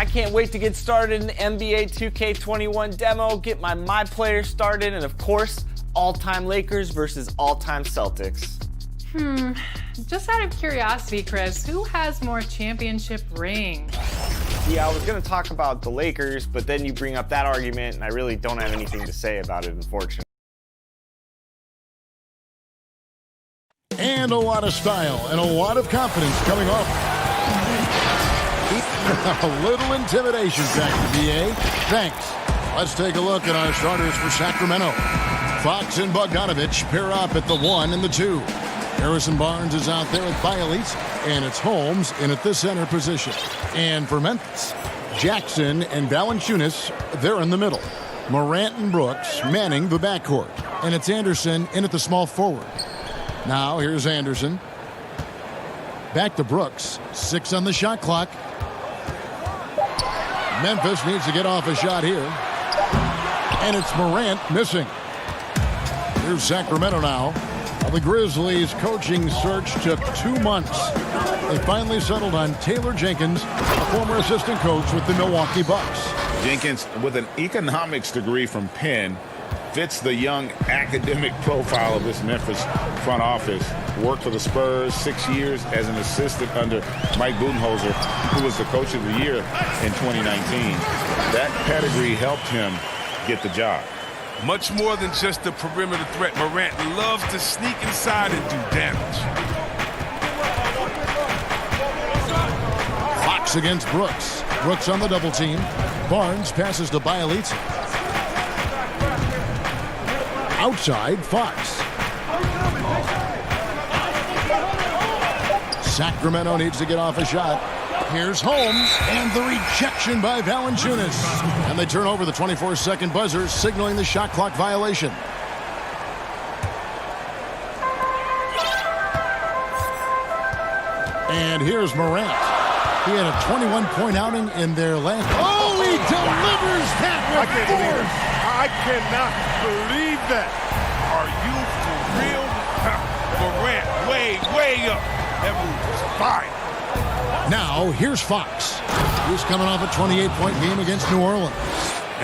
I can't wait to get started in the NBA 2K21 demo, get my players started, and of course, all-time Lakers versus all-time Celtics. Just out of curiosity, Chris, who has more championship rings? Yeah, I was going to talk about the Lakers, but then you bring up that argument, and I really don't have anything to say about it, unfortunately. And a lot of style and a lot of confidence coming off. A little intimidation factor, BA. Thanks. Let's take a look at our starters for Sacramento. Fox and Bogdanovich pair up at the 1 and the 2. Harrison Barnes is out there with Bialys, and it's Holmes in at the center position. And for Memphis, Jackson and Valanciunas, they're in the middle. Morant and Brooks manning the backcourt. And it's Anderson in at the small forward. Now here's Anderson. Back to Brooks. 6 on the shot clock. Memphis needs to get off a shot here. And it's Morant missing. Here's Sacramento now. The Grizzlies coaching search took 2 months. They finally settled on Taylor Jenkins, a former assistant coach with the Milwaukee Bucks. Jenkins, with an economics degree from Penn, fits the young academic profile of this Memphis front office. Worked for the Spurs 6 years as an assistant under Mike Budenholzer, who was the coach of the year in 2019. That pedigree helped him get the job. Much more than just a perimeter threat. Morant loves to sneak inside and do damage. Fox against Brooks. Brooks on the double team. Barnes passes to Bialys. Outside, Fox. Sacramento needs to get off a shot. Here's Holmes, and the rejection by Valanciunas. And they turn over the 24-second buzzer, signaling the shot clock violation. And here's Morant. He had a 21-point outing in their last... Oh, he delivers that with force! I cannot believe that. Are you for real? Morant, way up. That move was fire. Now, here's Fox. He's coming off a 28-point game against New Orleans.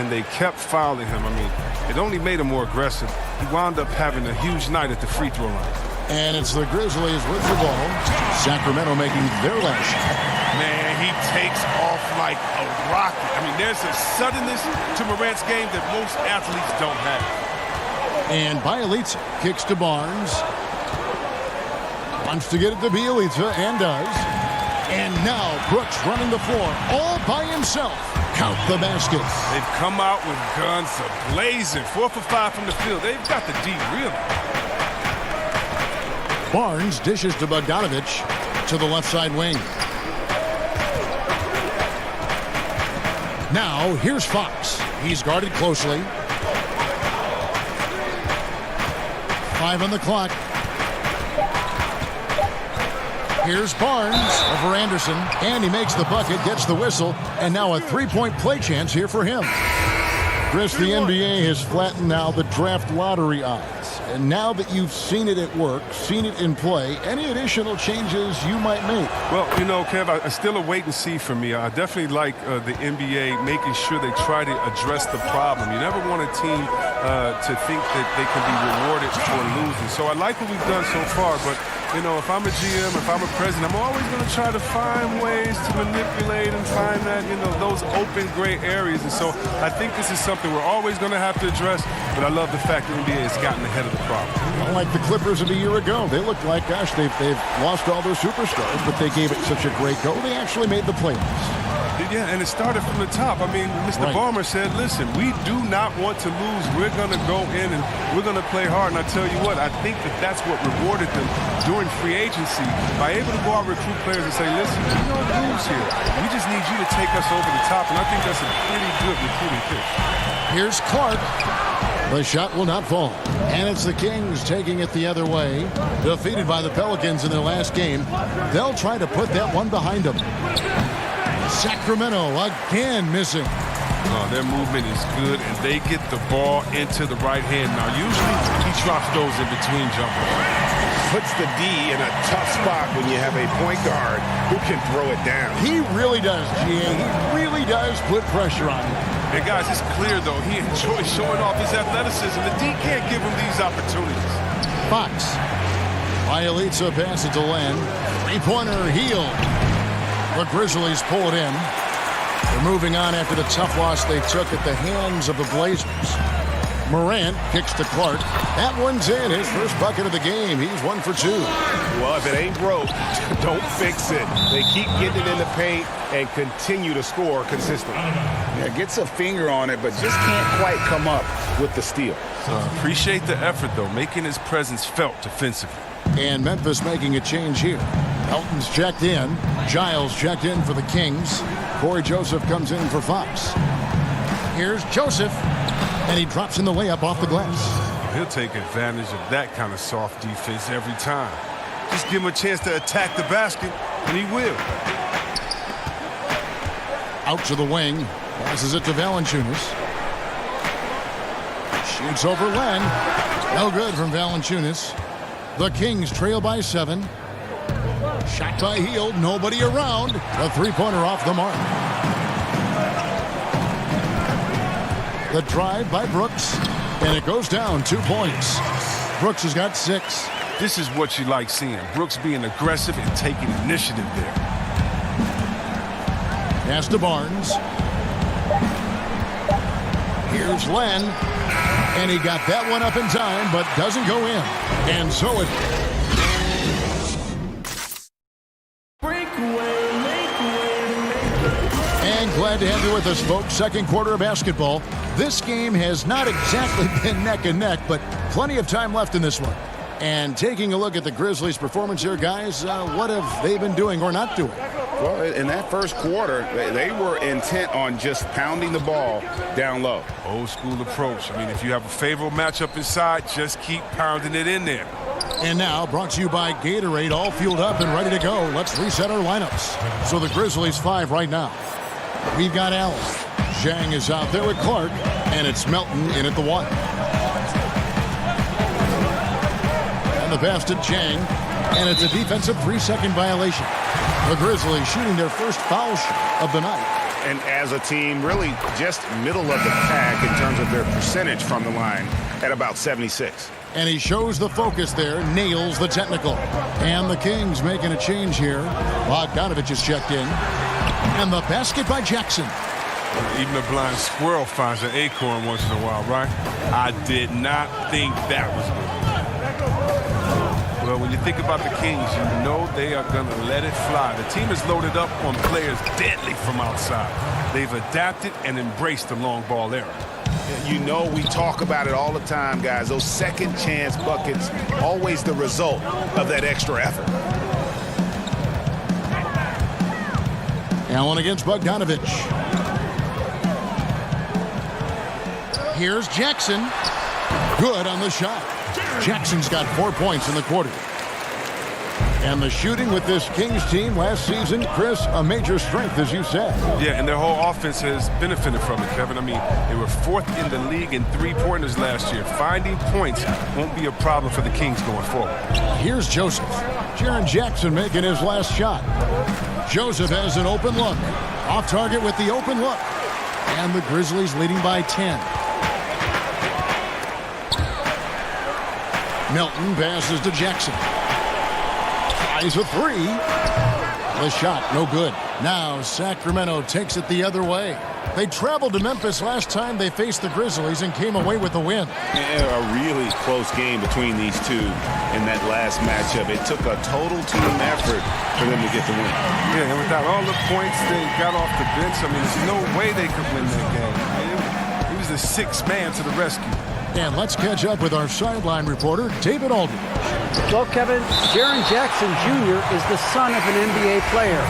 And they kept fouling him. I mean, it only made him more aggressive. He wound up having a huge night at the free throw line. And it's the Grizzlies with the ball. Sacramento making their last shot. Man, he takes off like a rocket. I mean, there's a suddenness to Morant's game that most athletes don't have. And Bialys kicks to Barnes. Wants to get it to Bielitsa, and does. And now Brooks running the floor all by himself. Count the baskets. They've come out with guns blazing. 4 for 5 from the field. They've got the D really. Barnes dishes to Bogdanovich to the left side wing. Now here's Fox. He's guarded closely. 5 on the clock. Here's Barnes over Anderson, and he makes the bucket, gets the whistle, and now a three-point play chance here for him. Chris, the NBA has flattened now the draft lottery odds. And now that you've seen it at work, seen it in play, any additional changes you might make? Well, you know, Kev, it's still a wait and see for me. I definitely like the NBA making sure they try to address the problem. You never want a team to think that they can be rewarded for losing. So I like what we've done so far, but you know, if I'm a GM, if I'm a president, I'm always going to try to find ways to manipulate and find that, you know, those open gray areas. And so I think this is something we're always going to have to address, but I love the fact that the NBA has gotten ahead of the problem. Like the Clippers of a year ago. They looked like, gosh, they've lost all their superstars, but they gave it such a great go. They actually made the playoffs. Yeah, and it started from the top. I mean, Mr. Right. Ballmer said, listen, we do not want to lose. We're going to go in and we're going to play hard. And I tell you what, I think that that's what rewarded them during free agency by able to go out and recruit players and say, listen, we don't lose here. We just need you to take us over the top. And I think that's a pretty good recruiting pitch. Here's Clark. The shot will not fall. And it's the Kings taking it the other way. Defeated by the Pelicans in their last game. They'll try to put that one behind them. Sacramento again missing. Their movement is good, and they get the ball into the right hand. Now, usually he drops those in between jumpers. puts the D in a tough spot when you have a point guard who can throw it down. He really does, GA. He really does put pressure on him. And guys, it's clear, though, he enjoys showing off his athleticism. The D can't give him these opportunities. Fox. Bielitsa passes to Len. Three-pointer heel. The Grizzlies pull it in. They're moving on after the tough loss they took at the hands of the Blazers. Morant kicks to Clark. That one's in. His first bucket of the game. He's 1 for 2. Well, if it ain't broke, don't fix it. They keep getting it in the paint and continue to score consistently. Yeah, gets a finger on it, but just can't quite come up with the steal. Appreciate the effort, though, making his presence felt defensively. And Memphis making a change here. Elton's checked in. Giles checked in for the Kings. Corey Joseph comes in for Fox. Here's Joseph. And he drops in the layup off the glass. He'll take advantage of that kind of soft defense every time. Just give him a chance to attack the basket, and he will. Out to the wing. Passes it to Valanciunas. Shoots over Len. No good from Valanciunas. The Kings trail by 7. Shot by Hield. Nobody around. A three-pointer off the mark. The drive by Brooks. And it goes down 2 points. Brooks has got 6. This is what you like seeing. Brooks being aggressive and taking initiative there. Pass to Barnes. Here's Len. And he got that one up in time, but doesn't go in. And so it... And glad to have you with us, folks. Second quarter of basketball. This game has not exactly been neck and neck, but plenty of time left in this one. And taking a look at the Grizzlies' performance here, guys, what have they been doing or not doing? Well, in that first quarter, they were intent on just pounding the ball down low. Old school approach. I mean, if you have a favorable matchup inside, just keep pounding it in there. And now, brought to you by Gatorade, all fueled up and ready to go. Let's reset our lineups. So the Grizzlies 5 right now. We've got Allen. Zhang is out there with Clark, and it's Melton in at the 1. And the pass to Zhang, and it's a defensive 3-second violation. The Grizzlies shooting their first foul shot of the night. And as a team, really just middle of the pack in terms of their percentage from the line at about 76. And he shows the focus there, nails the technical. And the Kings making a change here. Bogdanovich is checked in. And the basket by Jackson. Even a blind squirrel finds an acorn once in a while, right? I did not think that was good. Well, when you think about the Kings, you know they are going to let it fly. The team is loaded up on players deadly from outside. They've adapted and embraced the long ball era. You know we talk about it all the time, guys. Those second chance buckets, always the result of that extra effort. Allen against Bogdanovich. Here's Jackson. Good on the shot. Jackson's got 4 points in the quarter. And the shooting with this Kings team last season, Chris, a major strength, as you said. Yeah, and their whole offense has benefited from it, Kevin. I mean, they were 4th in the league in three-pointers last year. Finding points won't be a problem for the Kings going forward. Here's Joseph. Jaren Jackson making his last shot. Joseph has an open look. Off target with the open look. And the Grizzlies leading by 10. Melton passes to Jackson. Eyes a 3. The shot, no good. Now Sacramento takes it the other way. They traveled to Memphis last time they faced the Grizzlies and came away with the win. Yeah, a really close game between these two in that last matchup. It took a total team effort for them to get the win. Yeah, and without all the points they got off the bench, I mean, there's no way they could win that game. He was the 6th man to the rescue. And let's catch up with our sideline reporter, David Aldridge. Well, Kevin, Jaren Jackson Jr. is the son of an NBA player.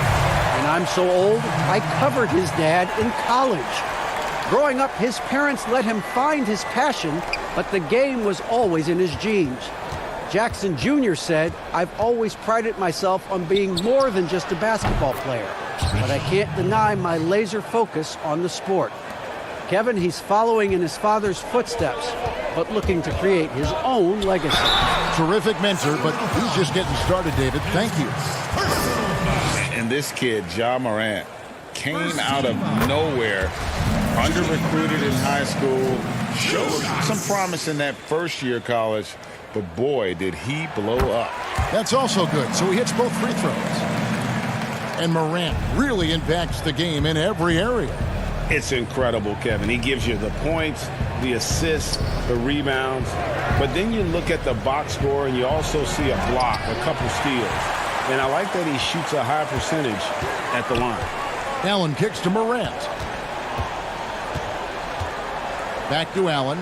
And I'm so old, I covered his dad in college. Growing up, his parents let him find his passion, but the game was always in his genes. Jackson Jr. said, "I've always prided myself on being more than just a basketball player, but I can't deny my laser focus on the sport." Kevin, he's following in his father's footsteps. but looking to create his own legacy. Terrific mentor, but he's just getting started, David. Thank you. And this kid, Ja Morant, came out of nowhere, under-recruited in high school, showed some promise in that first year of college, but boy, did he blow up. That's also good, so he hits both free throws. And Morant really impacts the game in every area. It's incredible, Kevin. He gives you the points, the assists, the rebounds. But then you look at the box score, and you also see a block, a couple steals. And I like that he shoots a high percentage at the line. Allen kicks to Morant. Back to Allen.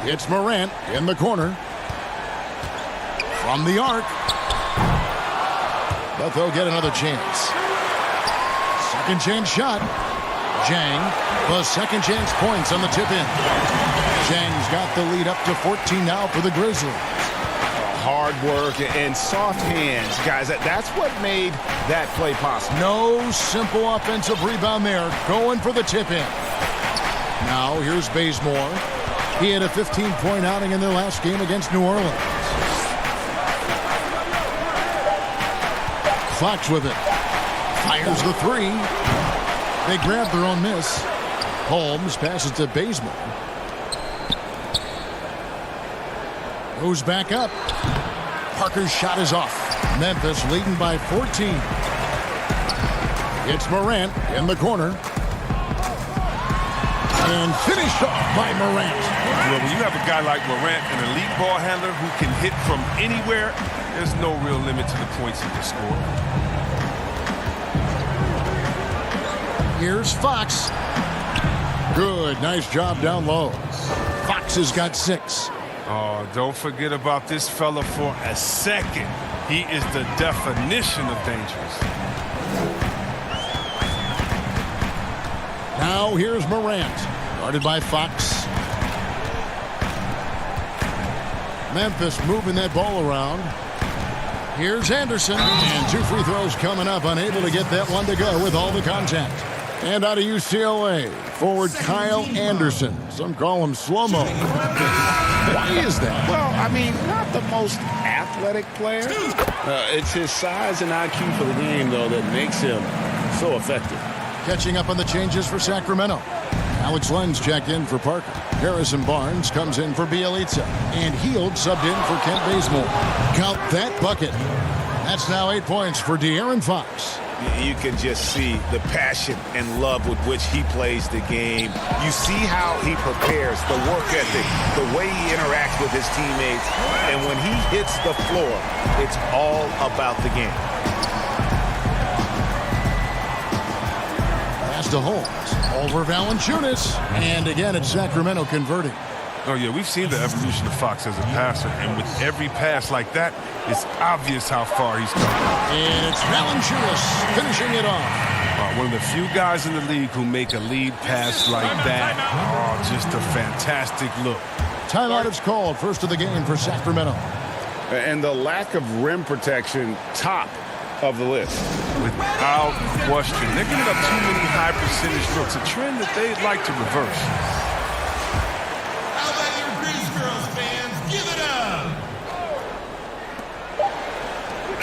It's Morant in the corner. From the arc. But they'll get another chance. Second chance shot. Zhang, the second chance points on the tip-in. Zhang's got the lead up to 14 now for the Grizzlies. Hard work and soft hands, guys. That's what made that play possible. No simple offensive rebound there. Going for the tip-in. Now here's Bazemore. He had a 15-point outing in their last game against New Orleans. Fox with it. Fires the three. They grab their own miss. Holmes passes to Bazemore. Goes back up. Parker's shot is off. Memphis leading by 14. It's Morant in the corner. And finished off by Morant. Well, when you have a guy like Morant, an elite ball handler who can hit from anywhere, there's no real limit to the points he can score. Here's Fox. Good. Nice job down low. Fox has got 6. Oh, don't forget about this fella for a second. He is the definition of dangerous. Now here's Morant. Guarded by Fox. Memphis moving that ball around. Here's Anderson. And 2 free throws coming up. Unable to get that one to go with all the contact. And out of UCLA, forward Kyle Anderson. Some call him slow-mo. Why is that? Well, I mean, not the most athletic player. It's his size and IQ for the game, though, that makes him so effective. Catching up on the changes for Sacramento. Alex Lenz checked in for Parker. Harrison Barnes comes in for Bielitsa. And Hield subbed in for Kent Bazemore. Count that bucket. That's now 8 points for De'Aaron Fox. You can just see the passion and love with which he plays the game. You see how he prepares, the work ethic, the way he interacts with his teammates. And when he hits the floor, it's all about the game. Pass to Holmes. Over Valanciunas. And again, it's Sacramento converting. Oh, yeah, we've seen the evolution of Fox as a passer, and with every pass like that, it's obvious how far he's come. And it's Valanciunas finishing it off. One of the few guys in the league who make a lead pass like that. Oh, just a fantastic look. Timeout is called. First of the game for Sacramento. And the lack of rim protection, top of the list. Without question. They're giving up too many high percentage looks, a trend that they'd like to reverse.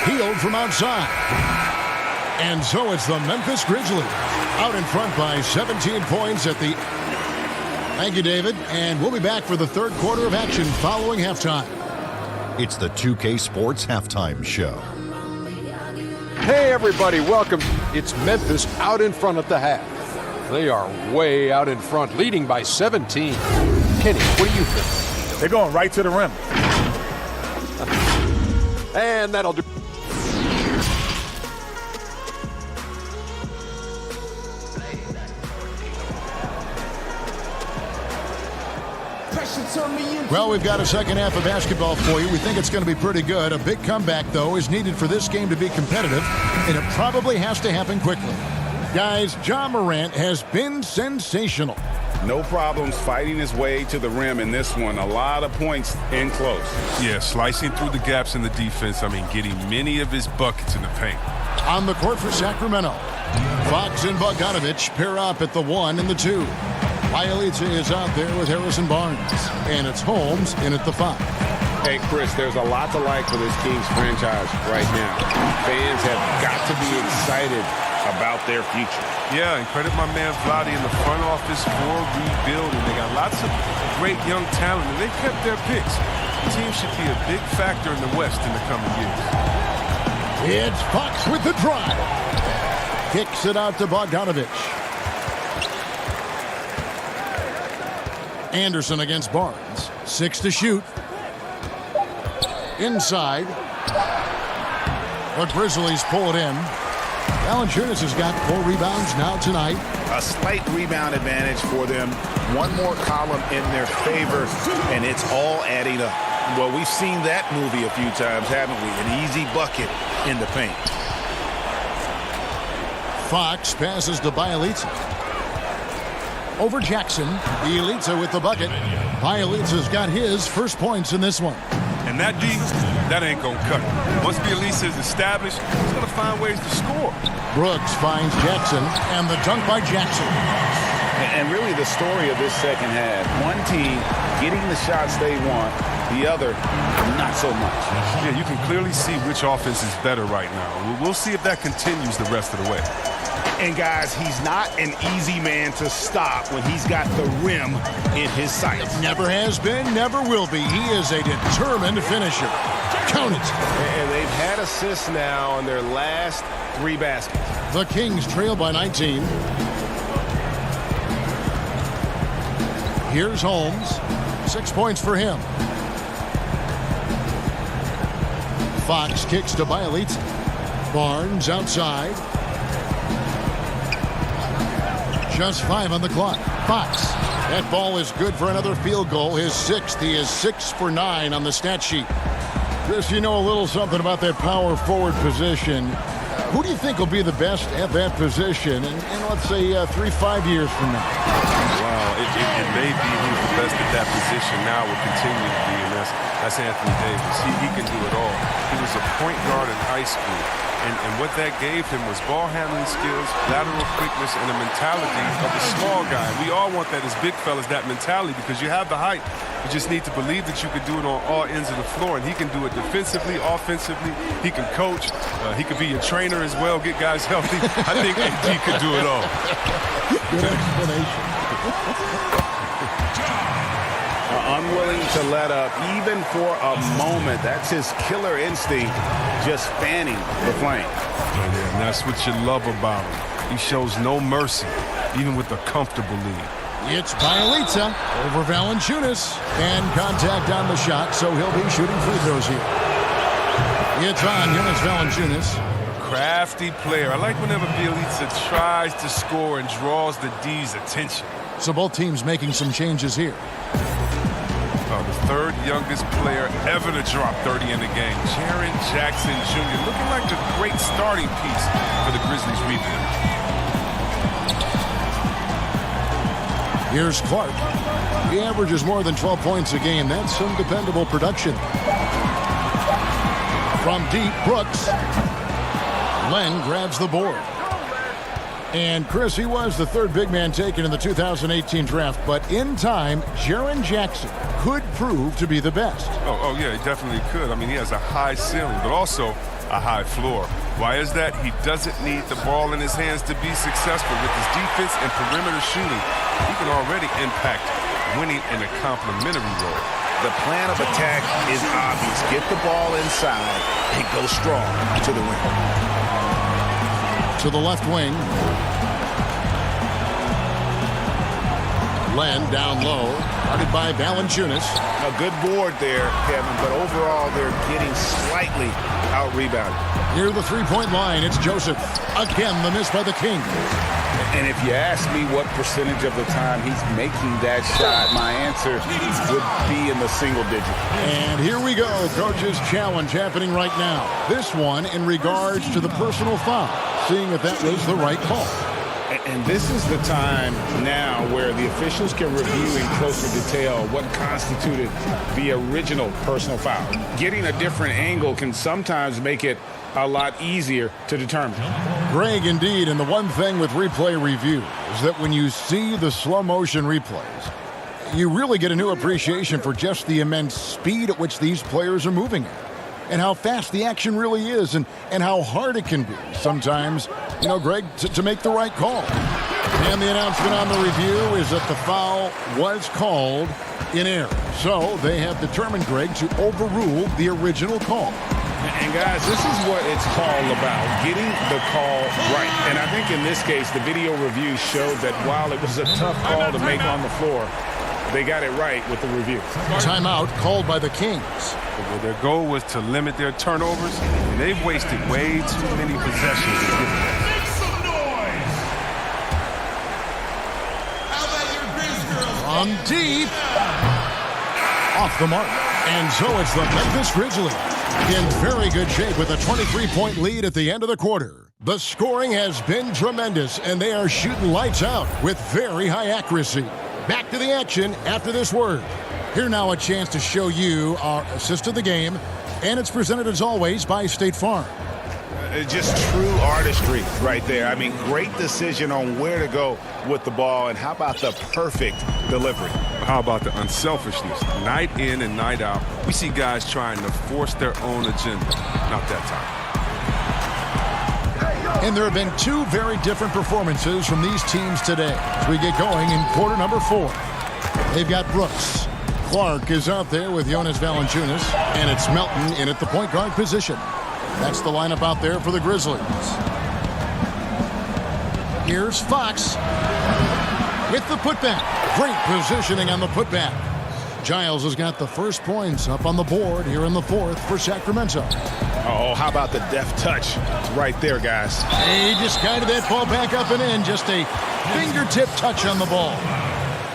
Hield from outside. And so it's the Memphis Grizzlies out in front by 17 points at the... Thank you, David. And we'll be back for the third quarter of action following halftime. It's the 2K Sports Halftime Show. Hey, everybody, welcome. It's Memphis out in front at the half. They are way out in front, leading by 17. Kenny, what do you think? They're going right to the rim. And that'll do. Well, we've got a second half of basketball for you. We think it's going to be pretty good. A big comeback, though, is needed for this game to be competitive, and it probably has to happen quickly. Guys, Ja Morant has been sensational. No problems fighting his way to the rim in this one. A lot of points in close. Yeah, slicing through the gaps in the defense. I mean, getting many of his buckets in the paint. On the court for Sacramento, Fox and Bogdanovich pair up at the 1 and the 2. Bielitsa is out there with Harrison Barnes. And it's Holmes in at the 5. Hey, Chris, there's a lot to like for this Kings franchise right now. Fans have got to be excited about their future. Yeah, and credit my man Vlade in the front office for rebuilding. They got lots of great young talent, and they kept their picks. The team should be a big factor in the West in the coming years. It's Fox with the drive. Kicks it out to Bogdanovich. Anderson against Barnes. 6 to shoot. Inside. The Grizzlies pull it in. Valanciunas has got 4 rebounds now tonight. A slight rebound advantage for them. One more column in their favor, and it's all adding up. Well, we've seen that movie a few times, haven't we? An easy bucket in the paint. Fox passes to Bielitsa. Over Jackson. Bielitsa with the bucket. Bielitsa's got his first points in this one. And that D, that ain't going to cut it. Once Bielitsa is established, he's going to find ways to score. Brooks finds Jackson, and the dunk by Jackson. And really the story of this second half, one team getting the shots they want, the other not so much. Yeah, you can clearly see which offense is better right now. We'll see if that continues the rest of the way. And guys, he's not an easy man to stop when he's got the rim in his sights. Never has been, never will be. He is a determined finisher. Count it. And they've had assists now on their last 3 baskets. The Kings trail by 19. Here's Holmes. 6 points for him. Fox kicks to Bielitsa. Barnes outside. Just 5 on the clock. Fox. That ball is good for another field goal. His 6th. He is 6 for 9 on the stat sheet. Chris, you know a little something about that power forward position. Who do you think will be the best at that position in let's say, 3-5 years from now? Wow, it may be who's the best at that position now will continue to be, and that's Anthony Davis. He can do it all. He was a point guard in high school. And what that gave him was ball handling skills, lateral quickness, and a mentality of a small guy. We all want that as big fellas, that mentality, because you have the height. You just need to believe that you can do it on all ends of the floor, and he can do it defensively, offensively. He can coach. He could be a trainer as well, get guys healthy. I think AD could do it all. Good explanation. Unwilling to let up, even for a moment. That's his killer instinct, just fanning the flame. Yeah, and that's what you love about him. He shows no mercy, even with a comfortable lead. It's Bielitsa over Valanciunas, and contact on the shot, so he'll be shooting free throws here. It's on Jonas Valanciunas. Crafty player. I like whenever Bielitsa tries to score and draws the D's attention. So both teams making some changes here. The third youngest player ever to drop 30 in the game, Jaren Jackson Jr., looking like a great starting piece for the Grizzlies rebuild. Here's Clark. He averages more than 12 points a game. That's some dependable production. From deep, Brooks. Len grabs the board. And Chris, he was the 3rd big man taken in the 2018 draft, but in time, Jaren Jackson could prove to be the best. Oh, yeah, he definitely could. I mean, he has a high ceiling, but also a high floor. Why is that? He doesn't need the ball in his hands to be successful. With his defense and perimeter shooting, he can already impact winning in a complementary role. The plan of attack is obvious. Get the ball inside and go strong to the rim. To the left wing. Len down low, guarded by Valanciunas. A good board there, Kevin, but overall they're getting slightly out-rebounded. Near the three-point line, it's Joseph. Again, the miss by the Kings. And if you ask me what percentage of the time he's making that shot, my answer would be in the single digit. And here we go, coach's challenge happening right now. This one in regards to the personal foul, seeing if that was the right call. And this is the time now where the officials can review in closer detail what constituted the original personal foul. Getting a different angle can sometimes make it a lot easier to determine. Greg, indeed, and the one thing with replay review is that when you see the slow motion replays, you really get a new appreciation for just the immense speed at which these players are moving at, and how fast the action really is, and how hard it can be sometimes, Greg, to make the right call. And the announcement on the review is that the foul was called in error. So they have determined, Greg, to overrule the original call. And guys, this is what it's all about, getting the call right. And I think in this case, the video review showed that while it was a tough call to make on the floor, they got it right with the review. Timeout called by the Kings. Their goal was to limit their turnovers, and they've wasted way too many possessions. Make some noise! How about your Grizz girls? From deep. Off the mark. And so it's the Memphis Grizzlies in very good shape with a 23-point lead at the end of the quarter. The scoring has been tremendous, and they are shooting lights out with very high accuracy. Back to the action after this word. Here now a chance to show you our assist of the game, and it's presented as always by State Farm. Just true artistry right there. I mean, great decision on where to go with the ball, and how about the perfect delivery? How about the unselfishness? Night in and night out, we see guys trying to force their own agenda. Not that time. And there have been two very different performances from these teams today as we get going in quarter number 4. They've got Brooks. Clark is out there with Jonas Valanciunas, and it's Melton in at the point guard position. That's the lineup out there for the Grizzlies. Here's Fox with the putback. Great positioning on the putback. Giles has got the first points up on the board here in the 4th for Sacramento. Oh, how about the deft touch right there, guys? He just guided that ball back up and in. Just a fingertip touch on the ball.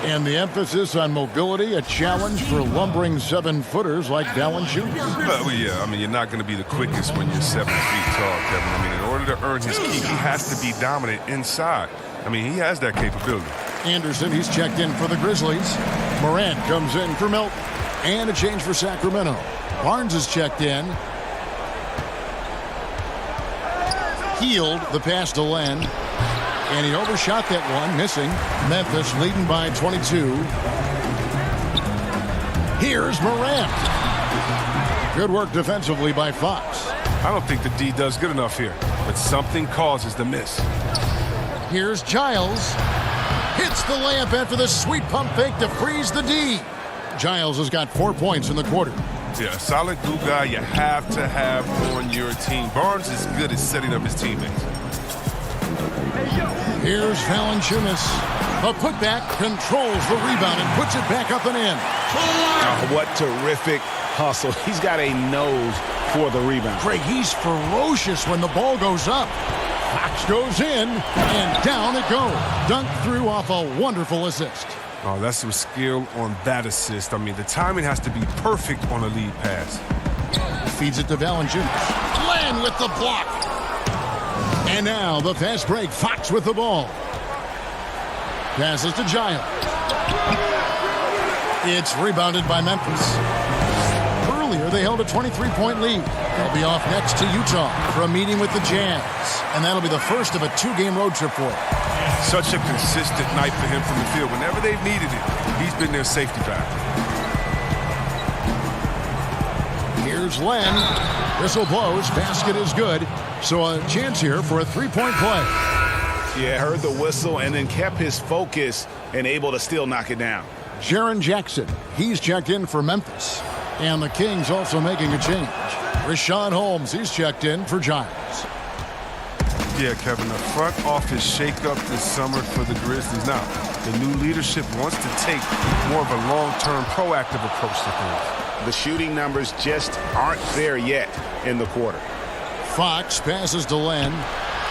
And the emphasis on mobility, a challenge for lumbering 7-footers like Valanciunas. Well, yeah, I mean, you're not going to be the quickest when you're 7 feet tall, Kevin. I mean, in order to earn his keep, he has to be dominant inside. I mean, he has that capability. Anderson, he's checked in for the Grizzlies. Morant comes in for Melton. And a change for Sacramento. Barnes is checked in. Healed the pass to Len. And he overshot that one, missing. Memphis leading by 22. Here's Morant. Good work defensively by Fox. I don't think the D does good enough here, but something causes the miss. Here's Giles. Hits the layup after the sweet pump fake to freeze the D. Giles has got 4 points in the quarter. Yeah, a solid glue guy you have to have on your team. Barnes is good at setting up his teammates. Here's Valanciunas. A putback, controls the rebound and puts it back up and in. Oh, what terrific hustle. He's got a nose for the rebound. Greg, he's ferocious when the ball goes up. Fox goes in, and down it goes. Dunked through off a wonderful assist. Oh, that's some skill on that assist. I mean, the timing has to be perfect on a lead pass. Feeds it to Valanciunas. Len with the block. And now the fast break. Fox with the ball. Passes to Giles. It's rebounded by Memphis. Earlier, they held a 23-point lead. They'll be off next to Utah for a meeting with the Jazz. And that'll be the first of a 2-game road trip for him. Such a consistent night for him from the field. Whenever they've needed it, he's been their safety valve. Here's Len. Whistle blows. Basket is good. So a chance here for a 3-point play. Yeah, heard the whistle and then kept his focus and able to still knock it down. Jaren Jackson, he's checked in for Memphis. And the Kings also making a change. Rashawn Holmes, he's checked in for Giles. Yeah, Kevin, the front office shakeup this summer for the Grizzlies. Now, the new leadership wants to take more of a long-term, proactive approach to things. The shooting numbers just aren't there yet in the quarter. Fox passes to Len.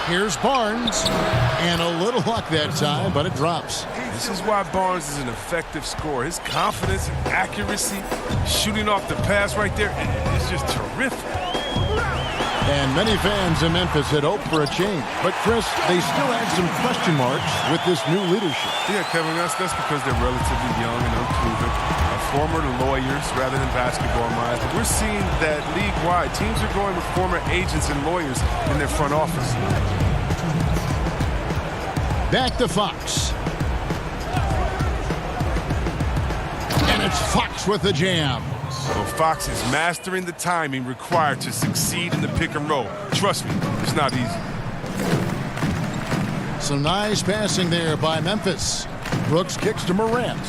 Here's Barnes. And a little luck that time, but it drops. This is why Barnes is an effective scorer. His confidence and accuracy, shooting off the pass right there, is just terrific. And many fans in Memphis had hoped for a change. But, Chris, they still had some question marks with this new leadership. Yeah, Kevin, that's because they're relatively young and unproven. Former lawyers rather than basketball minds. But we're seeing that league-wide, teams are going with former agents and lawyers in their front office. Back to Fox. And it's Fox with the jam. Well, Fox is mastering the timing required to succeed in the pick and roll. Trust me, it's not easy. Some nice passing there by Memphis. Brooks kicks to Morant.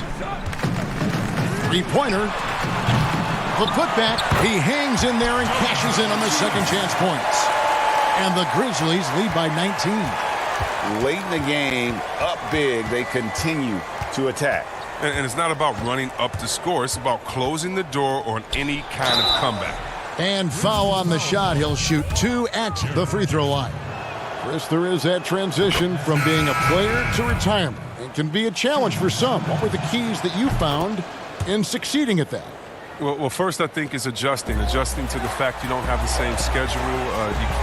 Three-pointer. The putback. He hangs in there and cashes in on the second chance points. And the Grizzlies lead by 19. Late in the game, up big, they continue to attack. And it's not about running up the score. It's about closing the door on any kind of comeback. And foul on the shot. He'll shoot 2 at the free throw line. Chris, there is that transition from being a player to retirement. It can be a challenge for some. What were the keys that you found in succeeding at that? Well, first I think is adjusting to the fact you don't have the same schedule.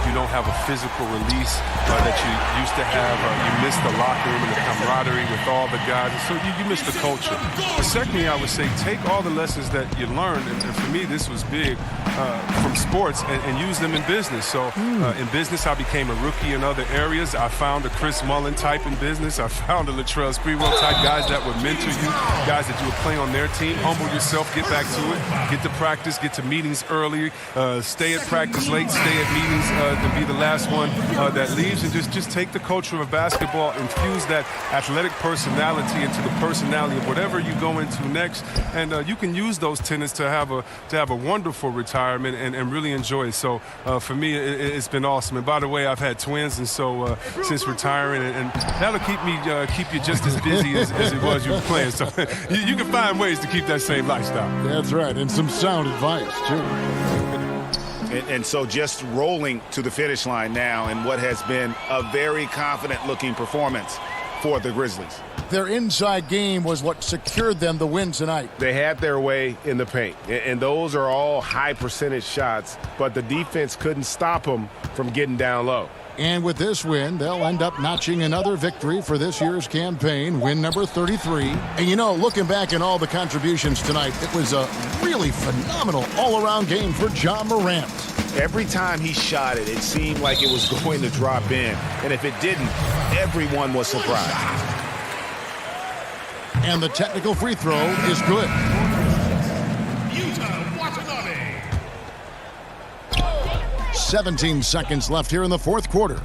You don't have a physical release that you used to have. You miss the locker room and the camaraderie with all the guys. So you miss the culture. But secondly, I would say take all the lessons that you learned, and for me this was big, from sports and use them in business. So in business I became a rookie in other areas. I found a Chris Mullin type in business. I found a Latrell Sprewell type, guys that would mentor you, guys that you would play on their team. Humble yourself, get back to it. Get to practice, get to meetings early, stay at practice late, stay at meetings to be the last one that leaves, and just take the culture of basketball, infuse that athletic personality into the personality of whatever you go into next, and you can use those tenets to have a wonderful retirement and really enjoy it. So for me, it's been awesome. And by the way, I've had twins, and so since retiring, and that'll keep you just as busy as it was you were playing. So you can find ways to keep that same lifestyle. That's right, and some sound advice, too. And so just rolling to the finish line now in what has been a very confident-looking performance for the Grizzlies. Their inside game was what secured them the win tonight. They had their way in the paint, and those are all high-percentage shots, but the defense couldn't stop them from getting down low. And with this win, they'll end up notching another victory for this year's campaign, win number 33. And, you know, looking back at all the contributions tonight, it was a really phenomenal all-around game for Ja Morant. Every time he shot it, it seemed like it was going to drop in. And if it didn't, everyone was surprised. And the technical free throw is good. 17 seconds left here in the fourth quarter.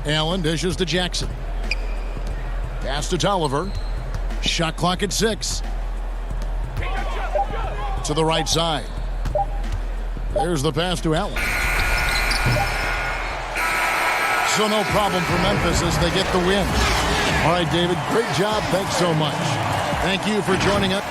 Allen dishes to Jackson. Pass to Tolliver. Shot clock at 6. To the right side. There's the pass to Allen. So no problem for Memphis as they get the win. All right, David, great job. Thanks so much. Thank you for joining us.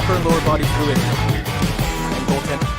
Upper and lower body fluid. And goaltending.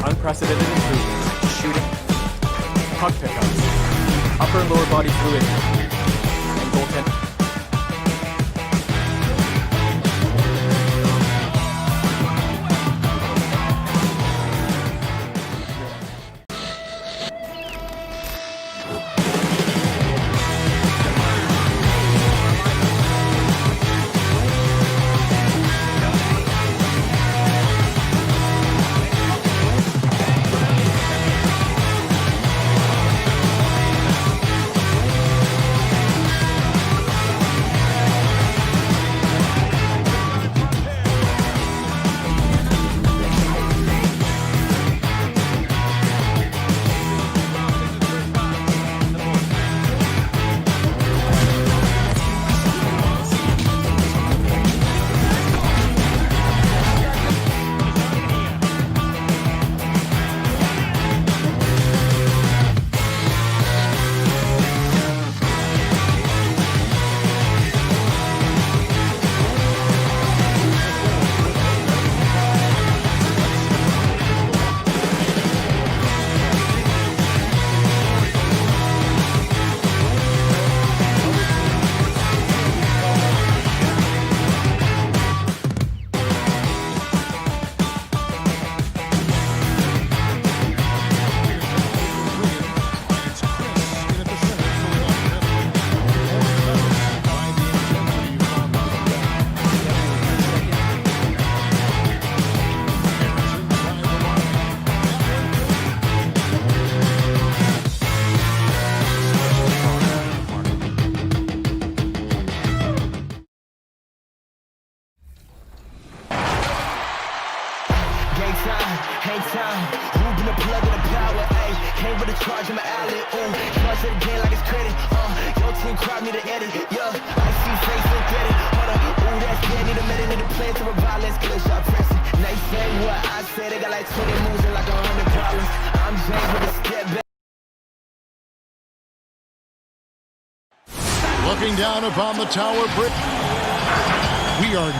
Unprecedented improvements in shooting, puck pickups, upper and lower body fluidity, and goaltending. hang time. Who been the plug in the power, ayy. Came with a charge in my alley, ooh. Charge it again like it's credit, Your team crowd me to edit, yeah. I see face and credit, hold up. Ooh, that's good, need a minute, need a plan to revive, let's get a shot pressing. They say what I say, they got like 20 moves and like 100 problems. I'm James with a step back. Looking down upon the Tower Bridge. We are,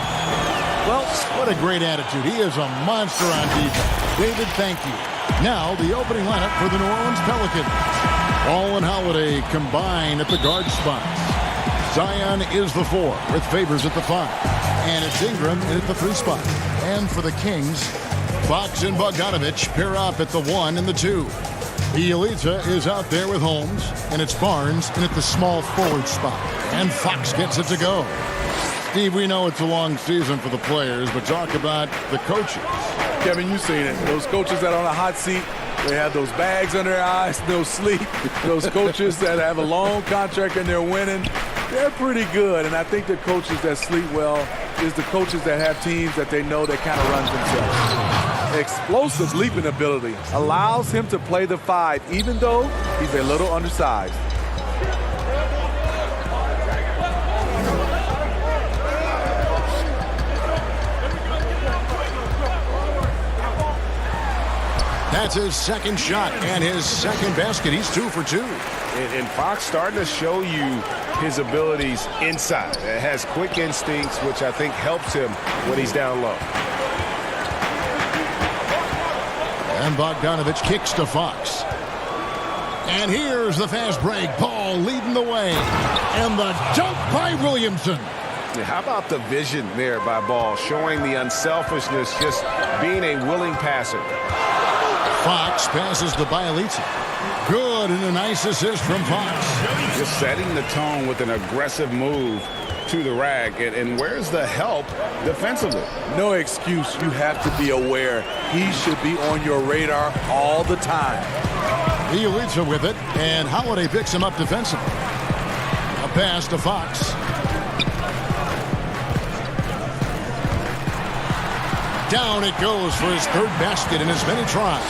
well, what a great attitude. He is a monster on defense. David, thank you. Now, the opening lineup for the New Orleans Pelicans. Ball and Holiday combine at the guard spots. Zion is the 4 with Favors at the 5. And it's Ingram at the 3 spot. And for the Kings, Fox and Bogdanovich pair up at the 1 and the 2. Bielitsa is out there with Holmes, and it's Barnes in at the small forward spot. And Fox gets it to go. Steve, we know it's a long season for the players, but talk about the coaches. Kevin, you've seen it. Those coaches that are on a hot seat, they have those bags under their eyes, no sleep. Those coaches that have a long contract and they're winning, they're pretty good. And I think the coaches that sleep well is the coaches that have teams that they know that kind of runs themselves. Explosive leaping ability allows him to play the 5, even though he's a little undersized. That's his second shot and his second basket. He's 2 for 2. And Fox starting to show you his abilities inside. It has quick instincts, which I think helps him when he's down low. And Bogdanovich kicks to Fox. And here's the fast break. Ball leading the way. And the dunk by Williamson. How about the vision there by Ball, showing the unselfishness, just being a willing passer. Fox passes to Bielitsa. Good, and a nice assist from Fox. Just setting the tone with an aggressive move to the rack. And where's the help defensively? No excuse. You have to be aware. He should be on your radar all the time. Bielitsa with it, and Holiday picks him up defensively. A pass to Fox. Down it goes for his 3rd basket in as many tries.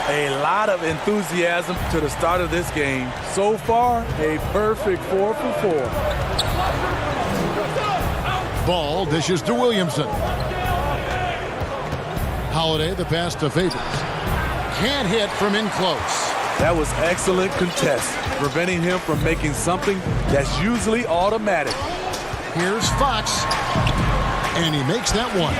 A lot of enthusiasm to the start of this game. So far, a perfect 4 for 4. Ball dishes to Williamson. Holiday, the pass to Favors. Can't hit from in close. That was excellent contest, preventing him from making something that's usually automatic. Here's Fox. And he makes that one.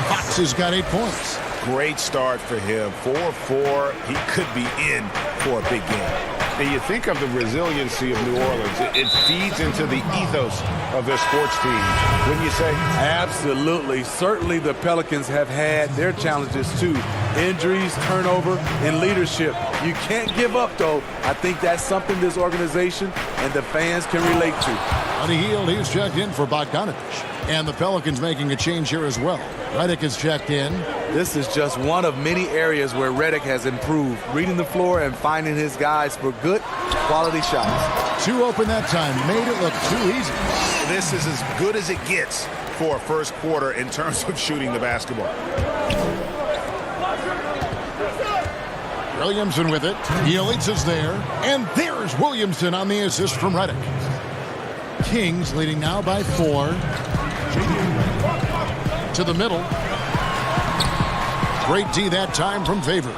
Fox has got 8 points. Great start for him. 4-4. He could be in for a big game. And you think of the resiliency of New Orleans. It feeds into the ethos of their sports team, wouldn't you say? Absolutely. Certainly the Pelicans have had their challenges too. Injuries, turnover, and leadership. You can't give up, though. I think that's something this organization and the fans can relate to. On the heel, he's checked in for Bogdanovich. And the Pelicans making a change here as well. Redick is checked in. This is just one of many areas where Redick has improved, reading the floor and finding his guys for good, quality shots. 2 open that time, made it look too easy. This is as good as it gets for a first quarter in terms of shooting the basketball. Williamson with it. Bielitsa's there. And there's Williamson on the assist from Redick. Kings leading now by 4. To the middle. Great D that time from Favors.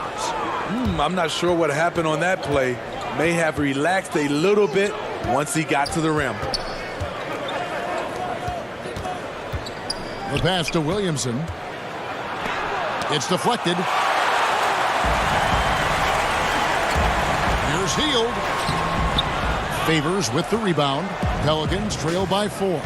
I'm not sure what happened on that play. May have relaxed a little bit once he got to the rim. The pass to Williamson. It's deflected. Here's Hield. Favors with the rebound. Pelicans trail by 4.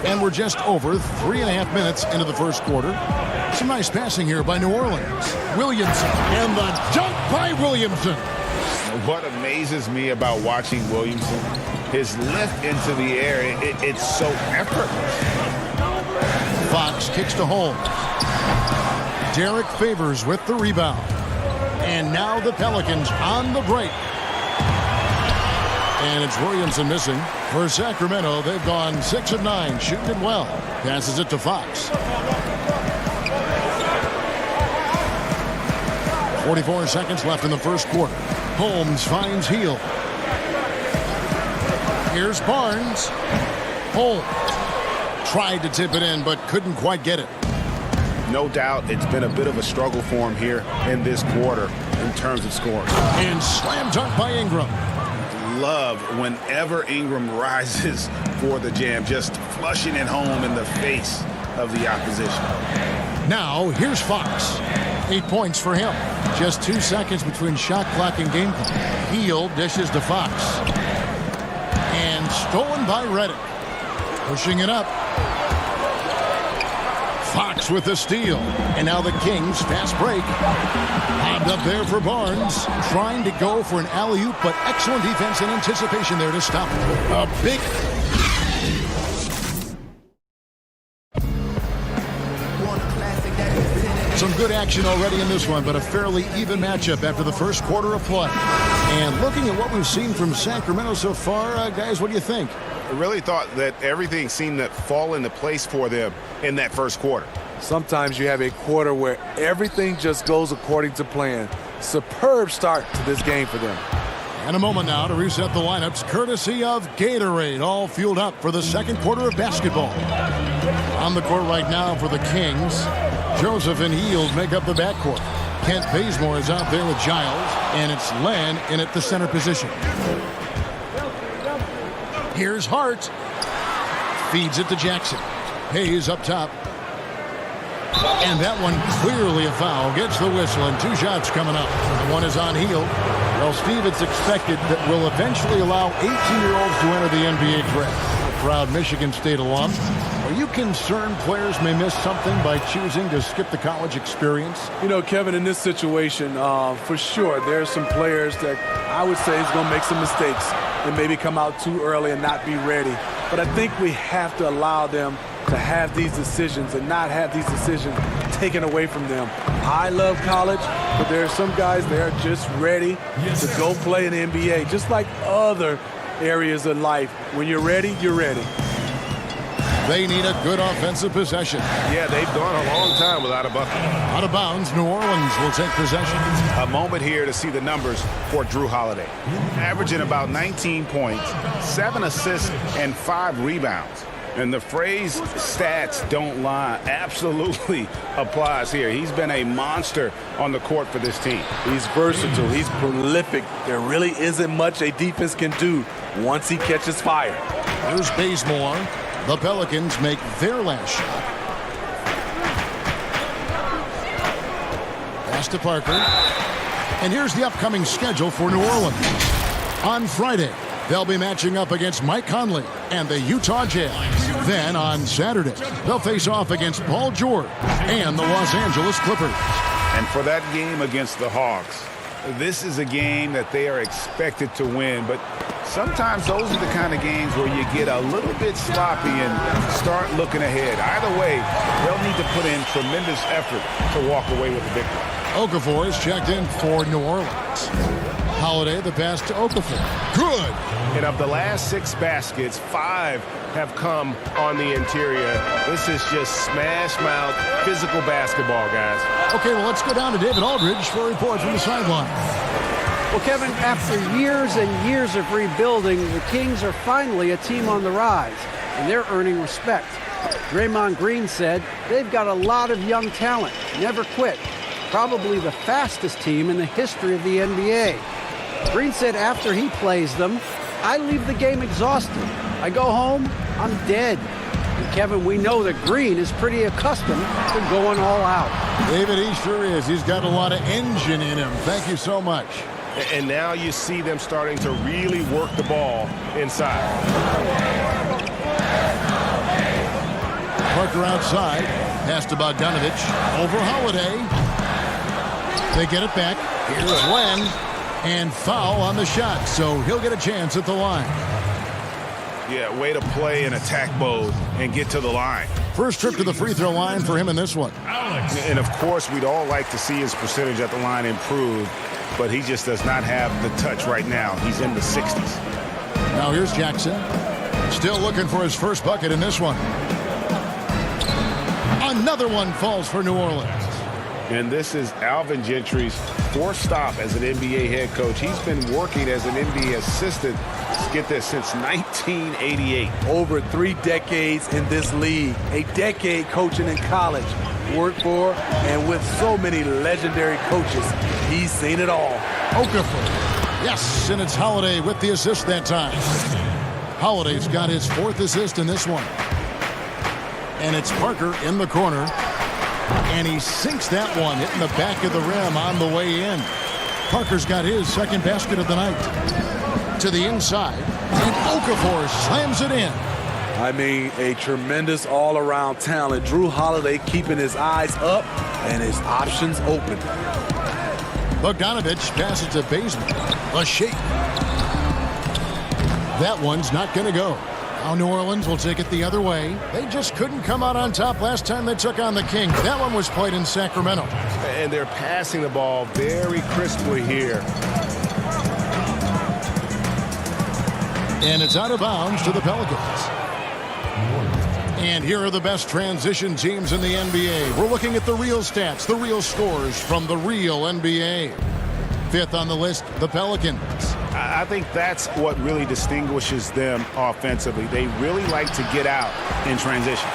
And we're just over 3.5 minutes into the first quarter. Some nice passing here by New Orleans. Williamson, and the dunk by Williamson. What amazes me about watching Williamson, his lift into the air, it's so effortless. Fox kicks to Holmes. Derek Favors with the rebound. And now the Pelicans on the break. And it's Williamson missing. For Sacramento, they've gone 6 of 9, shooting it well. Passes it to Fox. 44 seconds left in the first quarter. Holmes finds Hield. Here's Barnes. Holmes tried to tip it in, but couldn't quite get it. No doubt it's been a bit of a struggle for him here in this quarter in terms of scoring. And slam dunk by Ingram. Love whenever Ingram rises for the jam, just flushing it home in the face of the opposition. Now, here's Fox. 8 points for him. Just 2 seconds between shot clock and game clock. Hield dishes to Fox. And stolen by Reddick. Pushing it up. Fox with the steal. And now the Kings fast break. Bobbed up there for Barnes. Trying to go for an alley-oop, but excellent defense and anticipation there to stop it. A big... Some good action already in this one, but a fairly even matchup after the first quarter of play. And looking at what we've seen from Sacramento so far, guys, what do you think? I really thought that everything seemed to fall into place for them in that first quarter. Sometimes you have a quarter where everything just goes according to plan. Superb start to this game for them. And a moment now to reset the lineups, courtesy of Gatorade, all fueled up for the second quarter of basketball. On the court right now for the Kings, Joseph and Hield make up the backcourt. Kent Bazemore is out there with Giles, and it's Len in at the center position. Here's Hart. Feeds it to Jackson. Hayes up top. And that one clearly a foul. Gets the whistle, and 2 shots coming up. One is on Hield. Well, Steve, it's expected that we'll eventually allow 18-year-olds to enter the NBA draft. A proud Michigan State alum. Are you concerned players may miss something by choosing to skip the college experience? You know, Kevin, in this situation, for sure, there are some players that I would say is going to make some mistakes and maybe come out too early and not be ready. But I think we have to allow them to have these decisions and not have these decisions taken away from them. I love college, but there are some guys that are just ready to go play in the NBA, just like other areas of life. When you're ready, you're ready. They need a good offensive possession. Yeah, they've gone a long time without a bucket. Out of bounds, New Orleans will take possession. A moment here to see the numbers for Drew Holiday. Averaging about 19 points, 7 assists, and 5 rebounds. And the phrase stats don't lie absolutely applies here. He's been a monster on the court for this team. He's versatile. He's prolific. There really isn't much a defense can do once he catches fire. Here's Bazemore. The Pelicans make their last shot. Pass to Parker. And here's the upcoming schedule for New Orleans. On Friday, they'll be matching up against Mike Conley and the Utah Jazz. Then on Saturday, they'll face off against Paul George and the Los Angeles Clippers. And for that game against the Hawks, this is a game that they are expected to win, but sometimes those are the kind of games where you get a little bit sloppy and start looking ahead. Either way, they'll need to put in tremendous effort to walk away with the victory. Okafor is checked in for New Orleans. Holiday, the pass to Okafor. Good. And of the last 6 baskets, 5 have come on the interior. This is just smash mouth physical basketball, guys. Okay, well, let's go down to David Aldridge for a report from the sideline. Well, Kevin, after years and years of rebuilding, the Kings are finally a team on the rise, and they're earning respect. Draymond Green said they've got a lot of young talent, never quit. Probably the fastest team in the history of the NBA. Green said after he plays them, I leave the game exhausted. I go home, I'm dead. And Kevin, we know that Green is pretty accustomed to going all out. David, he sure is. He's got a lot of engine in him. Thank you so much. And now you see them starting to really work the ball inside. Parker outside. Pass to Bogdanovich. Over Holiday. They get it back. Here's Len. And foul on the shot, so he'll get a chance at the line. Yeah, way to play in attack mode and get to the line. First trip to the free throw line for him in this one. And of course, we'd all like to see his percentage at the line improve, but he just does not have the touch right now. He's in the 60s. Now here's Jackson. Still looking for his first bucket in this one. Another one falls for New Orleans. And this is Alvin Gentry's fourth stop as an NBA head coach. He's been working as an NBA assistant, get this, since 1988. Over 3 decades in this league. A decade coaching in college. Worked for and with so many legendary coaches. He's seen it all. Okafor. Yes, and it's Holiday with the assist that time. Holiday's got his 4th assist in this one. And it's Parker in the corner. And he sinks that one, hitting the back of the rim on the way in. Parker's got his 2nd basket of the night. To the inside, and Okafor slams it in. I mean, a tremendous all-around talent. Drew Holiday keeping his eyes up and his options open. Bogdanovich passes to Bazemore. A shake. That one's not going to go. Now New Orleans will take it the other way. They just couldn't come out on top last time they took on the Kings. That one was played in Sacramento. And they're passing the ball very crisply here. And it's out of bounds to the Pelicans. And here are the best transition teams in the NBA. We're looking at the real stats, the real scores from the real NBA. 5th on the list, the Pelicans. I think that's what really distinguishes them offensively. They really like to get out in transition.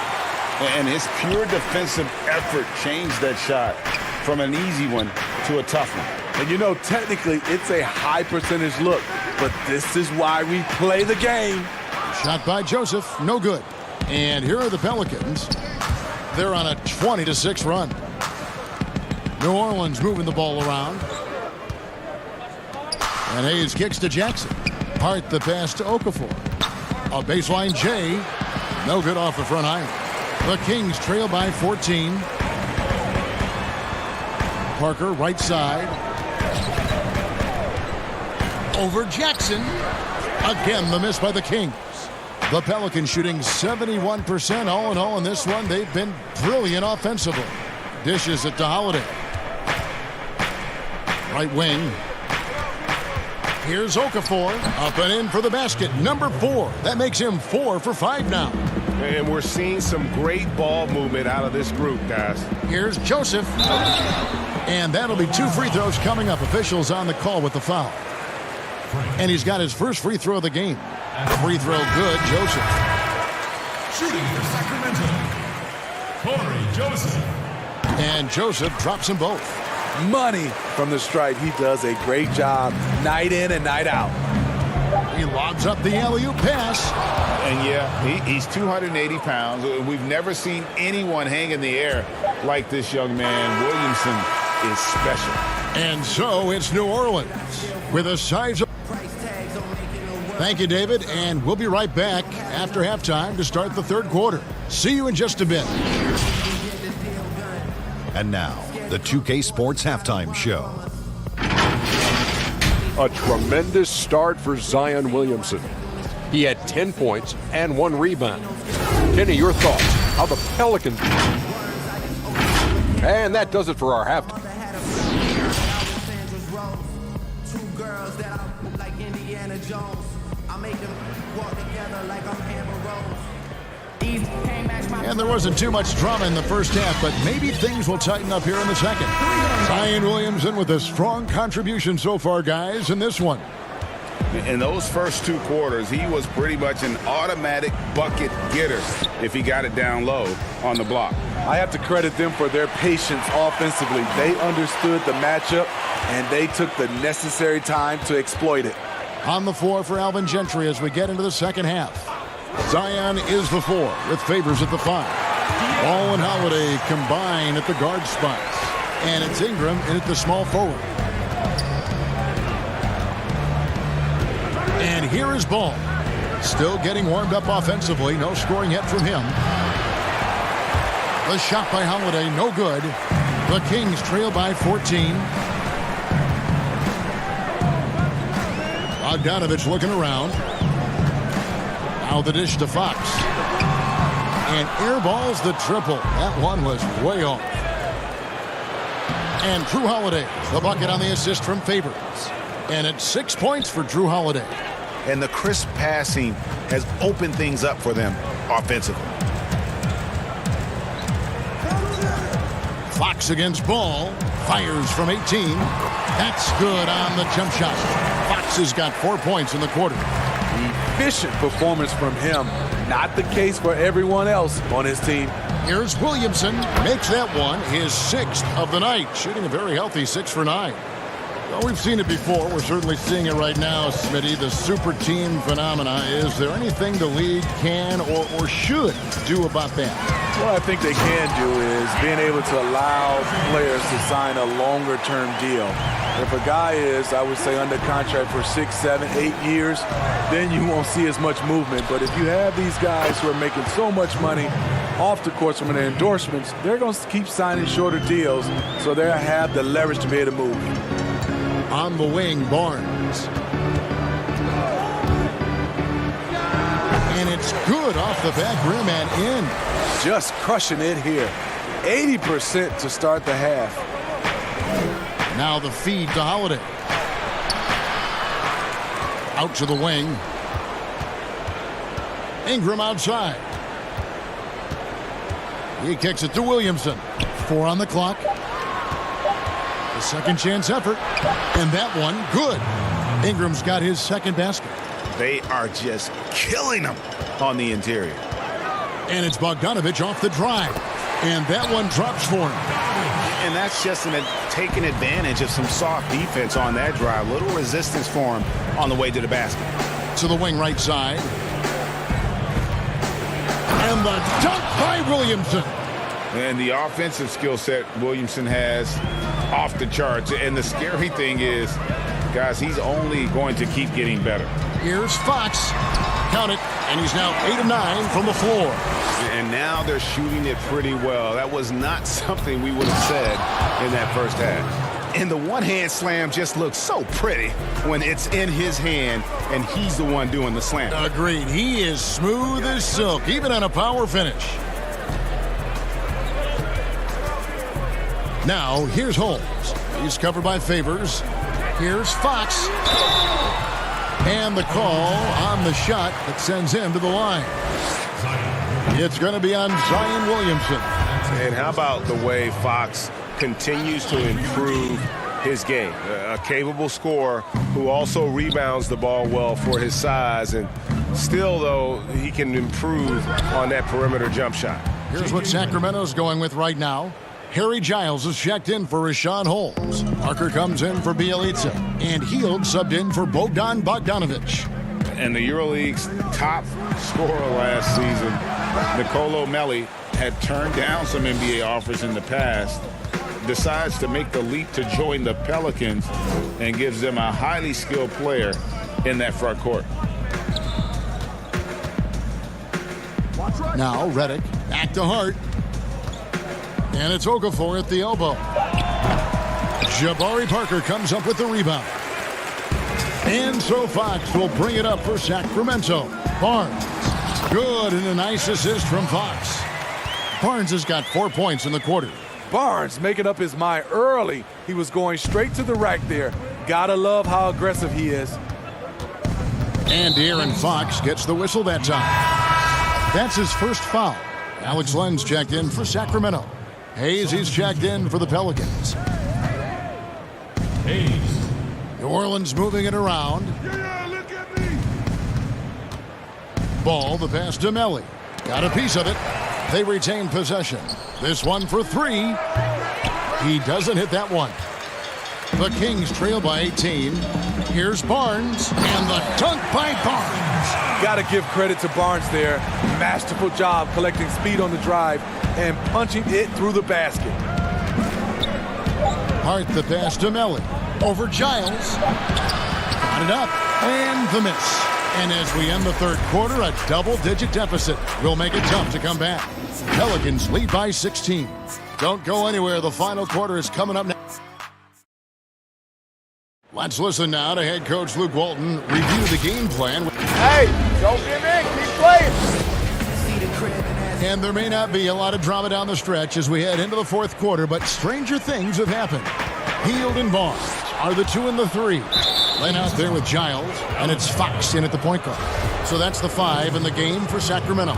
And his pure defensive effort changed that shot from an easy one to a tough one. And you know, technically, it's a high percentage look. But this is why we play the game. Shot by Joseph, no good. And here are the Pelicans. They're on a 20-6 run. New Orleans moving the ball around. And Hayes kicks to Jackson. Hart the pass to Okafor. A baseline J. No good off the front iron. The Kings trail by 14. Parker right side. Over Jackson. Again, the miss by the Kings. The Pelicans shooting 71% all in all in this one. They've been brilliant offensively. Dishes it to Holiday. Right wing. Here's Okafor. Up and in for the basket. Number 4. That makes him 4 for 5 now. And we're seeing some great ball movement out of this group, guys. Here's Joseph. And that'll be 2 free throws coming up. Officials on the call with the foul. And he's got his first free throw of the game. Free throw good, Joseph. Shooting for Sacramento, Corey Joseph. And Joseph drops them both. Money from the stripe. He does a great job night in and night out. He lobs up the alley-oop pass. And yeah, he's 280 pounds. We've never seen anyone hang in the air like this young man. Williamson is special. And so it's New Orleans with a size of... Thank you, David, and we'll be right back after halftime to start the 3rd quarter. See you in just a bit. And now, the 2K Sports Halftime Show. A tremendous start for Zion Williamson. He had 10 points and 1 rebound. Kenny, your thoughts? How the Pelicans... And that does it for our halftime. And there wasn't too much drama in the first half, but maybe things will tighten up here in the second. Zion Williamson with a strong contribution so far, guys, in this one. In those first 2 quarters, he was pretty much an automatic bucket getter if he got it down low on the block. I have to credit them for their patience offensively. They understood the matchup, and they took the necessary time to exploit it. On the floor for Alvin Gentry as we get into the second half. Zion is the 4 with Favors at the 5. Ball and Holiday combine at the guard spots. And it's Ingram in at the small forward. And here is Ball. Still getting warmed up offensively. No scoring yet from him. The shot by Holiday, no good. The Kings trail by 14. Bogdanovich looking around. Now the dish to Fox. And airballs the triple. That one was way off. And Drew Holiday, the bucket on the assist from Favors. And it's 6 points for Drew Holiday. and the crisp passing has opened things up for them offensively. Fox against Ball. Fires from 18. That's good on the jump shot. Fox has got 4 points in the quarter. Efficient performance from him. Not the case for everyone else on his team. Here's Williamson. Makes that one his 6th of the night. Shooting a very healthy 6 for 9. Well, we've seen it before. We're certainly seeing it right now, Smitty. The super team phenomena. Is there anything the league can or should do about that? What I think they can do is being able to allow players to sign a longer-term deal. If a guy is, I would say, under contract for 6, 7, 8 years, then you won't see as much movement. But if you have these guys who are making so much money off the course from their endorsements, they're going to keep signing shorter deals, so they'll have the leverage to be able to move. On the wing, Barnes. And it's good off the back rim and in. Just crushing it here. 80% to start the half. Now the feed to Holiday. Out to the wing. Ingram outside. He kicks it to Williamson. 4 on the clock. A second chance effort. And that one, good. Ingram's got his second basket. They are just killing them on the interior. And it's Bogdanovich off the drive. And that one drops for him. And that's just taking advantage of some soft defense on that drive. Little resistance for him on the way to the basket. To the wing right side. And the dunk by Williamson. And the offensive skill set Williamson has off the charts. And the scary thing is, guys, he's only going to keep getting better. Here's Fox. Count it. And he's now 8 of 9 from the floor. And now they're shooting it pretty well. That was not something we would have said in that first half. And the one-hand slam just looks so pretty when it's in his hand and he's the one doing the slam. Agreed. He is smooth as silk, even on a power finish. Now, here's Holmes. He's covered by Favors. Here's Fox. And the call on the shot that sends him to the line. It's going to be on Zion Williamson. And how about the way Fox continues to improve his game? A capable scorer who also rebounds the ball well for his size. And still, though, he can improve on that perimeter jump shot. Here's what Sacramento's going with right now. Harry Giles is checked in for Rashawn Holmes. Parker comes in for Bielitsa. And Hield subbed in for Bogdan Bogdanovich. And the EuroLeague's top scorer last season, Nicolo Melli, had turned down some NBA offers in the past, decides to make the leap to join the Pelicans, and gives them a highly skilled player in that front court. Now Redick back to Hart. And it's Okafor at the elbow. Jabari Parker comes up with the rebound. And so Fox will bring it up for Sacramento. Barnes. Good, and a nice assist from Fox. Barnes has got 4 points in the quarter. Barnes making up his mind early. He was going straight to the rack there. Gotta love how aggressive he is. And De'Aaron Fox gets the whistle that time. That's his first foul. Alex Len's checked in for Sacramento. Hayes, he's checked in for the Pelicans. Hayes. New Orleans moving it around. Yeah, look at me. Ball, the pass to Melli. Got a piece of it. They retain possession. This one for 3. He doesn't hit that one. The Kings trail by 18. Here's Barnes, and the dunk by Barnes. Got to give credit to Barnes there. Masterful job collecting speed on the drive and punching it through the basket. Hart the pass to Melli. Over Giles. Got it up, and the miss. And as we end the third quarter, a double-digit deficit will make it tough to come back. Pelicans lead by 16. Don't go anywhere. The final quarter is coming up next. Let's listen now to head coach Luke Walton review the game plan. Hey, don't give in. Keep playing. And there may not be a lot of drama down the stretch as we head into the fourth quarter, but stranger things have happened. Hield and Barnes. are the 2 and the 3. Len out there with Giles, and it's Fox in at the point guard. So that's the 5 in the game for Sacramento.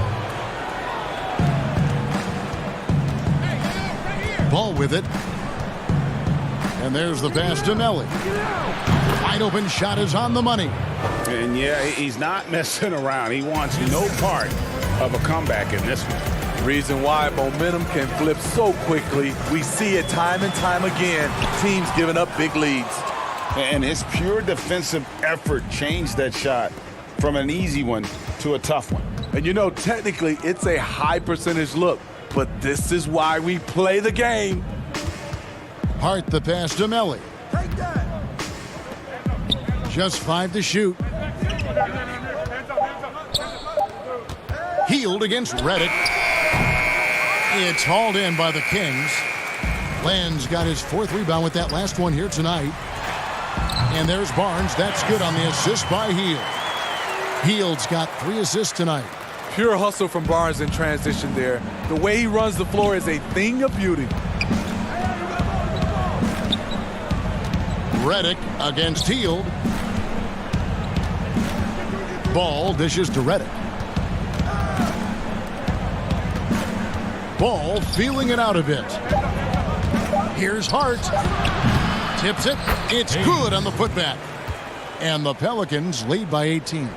Ball with it. And there's the pass to Melly. Wide open shot is on the money. And yeah, he's not messing around. He wants no part of a comeback in this one. Reason why momentum can flip so quickly. We see it time and time again. Teams giving up big leads. And his pure defensive effort changed that shot from an easy one to a tough one. And you know, technically, it's a high percentage look, but this is why we play the game. Hart the pass to Melly. Just 5 to shoot. Healed against Reddick. It's hauled in by the Kings. Len's got his 4th rebound with that last one here tonight. And there's Barnes. That's good on the assist by Hield. Hield's got 3 assists tonight. Pure hustle from Barnes in transition there. The way he runs the floor is a thing of beauty. Reddick against Hield. Ball dishes to Reddick. Ball feeling it out a bit. Here's Hart. Tips it. It's good on the putback. And the Pelicans lead by 18.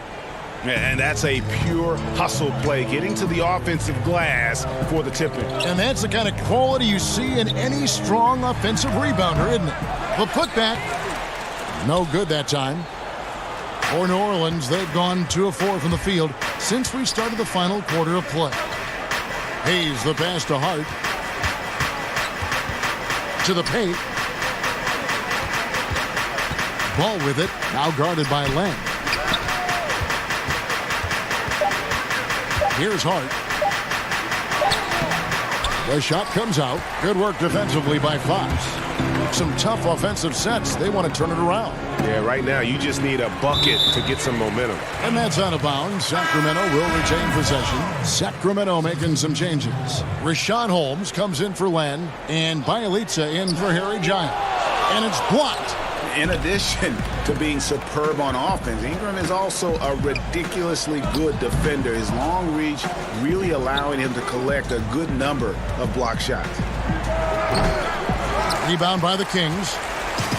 And that's a pure hustle play, getting to the offensive glass for the tip-in. And that's the kind of quality you see in any strong offensive rebounder, isn't it? The putback, no good that time. For New Orleans, they've gone 2 of 4 from the field since we started the final quarter of play. Hayes the pass to Hart. To the paint. Ball with it, now guarded by Len. Here's Hart. The shot comes out. Good work defensively by Fox. Some tough offensive sets. They want to turn it around. Yeah, right now you just need a bucket to get some momentum. And that's out of bounds. Sacramento will retain possession. Sacramento making some changes. Rashawn Holmes comes in for Len, and Bielitsa in for Harry Giles. And it's blocked. In addition to being superb on offense, Ingram is also a ridiculously good defender. His long reach really allowing him to collect a good number of block shots. Rebound by the Kings.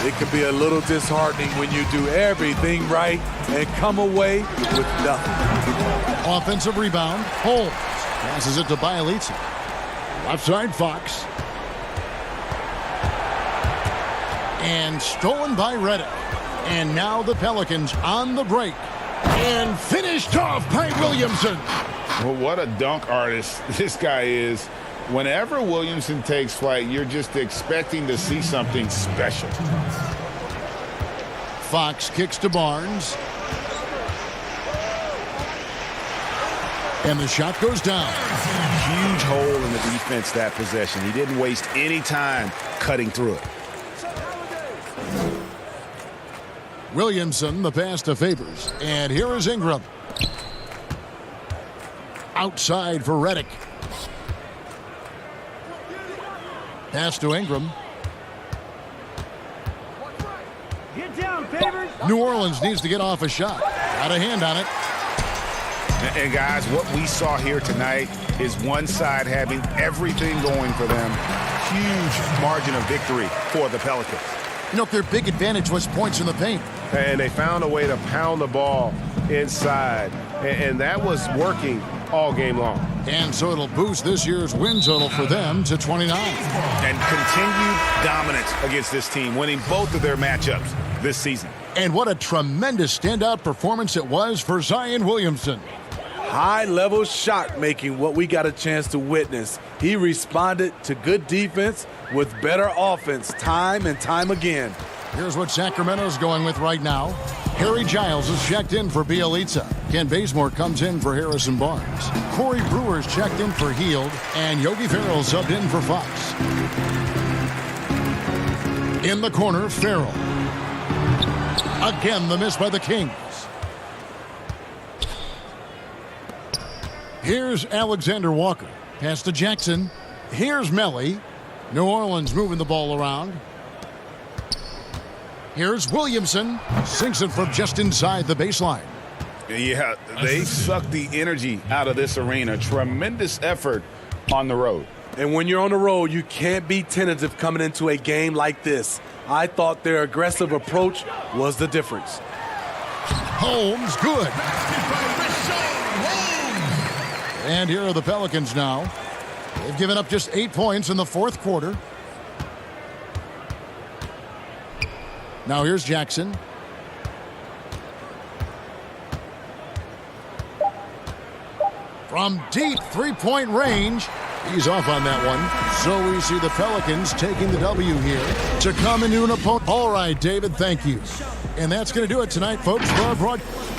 It can be a little disheartening when you do everything right and come away with nothing. Offensive rebound. Holmes passes it to Bielitsa. Left side Fox. And stolen by Reddick. And now the Pelicans on the break. And finished off by Williamson. Well, what a dunk artist this guy is. Whenever Williamson takes flight, you're just expecting to see something special. Fox kicks to Barnes. And the shot goes down. Huge hole in the defense that possession. He didn't waste any time cutting through it. Williamson, the pass to Favors. And here is Ingram. Outside for Reddick. Pass to Ingram. Get down, Favors. New Orleans needs to get off a shot. Got a hand on it. And guys, what we saw here tonight is one side having everything going for them. Huge margin of victory for the Pelicans. You know, their big advantage was points in the paint. And they found a way to pound the ball inside. And that was working all game long. And so it'll boost this year's win total for them to 29. And continued dominance against this team, winning both of their matchups this season. And what a tremendous standout performance it was for Zion Williamson. High-level shot making, what we got a chance to witness. He responded to good defense with better offense time and time again. Here's what Sacramento's going with right now. Harry Giles is checked in for Bielitsa. Ken Bazemore comes in for Harrison Barnes. Corey Brewer's checked in for Hield. And Yogi Ferrell subbed in for Fox. In the corner, Ferrell. Again, the miss by the Kings. Here's Alexander Walker. Pass to Jackson. Here's Melly. New Orleans moving the ball around. Here's Williamson. Sinks it from just inside the baseline. Yeah, they suck the energy out of this arena. Tremendous effort on the road. And when you're on the road, you can't be tentative coming into a game like this. I thought their aggressive approach was the difference. Holmes, good. And here are the Pelicans now. They've given up just 8 points in the fourth quarter. Now here's Jackson. From deep three-point range. He's off on that one. So we see the Pelicans taking the W here to come into an opponent. All right, David, thank you. And that's going to do it tonight, folks, for our broadcast.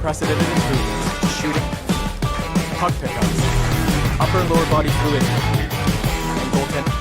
unprecedented improvements to shooting, puck pickups, upper and lower body fluidity, and goaltending.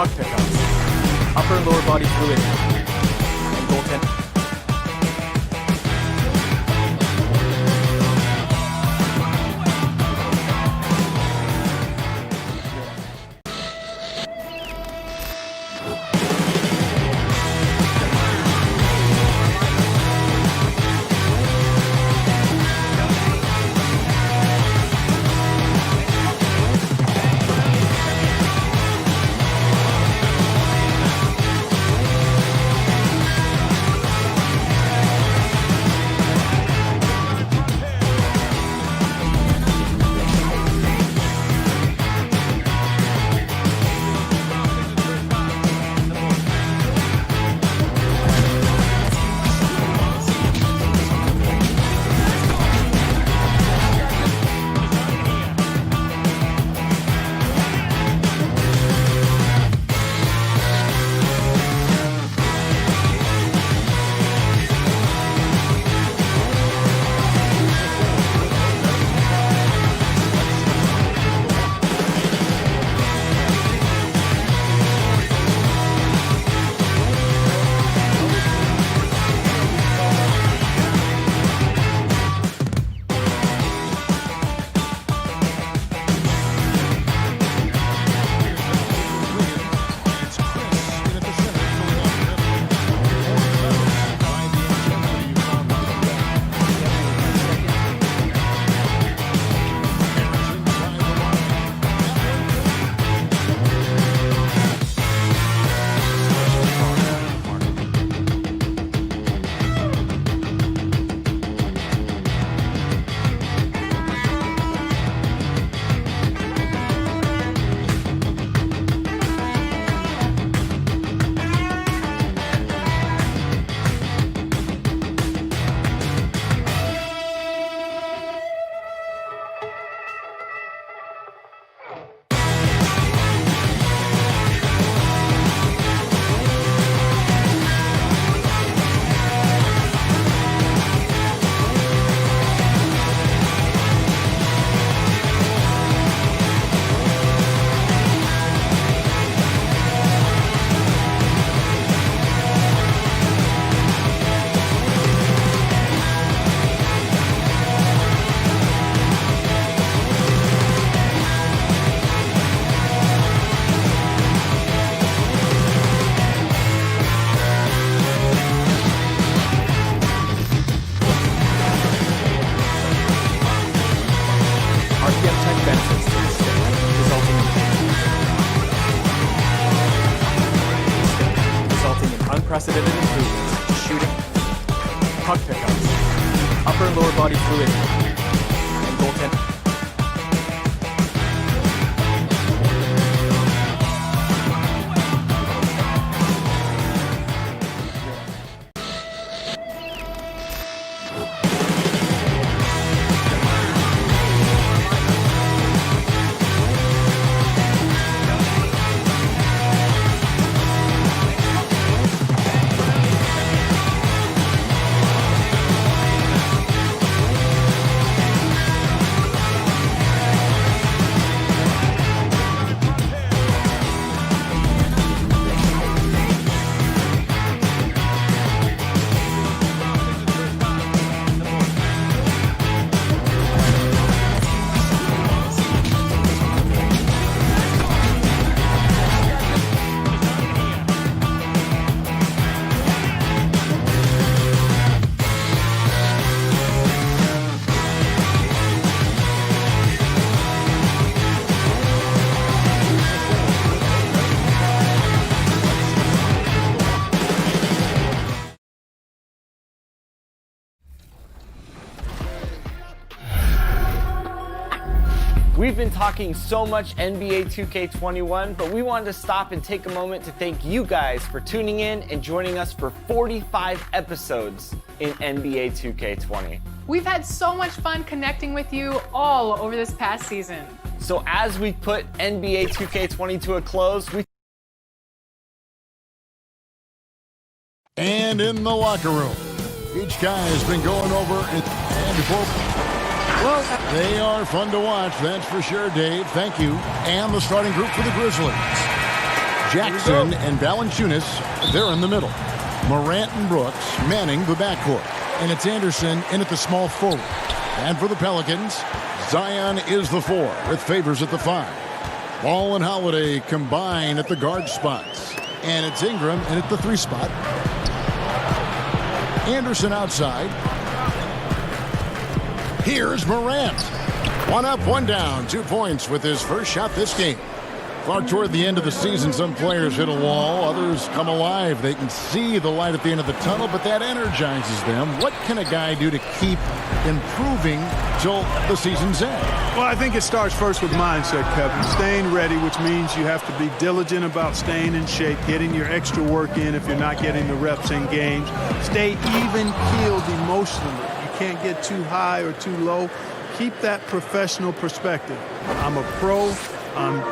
puck pickups, upper and lower body fluid, and goaltending. Unprecedented improvements to shooting, puck pickups, upper and lower body fluid, and goaltending. We've been talking so much NBA 2K21, but we wanted to stop and take a moment to thank you guys for tuning in and joining us for 45 episodes in NBA 2K20. We've had so much fun connecting with you all over this past season. So as we put NBA 2K20 to a close, And in the locker room, each guy has been going over and before. Well, they are fun to watch, that's for sure, Dave. Thank you. And the starting group for the Grizzlies. Jackson and Valanciunas, they're in the middle. Morant and Brooks manning the backcourt. And it's Anderson in at the small forward. And for the Pelicans, Zion is the 4 with Favors at the 5. Ball and Holiday combine at the guard spots. And it's Ingram in at the 3 spot. Anderson outside. Here's Morant. 1 up, 1 down. 2 points with his first shot this game. Far toward the end of the season, some players hit a wall. Others come alive. They can see the light at the end of the tunnel, but that energizes them. What can a guy do to keep improving till the season's end? Well, I think it starts first with mindset, Kevin. Staying ready, which means you have to be diligent about staying in shape, getting your extra work in if you're not getting the reps in games. Stay even-keeled emotionally. You can't get too high or too low. Keep that professional perspective. I'm a pro. I'm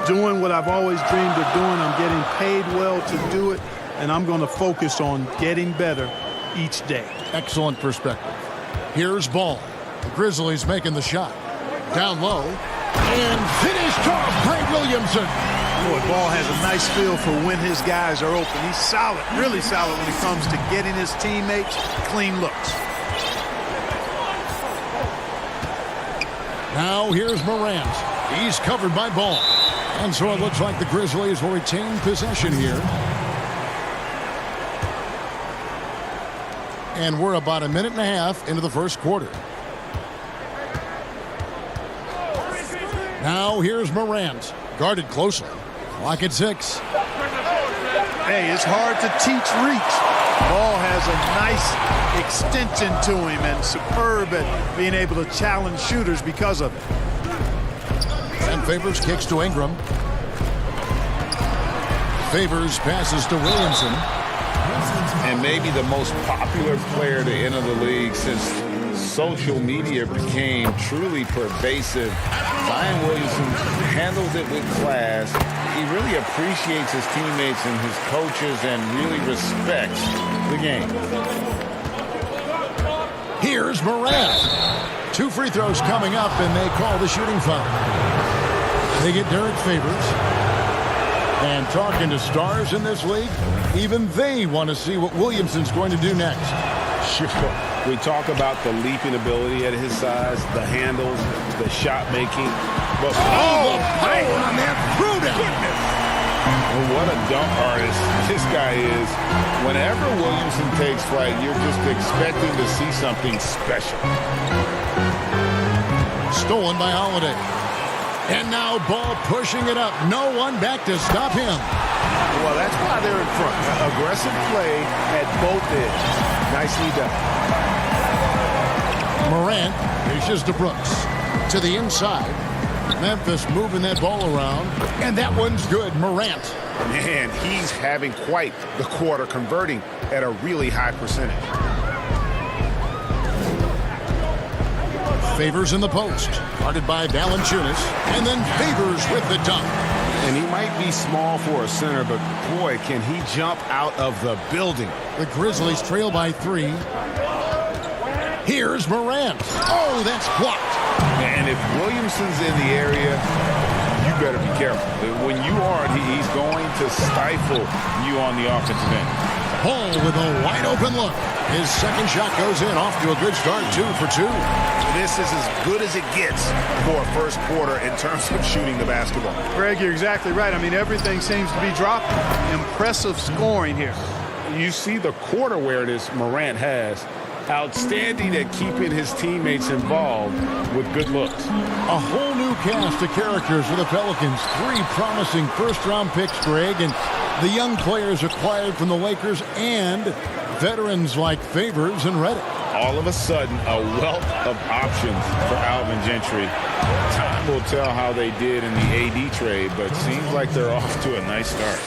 doing what I've always dreamed of doing. I'm getting paid well to do it, and I'm going to focus on getting better each day. Excellent perspective. Here's Ball. The Grizzlies making the shot. Down low. And finished off Greg Williamson. Boy, Ball has a nice feel for when his guys are open. He's solid, really solid when it comes to getting his teammates clean looks. Now here's Morant. He's covered by Ball. And so it looks like the Grizzlies will retain possession here. And we're about 1.5 minutes into the first quarter. Now here's Morant. Guarded closely. Clock at 6. Hey, it's hard to teach reach. Ball has a nice extension to him and superb at being able to challenge shooters because of it. And Favors kicks to Ingram. Favors passes to Williamson. And maybe the most popular player to enter the league since social media became truly pervasive. Zion Williamson handles it with class. He really appreciates his teammates and his coaches and really respects the game. Here's Morant. 2 free throws coming up, and they call the shooting foul. They get Derek Favors. And talking to stars in this league, even they want to see what Williamson's going to do next. Sure. We talk about the leaping ability at his size, the handles, the shot making. But the power on that prudent. Well, what a dunk artist this guy is. Whenever Williamson takes flight, you're just expecting to see something special. Stolen by Holiday. And now Ball pushing it up. No one back to stop him. Well, that's why they're in front. Aggressive play at both ends. Nicely done. Morant reaches to Brooks. To the inside. Memphis moving that ball around. And that one's good. Morant. Man, he's having quite the quarter, converting at a really high percentage. Favors in the post. Guarded by Valanciunas. And then Favors with the dunk. And he might be small for a center, but boy, can he jump out of the building. The Grizzlies trail by 3. Here's Morant. Oh, that's blocked. And if Williamson's in the area, you better be careful. When you aren't, he's going to stifle you on the offensive end. Ball with a wide open look. His second shot goes in, off to a good start, 2 for 2. This is as good as it gets for a first quarter in terms of shooting the basketball. Greg, you're exactly right. I mean, everything seems to be dropping. Impressive scoring here. You see the court awareness Morant has. Outstanding at keeping his teammates involved with good looks. A whole new cast of characters for the Pelicans. 3 promising first-round picks, Greg, and the young players acquired from the Lakers and veterans like Favors and Redick. All of a sudden, a wealth of options for Alvin Gentry. Time will tell how they did in the AD trade, but seems like they're off to a nice start.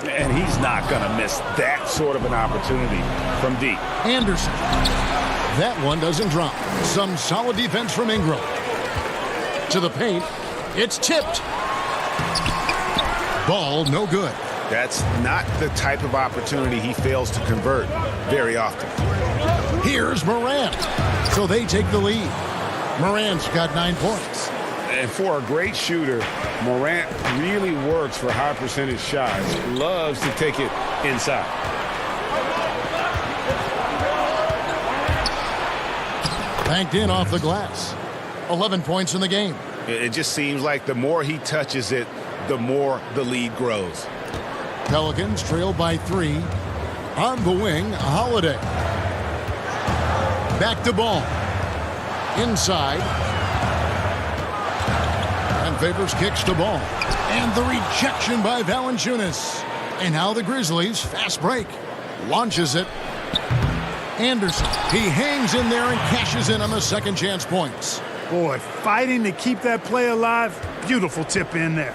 And he's not going to miss that sort of an opportunity from deep. Anderson. That one doesn't drop. Some solid defense from Ingram. To the paint. It's tipped. Ball no good. That's not the type of opportunity he fails to convert very often. Here's Morant. So they take the lead. Morant's got 9 points. And for a great shooter, Morant really works for high percentage shots. Loves to take it inside. Banked in off the glass. 11 points in the game. It just seems like the more he touches it, the more the lead grows. Pelicans trail by 3. On the wing, Holiday. Back to Ball. Inside. And Favors kicks to Ball. And the rejection by Valanciunas. And now the Grizzlies, fast break. Launches it. Anderson. He hangs in there and cashes in on the second chance points. Boy, fighting to keep that play alive. Beautiful tip in there.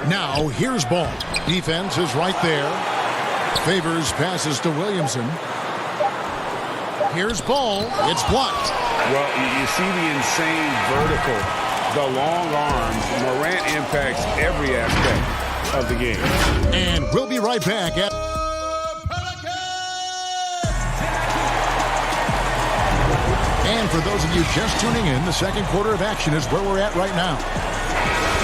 Now, here's Ball. Defense is right there. Favors passes to Williamson. Here's Ball. It's blocked. Well, you see the insane vertical, the long arms. Morant impacts every aspect of the game. And we'll be right back at... And for those of you just tuning in, the second quarter of action is where we're at right now.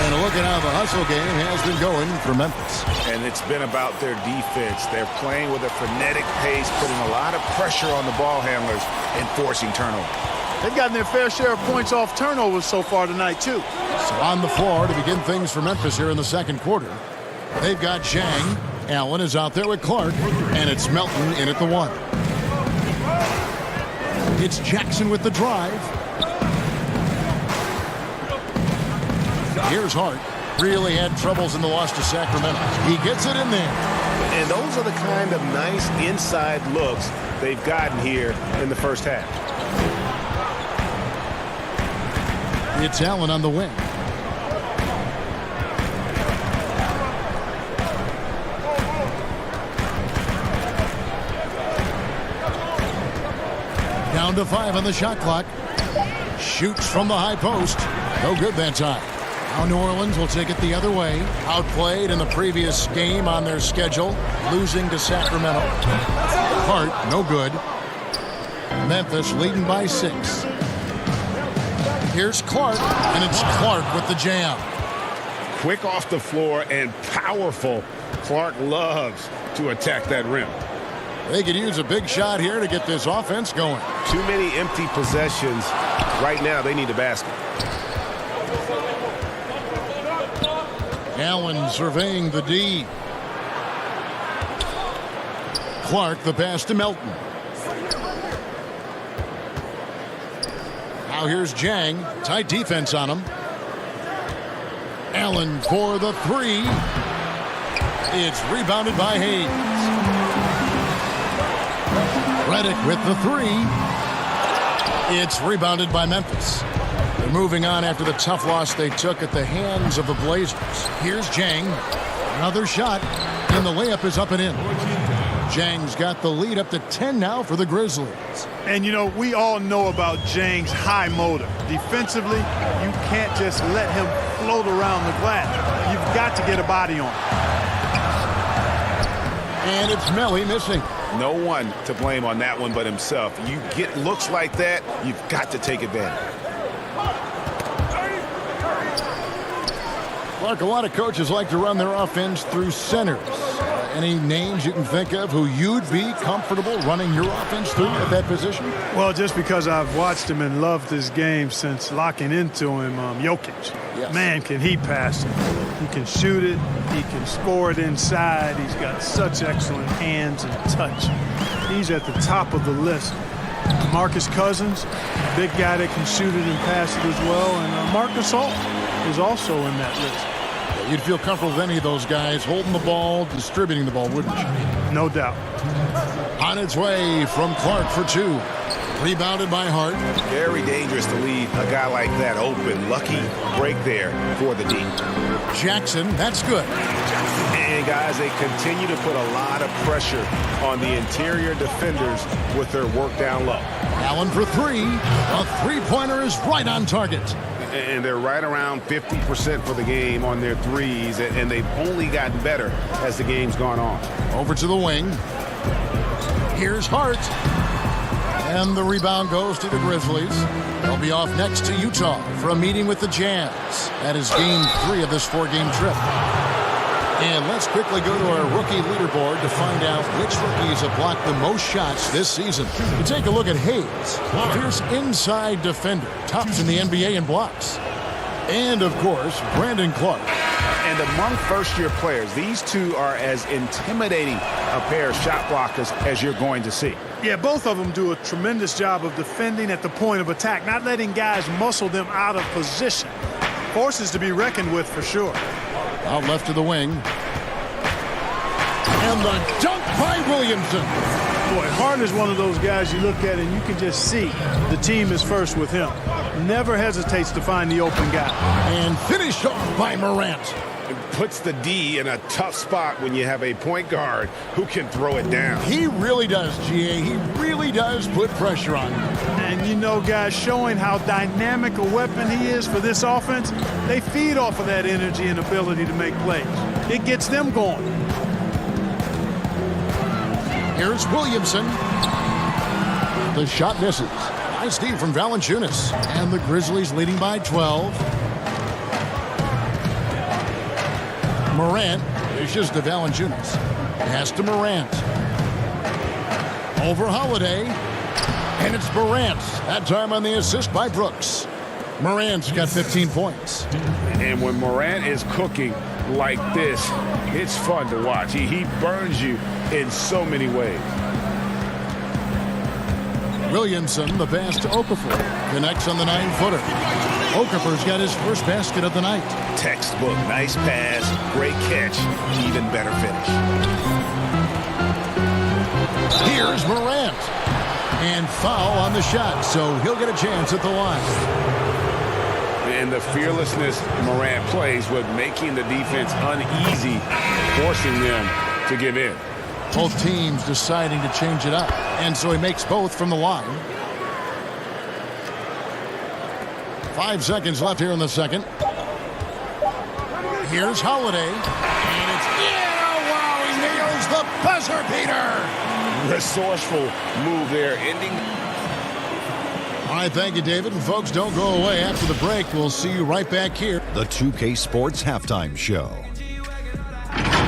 And a look at how the hustle game has been going for Memphis. And it's been about their defense. They're playing with a frenetic pace, putting a lot of pressure on the ball handlers and forcing turnovers. They've gotten their fair share of points off turnovers so far tonight, too. So on the floor to begin things for Memphis here in the second quarter. They've got Zhang. Allen is out there with Clark. And it's Melton in at the 1. It's Jackson with the drive. Here's Hart. Really had troubles in the loss to Sacramento. He gets it in there. And those are the kind of nice inside looks they've gotten here in the first half. It's Allen on the wing. Down to 5 on the shot clock. Shoots from the high post. No good that time. Now New Orleans will take it the other way. Outplayed in the previous game on their schedule. Losing to Sacramento. Hart, no good. Memphis leading by 6. Here's Clark, and it's Clark with the jam. Quick off the floor and powerful. Clark loves to attack that rim. They could use a big shot here to get this offense going. Too many empty possessions. Right now, they need a basket. Allen surveying the D. Clark the pass to Melton. Now here's Zhang. Tight defense on him. Allen for the 3. It's rebounded by Hayes. Redick with the 3. It's rebounded by Memphis. They're moving on after the tough loss they took at the hands of the Blazers. Here's Zhang. Another shot, and the layup is up and in. Zhang's got the lead up to 10 now for the Grizzlies. And, you know, we all know about Zhang's high motor. Defensively, you can't just let him float around the glass. You've got to get a body on him. And it's Melly missing. No one to blame on that one but himself. You get looks like that, you've got to take advantage. Clark, a lot of coaches like to run their offense through centers. Any names you can think of who you'd be comfortable running your offense through at that position? Well, just because I've watched him and loved his game since locking into him, Jokic. Yes. Man, can he pass it. He can shoot it. He can score it inside. He's got such excellent hands and touch. He's at the top of the list. Marcus Cousins, big guy that can shoot it and pass it as well. And Marcus Gasol is also in that list. You'd feel comfortable with any of those guys holding the ball, distributing the ball, wouldn't you? No doubt. On its way from Clark for 2. Rebounded by Hart. Very dangerous to leave a guy like that open. Lucky break there for the D. Jackson, that's good. And guys, they continue to put a lot of pressure on the interior defenders with their work down low. Allen for 3. A three-pointer is right on target. And they're right around 50% for the game on their threes, and they've only gotten better as the game's gone on. Over to the wing. Here's Hart. And the rebound goes to the Grizzlies. They'll be off next to Utah for a meeting with the Jazz. That is game 3 of this 4-game trip. And let's quickly go to our rookie leaderboard to find out which rookies have blocked the most shots this season. We take a look at Hayes, fierce inside defender, tops in the NBA in blocks. And, of course, Brandon Clark. And among first-year players, these two are as intimidating a pair of shot blockers as you're going to see. Yeah, both of them do a tremendous job of defending at the point of attack, not letting guys muscle them out of position. Forces to be reckoned with for sure. Out left to the wing. And the dunk by Williamson. Boy, Harden's one of those guys you look at and you can just see the team is first with him. Never hesitates to find the open guy. And finished off by Morant. It puts the D in a tough spot when you have a point guard who can throw it down. He really does, GA. He really does put pressure on him. And you know, guys, showing how dynamic a weapon he is for this offense, they feed off of that energy and ability to make plays. It gets them going. Here's Williamson. The shot misses. Nice D from Valanciunas. And the Grizzlies leading by 12. Morant dishes to Valanciunas. Pass to Morant. Over Holiday. And it's Morant. That time on the assist by Brooks. Morant's got 15 points. And when Morant is cooking like this, it's fun to watch. He burns you in so many ways. Williamson, the pass to Okafor. Connects on the 9-footer. Okafor's got his first basket of the night. Textbook. Nice pass. Great catch. Even better finish. Here's Morant. And foul on the shot, so he'll get a chance at the line. And the fearlessness Morant plays with making the defense uneasy, forcing them to give in. Both teams deciding to change it up. And so he makes both from the line. 5 seconds left here in the second. Here's Holiday. And it's, wow, he nails the buzzer beater. Resourceful move there, ending. All right, thank you, David. And folks, don't go away. After the break, we'll see you right back here. The 2K Sports Halftime Show.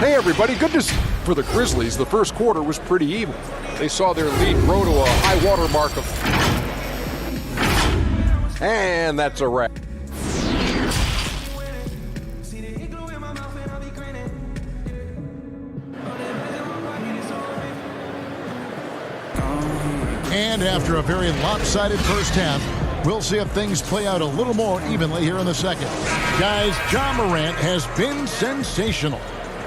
Hey, everybody. Good to see. For the Grizzlies, the first quarter was pretty even. They saw their lead grow to a high water mark of... And that's a wrap. And after a very lopsided first half, we'll see if things play out a little more evenly here in the second. Guys, Ja Morant has been sensational.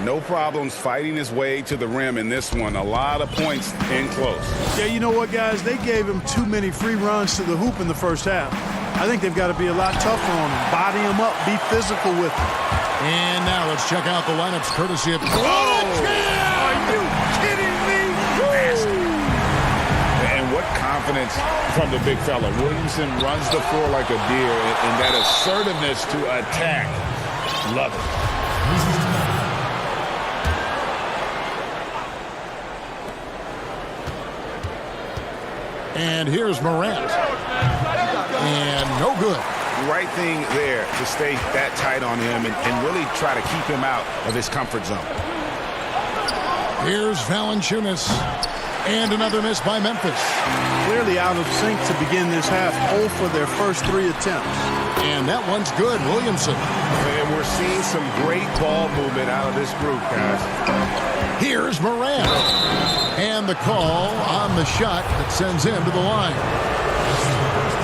No problems fighting his way to the rim in this one. A lot of points in close. Yeah, you know what, guys? They gave him too many free runs to the hoop in the first half. I think they've got to be a lot tougher on him. Body him up. Be physical with him. And now let's check out the lineups courtesy of... Are you kidding me? And what confidence from the big fella. Williamson runs the floor like a deer, and that assertiveness to attack. Love it. And here's Morant. And no good. Right thing there to stay that tight on him and really try to keep him out of his comfort zone. Here's Valanciunas. And another miss by Memphis. Clearly out of sync to begin this half. 0 for their first 3 attempts. And that one's good, Williamson. And we're seeing some great ball movement out of this group, guys. Here's Morant. And the call on the shot that sends him to the line.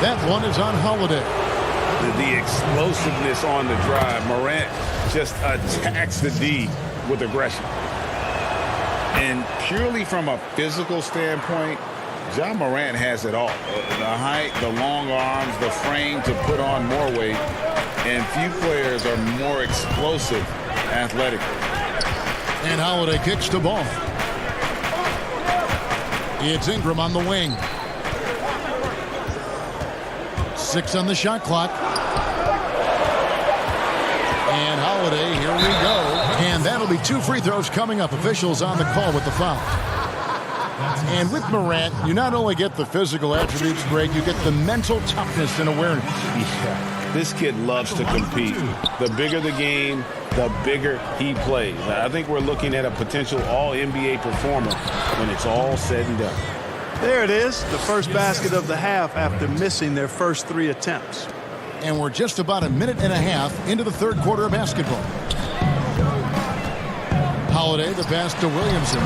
That one is on Holiday. The explosiveness on the drive. Morant just attacks the D with aggression. And purely from a physical standpoint, Ja Morant has it all. The height, the long arms, the frame to put on more weight. And few players are more explosive athletically. And Holiday kicks the ball. It's Ingram on the wing. 6 on the shot clock. And Holiday, here we go. And that'll be 2 free throws coming up. Officials on the call with the foul. And with Morant, you not only get the physical attributes great, you get the mental toughness and awareness. Yeah, this kid loves to compete. The bigger the game, the bigger he plays. I think we're looking at a potential all-NBA performer when it's all said and done. There it is, the first basket of the half after missing their first 3 attempts. And we're just about a minute and a half into the third quarter of basketball. Holiday, the pass to Williamson.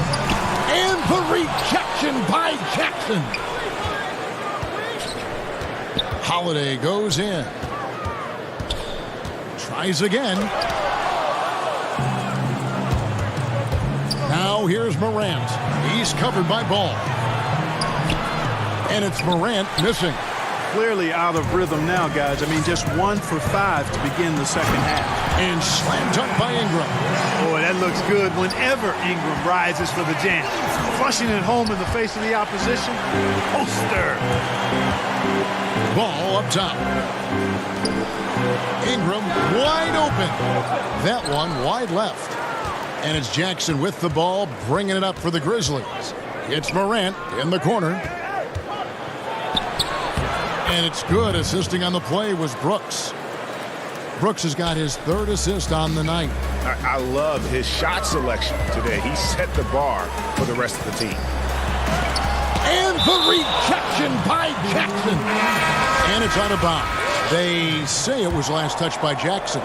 And the rejection by Jackson. Holiday goes in. Tries again. Now here's Morant. He's covered by Ball. And it's Morant missing. Clearly out of rhythm now, guys. I mean, just 1 for 5 to begin the second half. And slam dunk by Ingram. Boy, that looks good whenever Ingram rises for the jam. Flushing it home in the face of the opposition. Poster. Ball up top. Ingram wide open. That one wide left. And it's Jackson with the ball, bringing it up for the Grizzlies. It's Morant in the corner. And it's good. Assisting on the play was Brooks. Brooks has got his 3rd assist on the night. I love his shot selection today. He set the bar for the rest of the team. And the rejection by Jackson. And it's out of bounds. They say it was last touched by Jackson.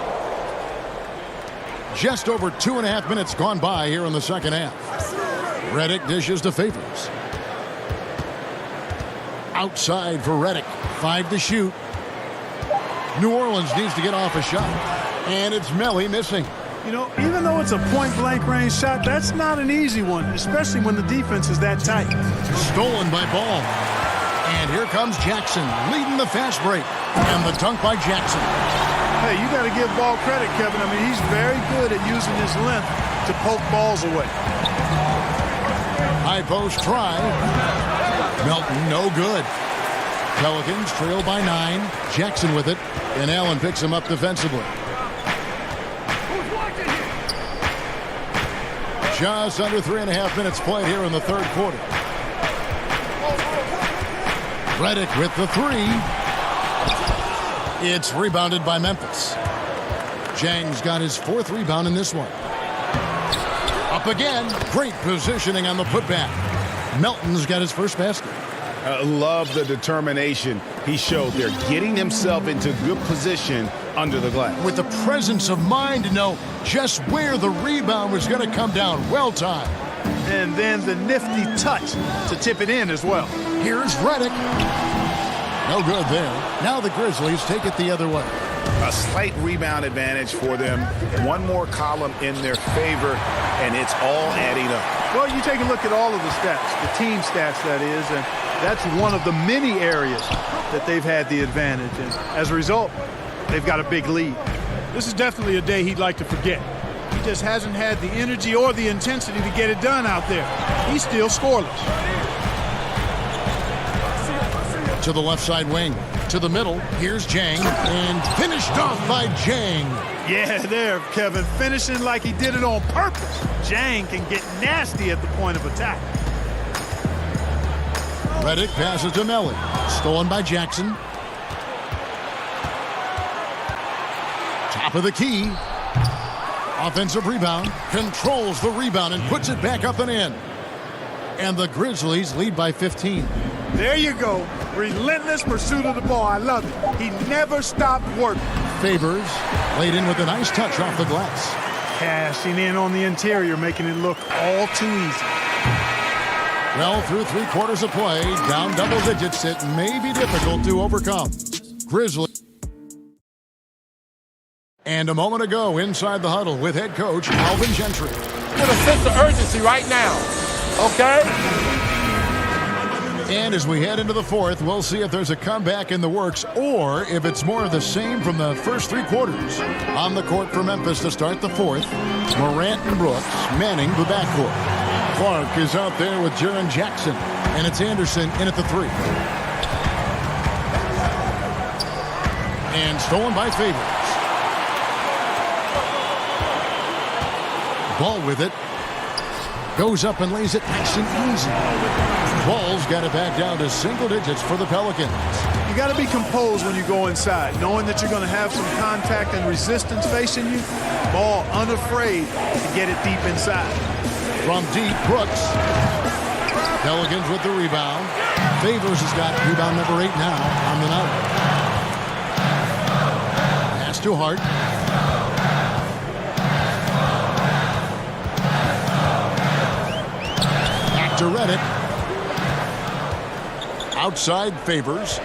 Just over 2.5 minutes gone by here in the second half. Redick dishes to Favors. Outside for Redick. 5 to shoot. New Orleans needs to get off a shot. And it's Melly missing. You know, even though it's a point-blank range shot, that's not an easy one, especially when the defense is that tight. Stolen by Ball. And here comes Jackson leading the fast break. And the dunk by Jackson. Hey, you got to give Ball credit, Kevin. I mean, he's very good at using his length to poke balls away. High post try. Melton, no good. Pelicans trail by 9. Jackson with it. And Allen picks him up defensively. Just under 3.5 minutes played here in the third quarter. Redick with the 3. It's rebounded by Memphis. Jang's got his 4th rebound in this one. Up again. Great positioning on the putback. Melton's got his first basket. Love the determination he showed there, getting himself into good position under the glass. With the presence of mind to know just where the rebound was going to come down. Well timed. And then the nifty touch to tip it in as well. Here's Redick. No good there. Now the Grizzlies take it the other way. A slight rebound advantage for them. One more column in their favor, and it's all adding up. Well, you take a look at all of the stats, the team stats, that is, and that's one of the many areas that they've had the advantage. And as a result, they've got a big lead. This is definitely a day he'd like to forget. He just hasn't had the energy or the intensity to get it done out there. He's still scoreless. To the left side wing. To the middle. Here's Jang. And finished off by Jang. Yeah, there, Kevin. Finishing like he did it on purpose. Jang can get nasty at the point of attack. Redick passes to Melly. Stolen by Jackson. Top of the key. Offensive rebound. Controls the rebound and puts it back up and in. And the Grizzlies lead by 15. There you go. Relentless pursuit of the ball. I love it. He never stopped working. Favors laid in with a nice touch off the glass. Cashing in on the interior, making it look all too easy. Well, through 3 quarters of play, down double digits, it may be difficult to overcome. Grizzlies. And a moment ago, inside the huddle with head coach Alvin Gentry. With a sense of urgency right now, okay? And as we head into the fourth, we'll see if there's a comeback in the works or if it's more of the same from the first 3 quarters. On the court for Memphis to start the fourth, Morant and Brooks manning the backcourt. Clark is out there with Jaren Jackson, and it's Anderson in at the 3. And stolen by Favors. Ball with it. Goes up and lays it nice and easy. Ball's got it back down to single digits for the Pelicans. You got to be composed when you go inside, knowing that you're going to have some contact and resistance facing you. Ball unafraid to get it deep inside. From deep, Brooks. Pelicans with the rebound. Favors has got rebound number 8 now on the night. Pass to Hart. Back to Reddick. Outside Favors.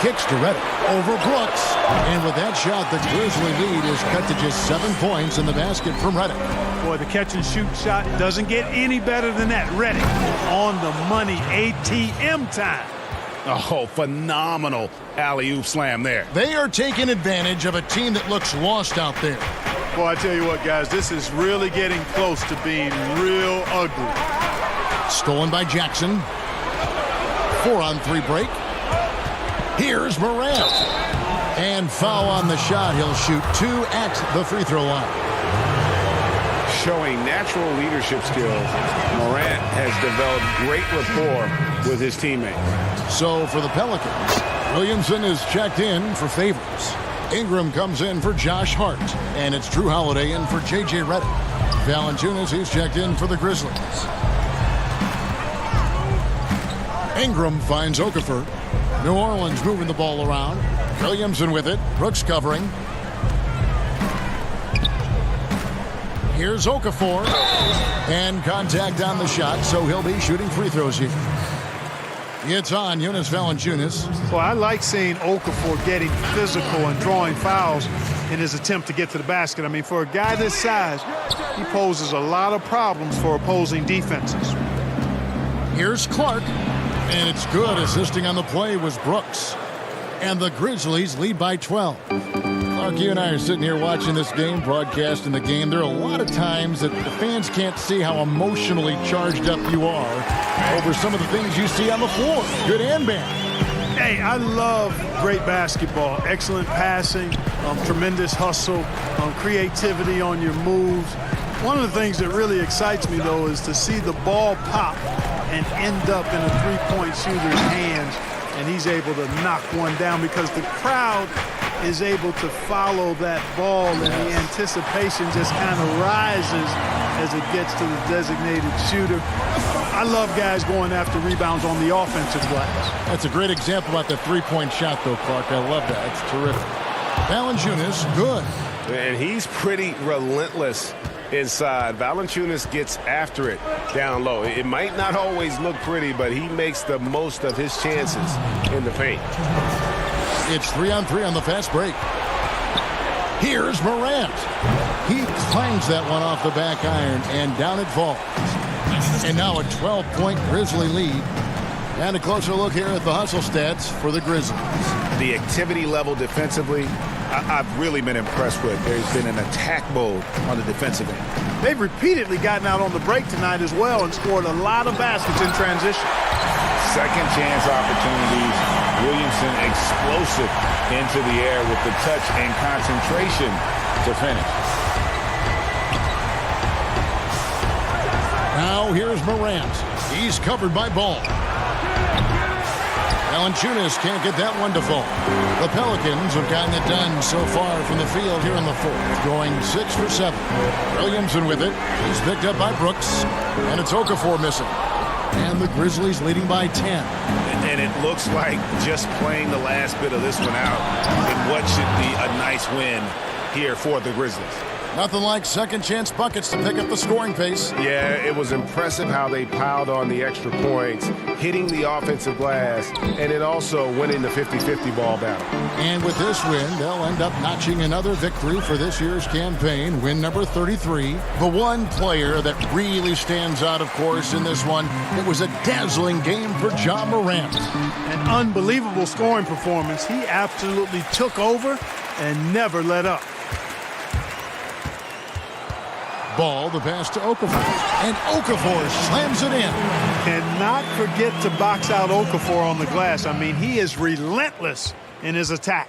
Kicks to Reddick over Brooks. And with that shot, the Grizzly lead is cut to just 7 points in the basket from Reddick. Boy, the catch and shoot shot doesn't get any better than that. Reddick on the money, ATM time. Oh, phenomenal alley-oop slam there. They are taking advantage of a team that looks lost out there. Boy, I tell you what, guys, this is really getting close to being real ugly. Stolen by Jackson. 4-on-3 break. Here's Morant. And foul on the shot. He'll shoot 2 at the free throw line. Showing natural leadership skills, Morant has developed great rapport with his teammates. So for the Pelicans, Williamson is checked in for Favors. Ingram comes in for Josh Hart. And it's Drew Holiday in for J.J. Redick. Valanciunas, he's checked in for the Grizzlies. Ingram finds Okafor. New Orleans moving the ball around. Williamson with it. Brooks covering. Here's Okafor. And contact on the shot, so he'll be shooting free throws here. It's on Jonas Valanciunas. Well, I like seeing Okafor getting physical and drawing fouls in his attempt to get to the basket. I mean, for a guy this size, he poses a lot of problems for opposing defenses. Here's Clark. And it's good. Assisting on the play was Brooks. And the Grizzlies lead by 12. Clark, you and I are sitting here watching this game, broadcasting the game. There are a lot of times that the fans can't see how emotionally charged up you are over some of the things you see on the floor, good and bad. Hey, I love great basketball. Excellent passing, tremendous hustle, creativity on your moves. One of the things that really excites me, though, is to see the ball pop and end up in a three-point shooter's hands, and he's able to knock one down because the crowd is able to follow that ball, and the anticipation just kind of rises as it gets to the designated shooter. I love guys going after rebounds on the offensive glass. That's a great example about the three-point shot, though, Clark. I love that. It's terrific. Valanciunas, good. And he's pretty relentless inside. Valanciunas gets after it down low. It might not always look pretty, but he makes the most of his chances in the paint. It's 3-on-3 on the fast break. Here's Morant. He clangs that one off the back iron, and down it falls. And now a 12-point Grizzly lead. And a closer look here at the hustle stats for the Grizzlies. The activity level defensively, I've really been impressed with. There's been an attack mode on the defensive end. They've repeatedly gotten out on the break tonight as well and scored a lot of baskets in transition. Second chance opportunities. Williamson explosive into the air with the touch and concentration to finish. Now here's Morant. He's covered by Ball. Valanciunas can't get that one to fall. The Pelicans have gotten it done so far from the field here in the fourth, going 6 for 7. Williamson with it. He's picked up by Brooks, and it's Okafor missing. And the Grizzlies leading by 10. And it looks like just playing the last bit of this one out in what should be a nice win here for the Grizzlies. Nothing like second chance buckets to pick up the scoring pace. Yeah, it was impressive how they piled on the extra points, hitting the offensive glass, and then also winning the 50-50 ball battle. And with this win, they'll end up notching another victory for this year's campaign, win number 33. The one player that really stands out, of course, in this one, it was a dazzling game for Ja Morant. An unbelievable scoring performance. He absolutely took over and never let up. Ball, the pass to Okafor, and Okafor slams it in. Cannot forget to box out Okafor on the glass. I mean, he is relentless in his attack.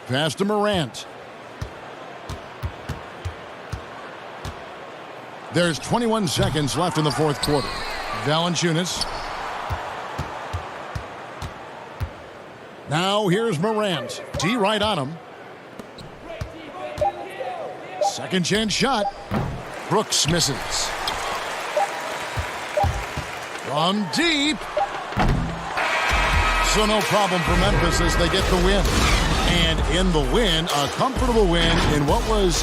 Pass to Morant. There's 21 seconds left in the fourth quarter. Valanciunas. Now here's Morant. D right on him. Second chance shot. Brooks misses. From deep. So no problem for Memphis as they get the win. And in the win, a comfortable win in what was...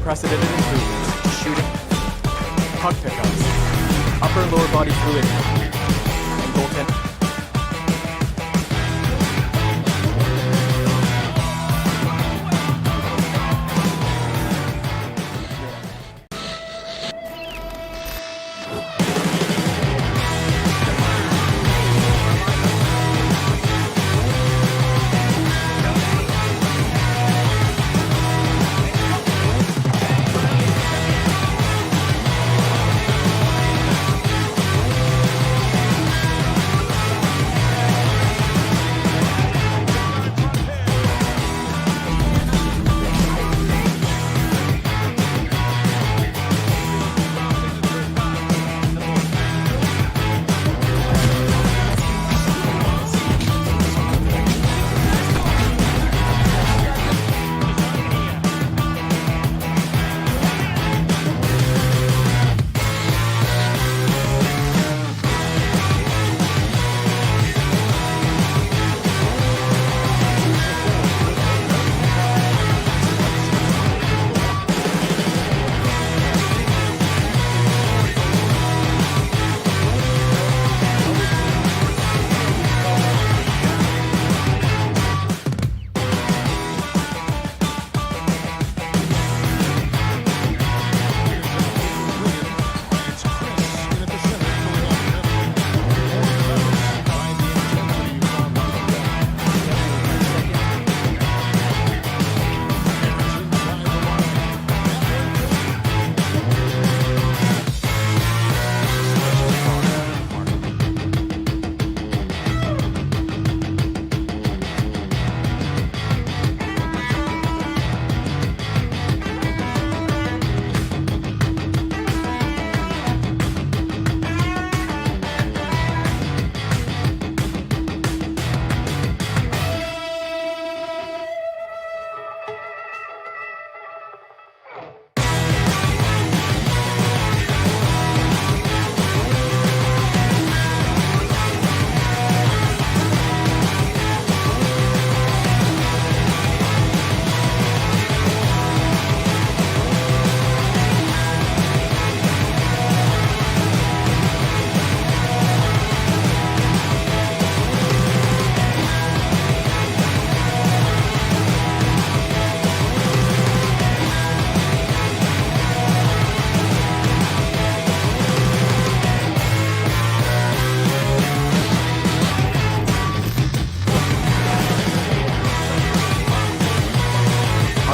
unprecedented improvements, shooting, puck pickups, upper and lower body fluidity, and goaltending.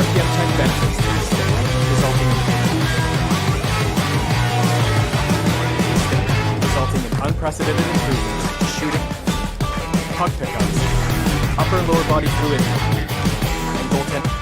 RPM check benefits to the stick, resulting in unprecedented improvements, shooting, puck pickups, upper and lower body fluidity, and goaltending.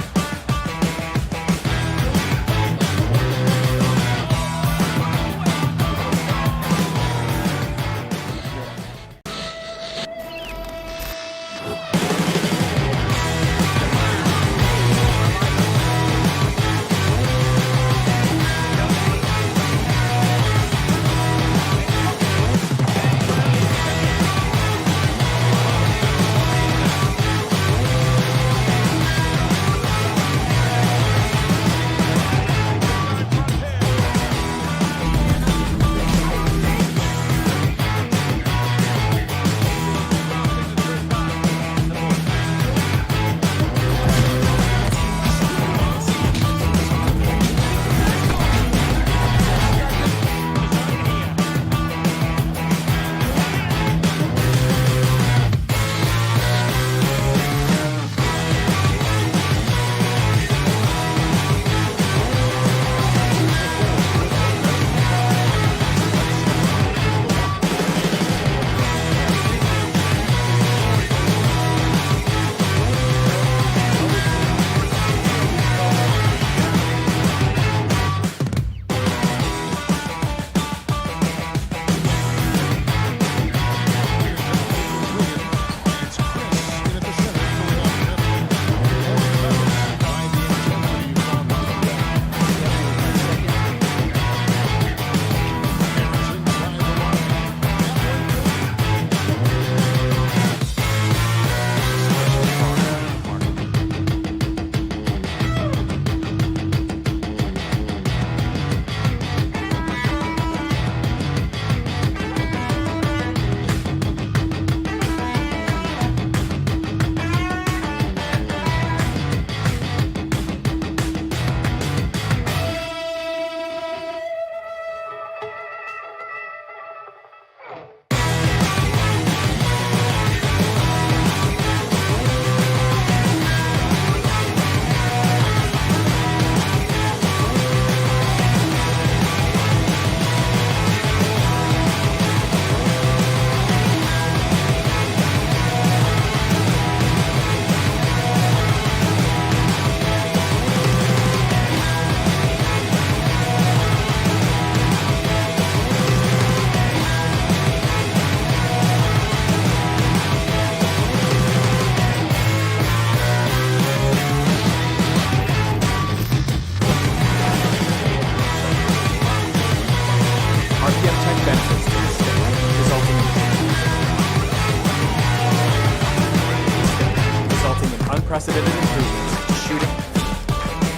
Unprecedented improvements, shooting,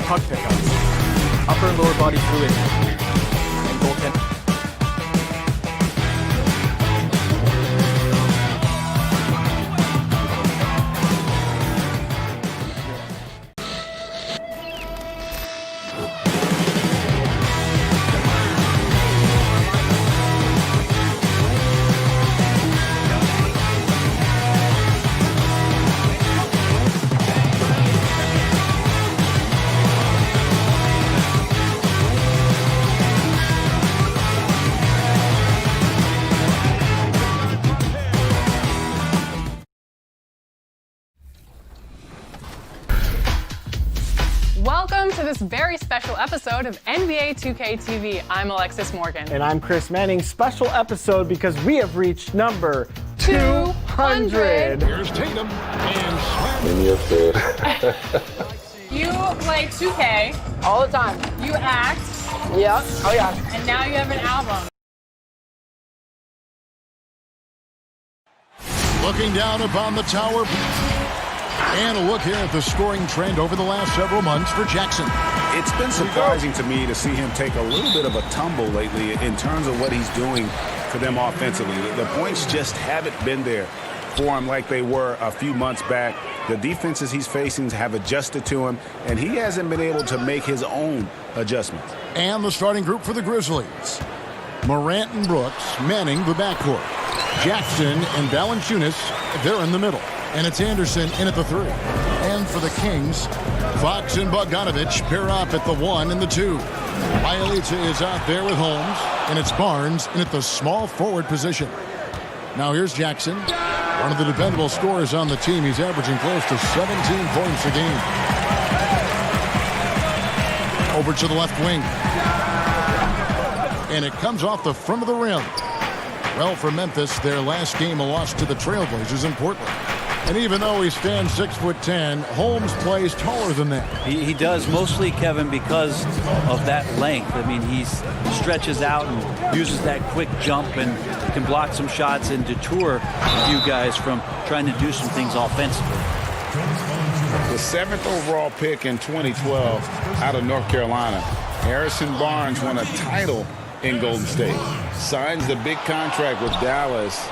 puck pickups, upper and lower body fluidity, and goaltending. Welcome to this very special episode of NBA 2K TV. I'm Alexis Morgan. And I'm Chris Manning. Special episode because we have reached number 200. Here's Tatum and You play 2K all the time. You act. Yeah. Oh yeah. And now you have an album. looking down upon the tower. And a look here at the scoring trend over the last several months for Jackson. It's been surprising to me to see him take a little bit of a tumble lately in terms of what he's doing for them offensively. The points just haven't been there for him like they were a few months back. The defenses he's facing have adjusted to him, and he hasn't been able to make his own adjustments. And the starting group for the Grizzlies. Morant and Brooks manning the backcourt. Jackson and Valanciunas, they're in the middle. And it's Anderson in at the 3. And And for the Kings, Fox and Bogdanovich pair up at the 1 and the 2. Bielitsa is out there with Holmes, and it's Barnes in at the small forward position. Now here's Jackson, one of the dependable scorers on the team. He's averaging close to 17 points a game. Over to the left wing. And it comes off the front of the rim. Well, for Memphis, their last game a loss to the Trailblazers in Portland. And even though he stands 6'10", Holmes plays taller than that. He does, mostly, Kevin, because of that length. I mean, he stretches out and uses that quick jump and can block some shots and detour a few guys from trying to do some things offensively. The 7th overall pick in 2012 out of North Carolina, Harrison Barnes won a title in Golden State. Signs the big contract with Dallas,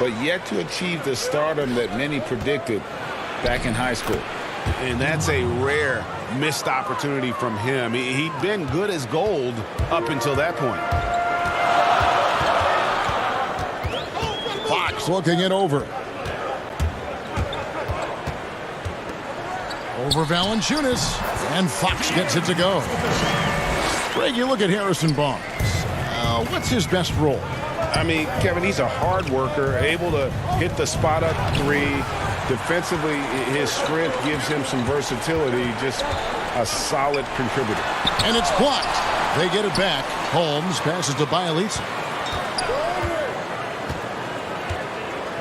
but yet to achieve the stardom that many predicted back in high school. And that's a rare missed opportunity from him. He'd been good as gold up until that point. Fox looking it over. Over Valanciunas, and Fox gets it to go. Greg, you look at Harrison Barnes. What's his best role? I mean, Kevin, he's a hard worker, able to hit the spot up three. Defensively, his strength gives him some versatility, just a solid contributor. And it's blocked. They get it back. Holmes passes to Bielitsa.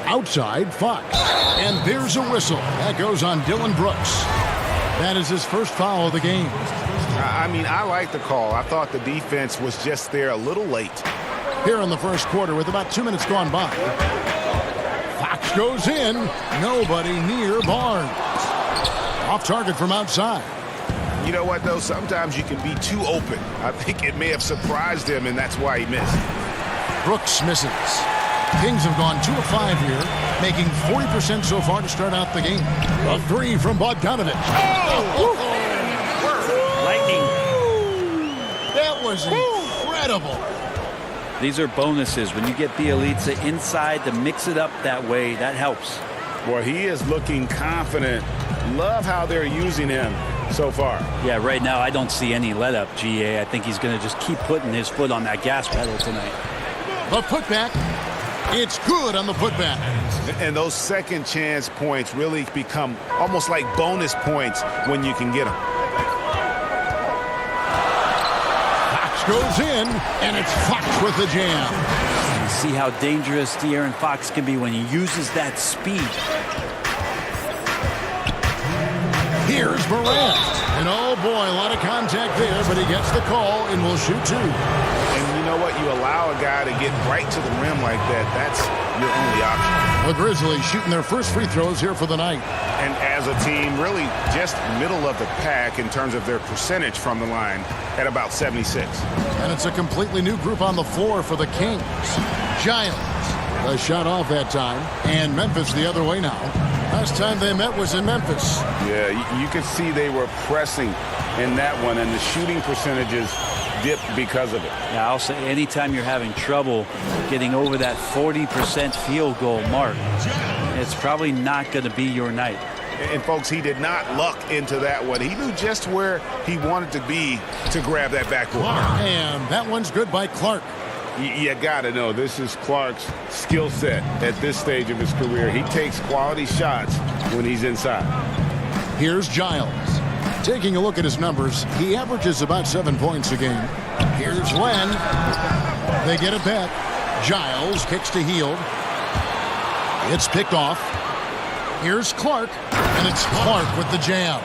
Outside, Fox. And there's a whistle. That goes on Dylan Brooks. That is his first foul of the game. I mean, I like the call. I thought the defense was just there a little late. Here in the first quarter with about 2 minutes gone by. Fox goes in. Nobody near Barnes. Off target from outside. You know what, though? Sometimes you can be too open. I think it may have surprised him, and that's why he missed. Brooks misses. Kings have gone 2 of 5 here, making 40% so far to start out the game. A 3 from Bogdanovich. Lightning. That was incredible. These are bonuses. When you get Bielitsa inside to mix it up that way, that helps. Boy, he is looking confident. Love how they're using him so far. Yeah, right now I don't see any let up, GA. I think he's going to just keep putting his foot on that gas pedal tonight. The putback. It's good on the putback. And those second chance points really become almost like bonus points when you can get them. Fox goes in, and it's Fox with the jam. You see how dangerous De'Aaron Fox can be when he uses that speed. Here's Morant. And oh boy, a lot of contact there, but he gets the call and will shoot 2. And you know what? You allow a guy to get right to the rim like that. That's your only option. The Grizzlies shooting their first free throws here for the night. And as a team, really just middle of the pack in terms of their percentage from the line at about 76. And it's a completely new group on the floor for the Kings. Giants. A shot off that time. And Memphis the other way now. Last time they met was in Memphis. Yeah, you could see they were pressing in that one, and the shooting percentages dipped because of it. Yeah, I'll say anytime you're having trouble getting over that 40% field goal mark, it's probably not going to be your night. And folks, he did not luck into that one. He knew just where he wanted to be to grab that backboard. And that one's good by Clark. You got to know, this is Clark's skill set at this stage of his career. He takes quality shots when he's inside. Here's Giles. Taking a look at his numbers, he averages about 7 points a game. Here's Len. They get it back. Giles kicks to Hield. It's picked off. Here's Clark, and it's Clark with the jam.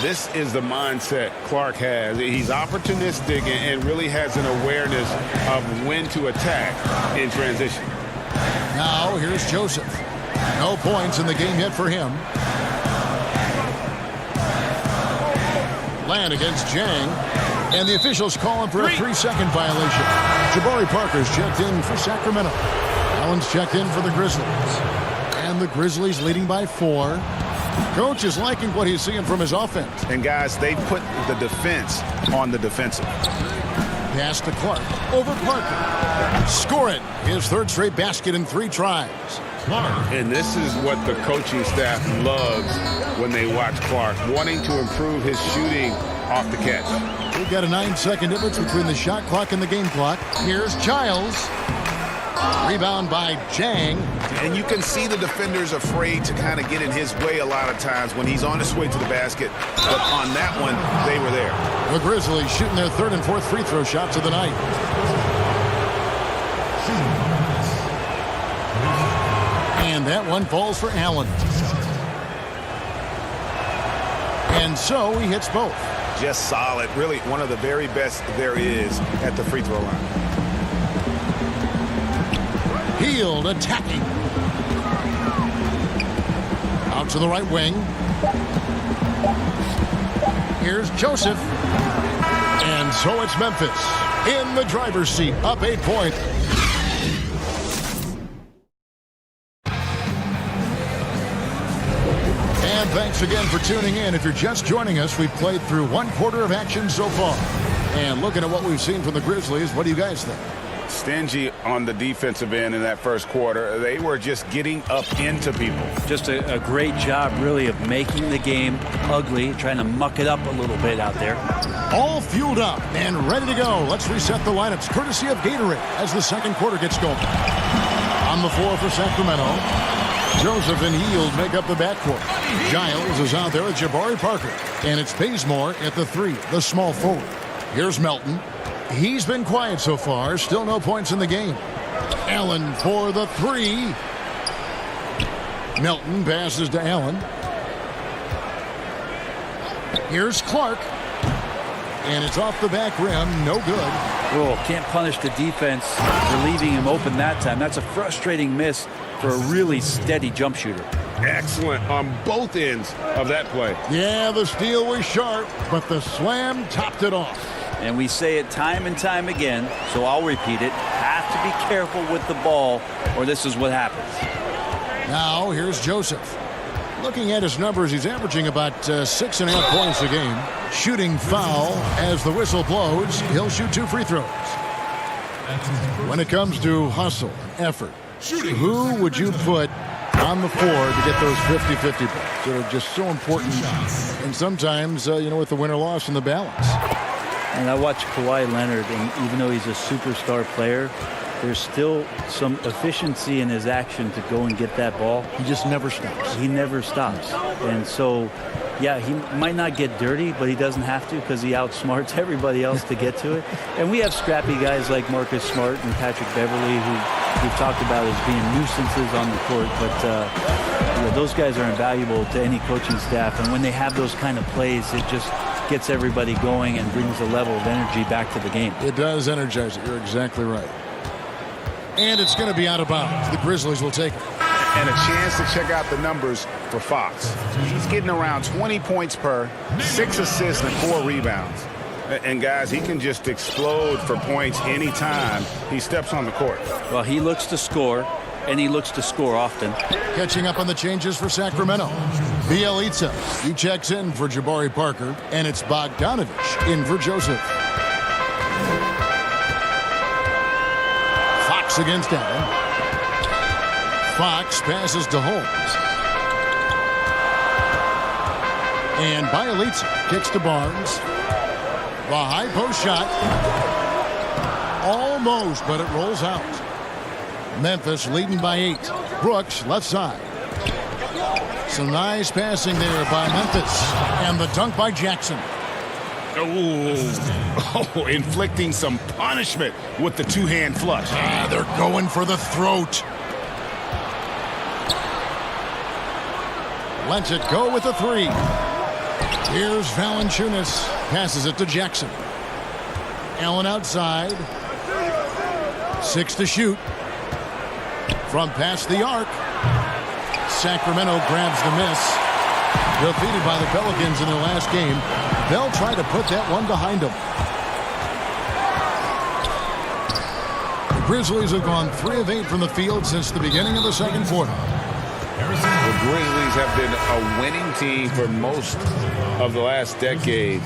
This is the mindset Clark has. He's opportunistic and really has an awareness of when to attack in transition. Now here's Joseph. No points in the game yet for him. Land against Jang. And the officials call him for a 3-second violation. Jabari Parker's checked in for Sacramento. Allen's checked in for the Grizzlies. And the Grizzlies leading by 4. Coach is liking what he's seeing from his offense. And guys, they put the defense on the defensive. Pass to Clark. Over Parker. Score it. His third straight basket in 3 tries. And this is what the coaching staff loves when they watch Clark, wanting to improve his shooting off the catch. We've got a 9-second difference between the shot clock and the game clock. Here's Giles. Rebound by Jang. And you can see the defenders afraid to kind of get in his way a lot of times when he's on his way to the basket. But on that one, they were there. The Grizzlies shooting their third and fourth free throw shots of the night. And that one falls for Allen. And so he hits both. Just solid. Really one of the very best there is at the free throw line. Hield attacking. Out to the right wing. Here's Joseph. And so it's Memphis in the driver's seat, up 8 points. And thanks again for tuning in. If you're just joining us, we've played through 1/4 of action so far. And looking at what we've seen from the Grizzlies, what do you guys think? Stingy on the defensive end in that first quarter. They were just getting up into people. Just a great job, really, of making the game ugly, trying to muck it up a little bit out there. All fueled up and ready to go. Let's reset the lineups, courtesy of Gatorade, as the second quarter gets going. On the floor for Sacramento, Joseph and Hield make up the backcourt. Giles is out there with Jabari Parker. And it's Bazemore at the 3, the small forward. Here's Melton. He's been quiet so far. Still no points in the game. Allen for the 3. Melton passes to Allen. Here's Clark. And it's off the back rim. No good. Oh, can't punish the defense for leaving him open that time. That's a frustrating miss for a really steady jump shooter. Excellent on both ends of that play. Yeah, the steal was sharp, but the slam topped it off. And we say it time and time again, so I'll repeat it. Have to be careful with the ball, or this is what happens. Now, here's Joseph. Looking at his numbers, he's averaging about 6.5 points a game. Shooting foul as the whistle blows. He'll shoot 2 free throws. When it comes to hustle, effort, who would you put on the floor to get those 50-50 points that are just so important? And sometimes, with the win or loss in the balance. And I watch Kawhi Leonard, and even though he's a superstar player, there's still some efficiency in his action to go and get that ball. He just never stops. He never stops. And so, yeah, he might not get dirty, but he doesn't have to because he outsmarts everybody else to get to it. And we have scrappy guys like Marcus Smart and Patrick Beverly who we've talked about as being nuisances on the court. But those guys are invaluable to any coaching staff. And when they have those kind of plays, it just gets everybody going and brings a level of energy back to the game. It does energize it. You're exactly right. And it's going to be out of bounds. The Grizzlies will take it. And a chance to check out the numbers for Fox. He's getting around 20 points per, 6 assists and 4 rebounds. And guys, he can just explode for points anytime he steps on the court. Well, he looks to score, and he looks to score often. Catching up on the changes for Sacramento. Bielitsa, he checks in for Jabari Parker, and it's Bogdanovich in for Joseph. Fox against Allen. Fox passes to Holmes. And Bielitsa kicks to Barnes. The high post shot. Almost, but it rolls out. Memphis leading by 8. Brooks, left side. Some nice passing there by Memphis. And the dunk by Jackson. Oh, inflicting some punishment with the 2-hand flush. They're going for the throat. Lets it go with the 3. Here's Valanciunas. Passes it to Jackson. Allen outside. 6 to shoot. From past the arc. Sacramento grabs the miss. Defeated by the Pelicans in their last game. They'll try to put that one behind them. The Grizzlies have gone 3 of 8 from the field since the beginning of the second quarter. The Grizzlies have been a winning team for most of the last decade.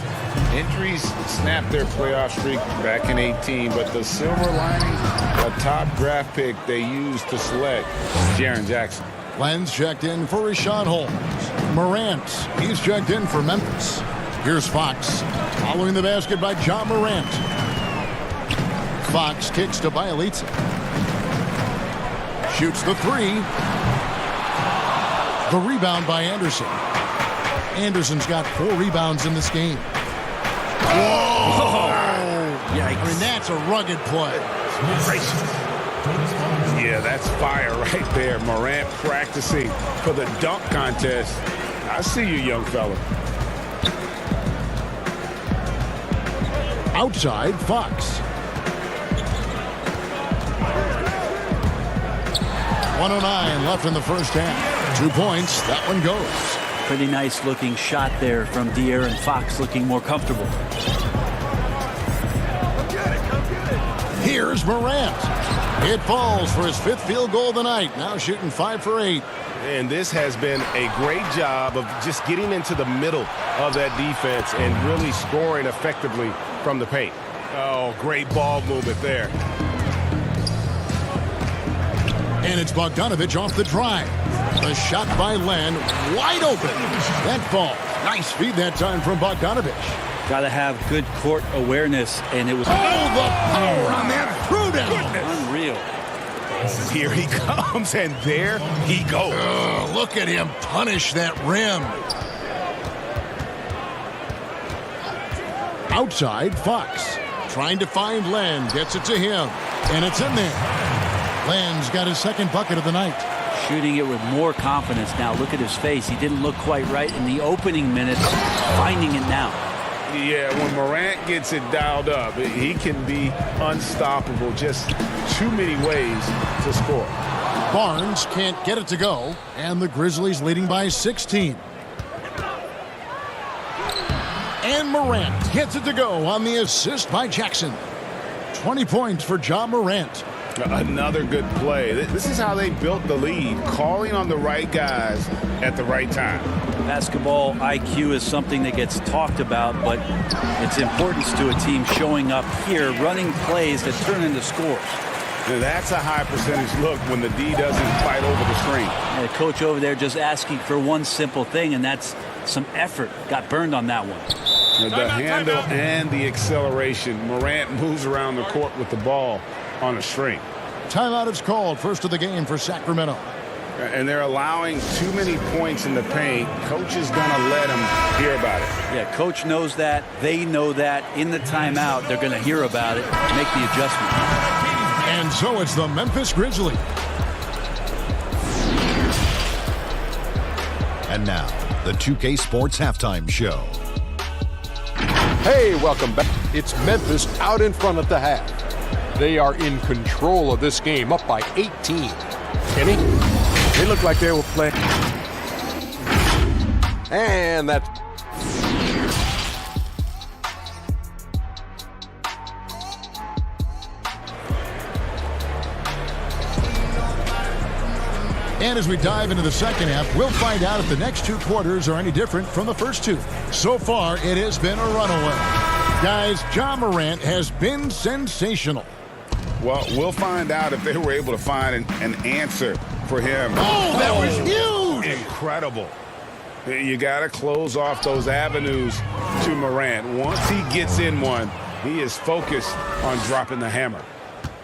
Injuries snapped their playoff streak back in 18, but the silver lining, a top draft pick they used to select Jaren Jackson. Len's checked in for Rashawn Holmes. Morant, he's checked in for Memphis. Here's Fox, following the basket by Ja Morant. Fox kicks to Bielitsa. Shoots the three. The rebound by Anderson. Anderson's got 4 rebounds in this game. Whoa! Yikes. I mean, that's a rugged play. Yeah, that's fire right there. Morant practicing for the dunk contest. I see you, young fella. Outside, Fox. 1:09 left in the first half. 2 points. That one goes. Pretty nice looking shot there from De'Aaron Fox, looking more comfortable. Here's Morant. It falls for his 5th field goal of the night. Now shooting 5 for 8. And this has been a great job of just getting into the middle of that defense and really scoring effectively from the paint. Oh, great ball movement there. And it's Bogdanovich off the drive. The shot by Len, wide open. That ball. Nice feed that time from Bogdanovich. Got to have good court awareness, and it was... Oh, the power on that throw down. Unreal. Here he comes, and there he goes. Look at him punish that rim. Outside, Fox. Trying to find Len. Gets it to him. And it's in there. Len's got his 2nd bucket of the night. Shooting it with more confidence now. Look at his face. He didn't look quite right in the opening minutes. Finding it now. Yeah, when Morant gets it dialed up, he can be unstoppable. Just too many ways to score. Barnes can't get it to go, and the Grizzlies leading by 16. And Morant gets it to go on the assist by Jackson. 20 points for Ja Morant. Another good play. This is how they built the lead, calling on the right guys at the right time. Basketball IQ is something that gets talked about, but its importance to a team showing up here, running plays that turn into scores. That's a high percentage look when the D doesn't fight over the screen. And the coach over there just asking for one simple thing, and that's some effort. Got burned on that one. The handle and the acceleration. Morant moves around the court with the ball on a string. Timeout is called, first of the game for Sacramento. And they're allowing too many points in the paint. Coach is going to let them hear about it. Yeah, coach knows that. They know that. In the timeout, they're going to hear about it, make the adjustment. And so it's the Memphis Grizzlies. And now, the 2K Sports Halftime Show. Hey, welcome back. It's Memphis out in front at the half. They are in control of this game, up by 18. Kenny? They look like they were playing. And that's... And as we dive into the second half, we'll find out if the next 2 quarters are any different from the first 2. So far, it has been a runaway. Guys, Ja Morant has been sensational. Well, we'll find out if they were able to find an answer for him. Oh, that was huge! Incredible. You got to close off those avenues to Morant. Once he gets in one, he is focused on dropping the hammer.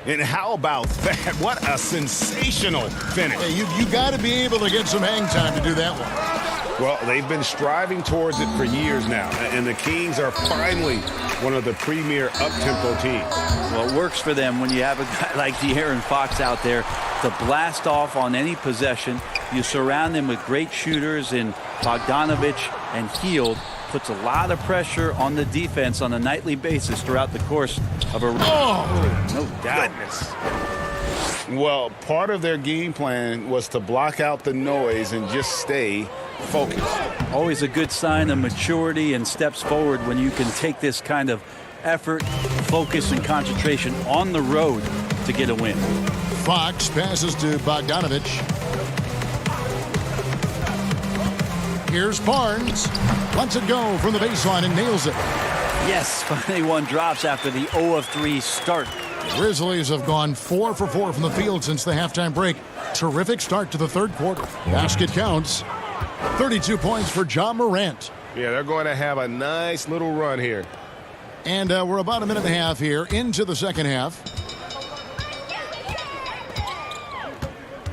And how about that? What a sensational finish. Hey, you got to be able to get some hang time to do that one. Well, they've been striving towards it for years now, and the Kings are finally one of the premier up-tempo teams. Well, it works for them when you have a guy like De'Aaron Fox out there to blast off on any possession. You surround him with great shooters in Bogdanovich and Hield. Puts a lot of pressure on the defense on a nightly basis throughout the course of a... Oh, no doubt. Goodness. Well, part of their game plan was to block out the noise and just stay focused. Always a good sign of maturity and steps forward when you can take this kind of effort, focus, and concentration on the road to get a win. Fox passes to Bogdanovich. Here's Barnes. Lets it go from the baseline and nails it. Yes, finally one drops after the 0 of 3 start. The Grizzlies have gone 4 for 4 from the field since the halftime break. Terrific start to the third quarter. Basket counts. 32 points for John Morant. Yeah, they're going to have a nice little run here. And we're about a minute and a half here into the second half.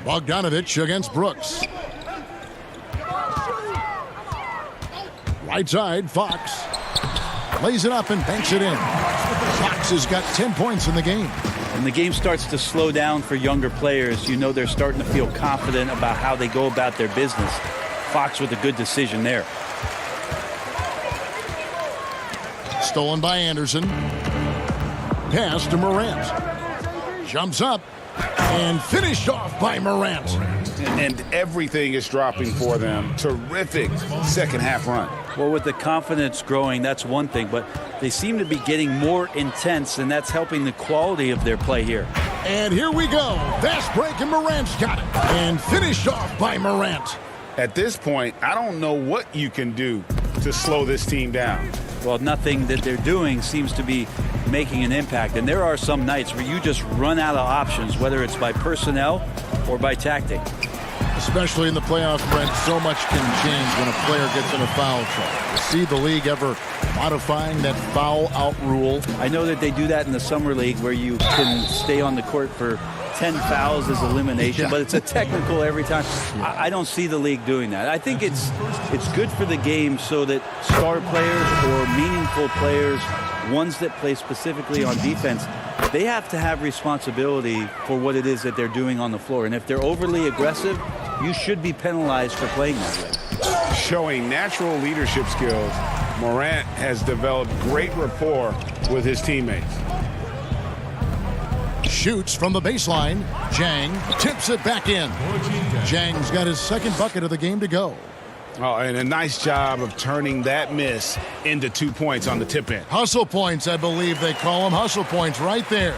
Bogdanovich against Brooks. Right side, Fox. Lays it up and banks it in. Fox has got 10 points in the game. When the game starts to slow down for younger players, you know they're starting to feel confident about how they go about their business. Fox with a good decision there. Stolen by Anderson. Pass to Morant. Jumps up and finished off by Morant. And everything is dropping for them. Terrific second half run. Well, with the confidence growing, that's one thing, but they seem to be getting more intense, and that's helping the quality of their play here. And here we go. Fast break, and Morant's got it. And finished off by Morant. At this point, I don't know what you can do to slow this team down. Well, nothing that they're doing seems to be making an impact. And there are some nights where you just run out of options, whether it's by personnel or by tactic. Especially in the playoffs, Brent, so much can change when a player gets in a foul trouble. See the league ever modifying that foul out rule? I know that they do that in the summer league where you can stay on the court for 10 fouls as elimination, but it's a technical every time. I don't see the league doing that. I think it's good for the game so that star players or meaningful players, ones that play specifically on defense, they have to have responsibility for what it is that they're doing on the floor. And if they're overly aggressive, you should be penalized for playing that way. Showing natural leadership skills, Morant has developed great rapport with his teammates. Shoots from the baseline. Jang tips it back in. Jang's got his second bucket of the game to go. Oh, and a nice job of turning that miss into 2 points on the tip in. Hustle points, I believe they call them. Hustle points right there.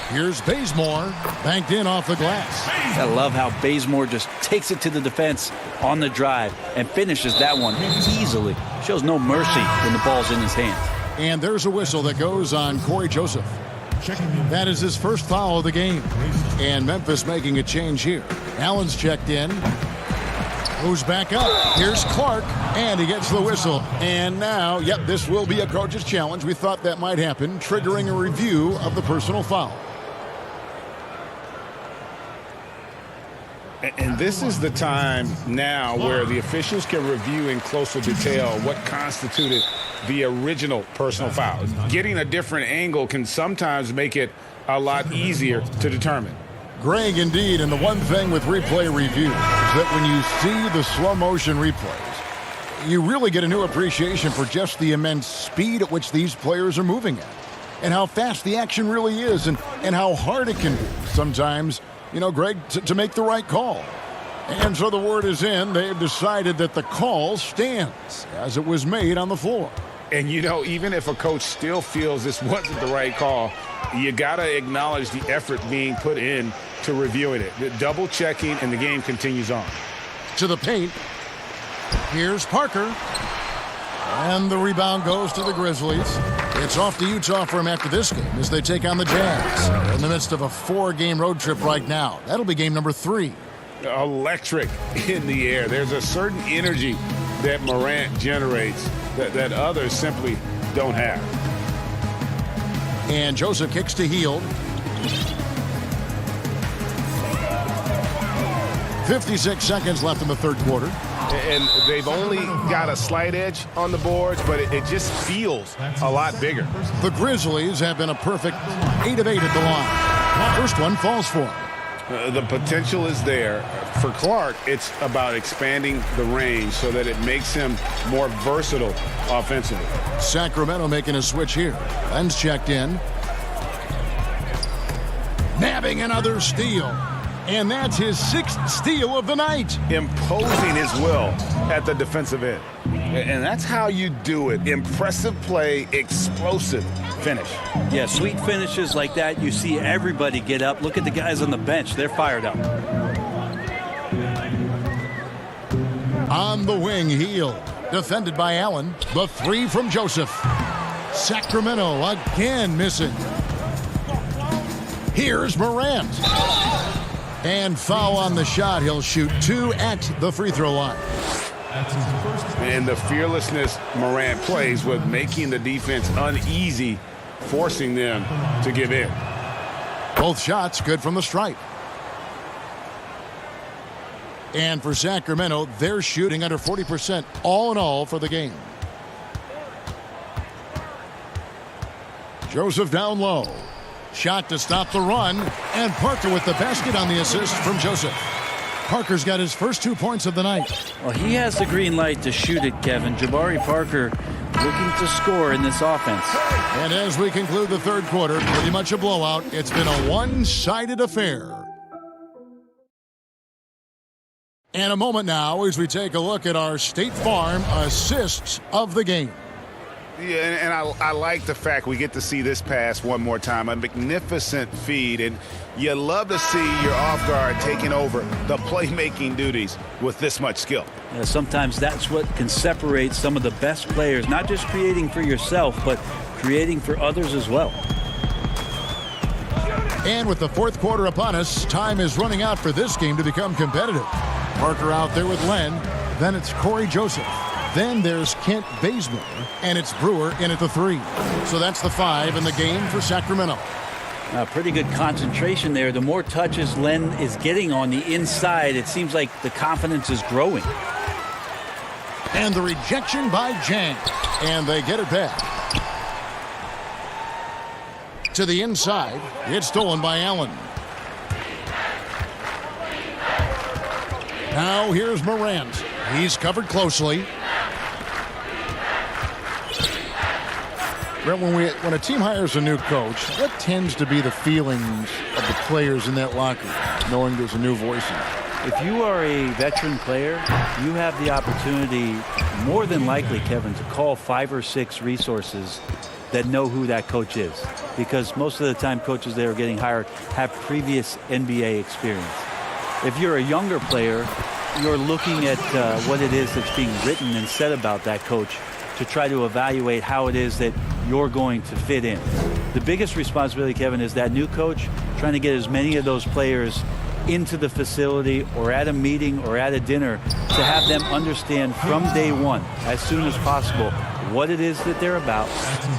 Here's Bazemore, banked in off the glass. I love how Bazemore just takes it to the defense on the drive and finishes that one easily. Shows no mercy when the ball's in his hands. And there's a whistle that goes on Corey Joseph. That is his first foul of the game. And Memphis making a change here. Allen's checked in. Moves back up. Here's Clark, and he gets the whistle. And now, yep, this will be a coach's challenge. We thought that might happen, triggering a review of the personal foul. And this is the time now where the officials can review in closer detail what constituted the original personal foul. Getting a different angle can sometimes make it a lot easier to determine. Greg, indeed, and the one thing with replay review is that when you see the slow motion replays, you really get a new appreciation for just the immense speed at which these players are moving at, and how fast the action really is, and how hard it can be sometimes, you know, Greg, to make the right call. And so the word is in. They've decided that the call stands as it was made on the floor. And, you know, even if a coach still feels this wasn't the right call, you got to acknowledge the effort being put in to reviewing it. Double checking, and the game continues on. To the paint. Here's Parker. And the rebound goes to the Grizzlies. It's off to Utah for him after this game as they take on the Jazz. In the midst of a 4-game road trip right now. That'll be game number 3. Electric in the air. There's a certain energy that Morant generates that others simply don't have. And Joseph kicks to Hield. 56 seconds left in the third quarter. And they've only got a slight edge on the boards, but it just feels a lot bigger. The Grizzlies have been a perfect 8 of 8 at the line. First one falls for him. The potential is there. For Clark, it's about expanding the range so that it makes him more versatile offensively. Sacramento making a switch here. Len's checked in. Nabbing another steal. And that's his 6th steal of the night. Imposing his will at the defensive end. And that's how you do it. Impressive play, explosive finish. Yeah, sweet finishes like that, you see everybody get up. Look at the guys on the bench. They're fired up. On the wing, heel. Defended by Allen. The three from Joseph. Sacramento again missing. Here's Morant. And foul on the shot. He'll shoot 2 at the free throw line. And the fearlessness Morant plays with making the defense uneasy, forcing them to give in. Both shots good from the stripe. And for Sacramento, they're shooting under 40% all in all for the game. Joseph down low. Shot to stop the run. And Parker with the basket on the assist from Joseph. Parker's got his first 2 points of the night. Well, he has the green light to shoot it, Kevin. Jabari Parker looking to score in this offense. And as we conclude the third quarter, pretty much a blowout. It's been a one-sided affair. And a moment now as we take a look at our State Farm assists of the game. Yeah, and I like the fact we get to see this pass one more time. A magnificent feed, and you love to see your off guard taking over the playmaking duties with this much skill. Yeah, sometimes that's what can separate some of the best players, not just creating for yourself, but creating for others as well. And with the fourth quarter upon us, time is running out for this game to become competitive. Parker out there with Len. Then it's Corey Joseph. Then there's Kent Bazemore. And it's Brewer in at the 3. So that's the 5 in the game for Sacramento. Pretty good concentration there. The more touches Len is getting on the inside, it seems like the confidence is growing. And the rejection by Jang. And they get it back. To the inside. It's stolen by Allen. Now here's Morant. He's covered closely. When a team hires a new coach, what tends to be the feelings of the players in that locker room, knowing there's a new voice in it? If you are a veteran player, you have the opportunity, more than likely, Kevin, to call 5 or 6 resources that know who that coach is. Because most of the time, coaches that are getting hired have previous NBA experience. If you're a younger player, you're looking at what it is that's being written and said about that coach to try to evaluate how it is that you're going to fit in. The biggest responsibility, Kevin, is that new coach trying to get as many of those players into the facility or at a meeting or at a dinner to have them understand from day one, as soon as possible, what it is that they're about,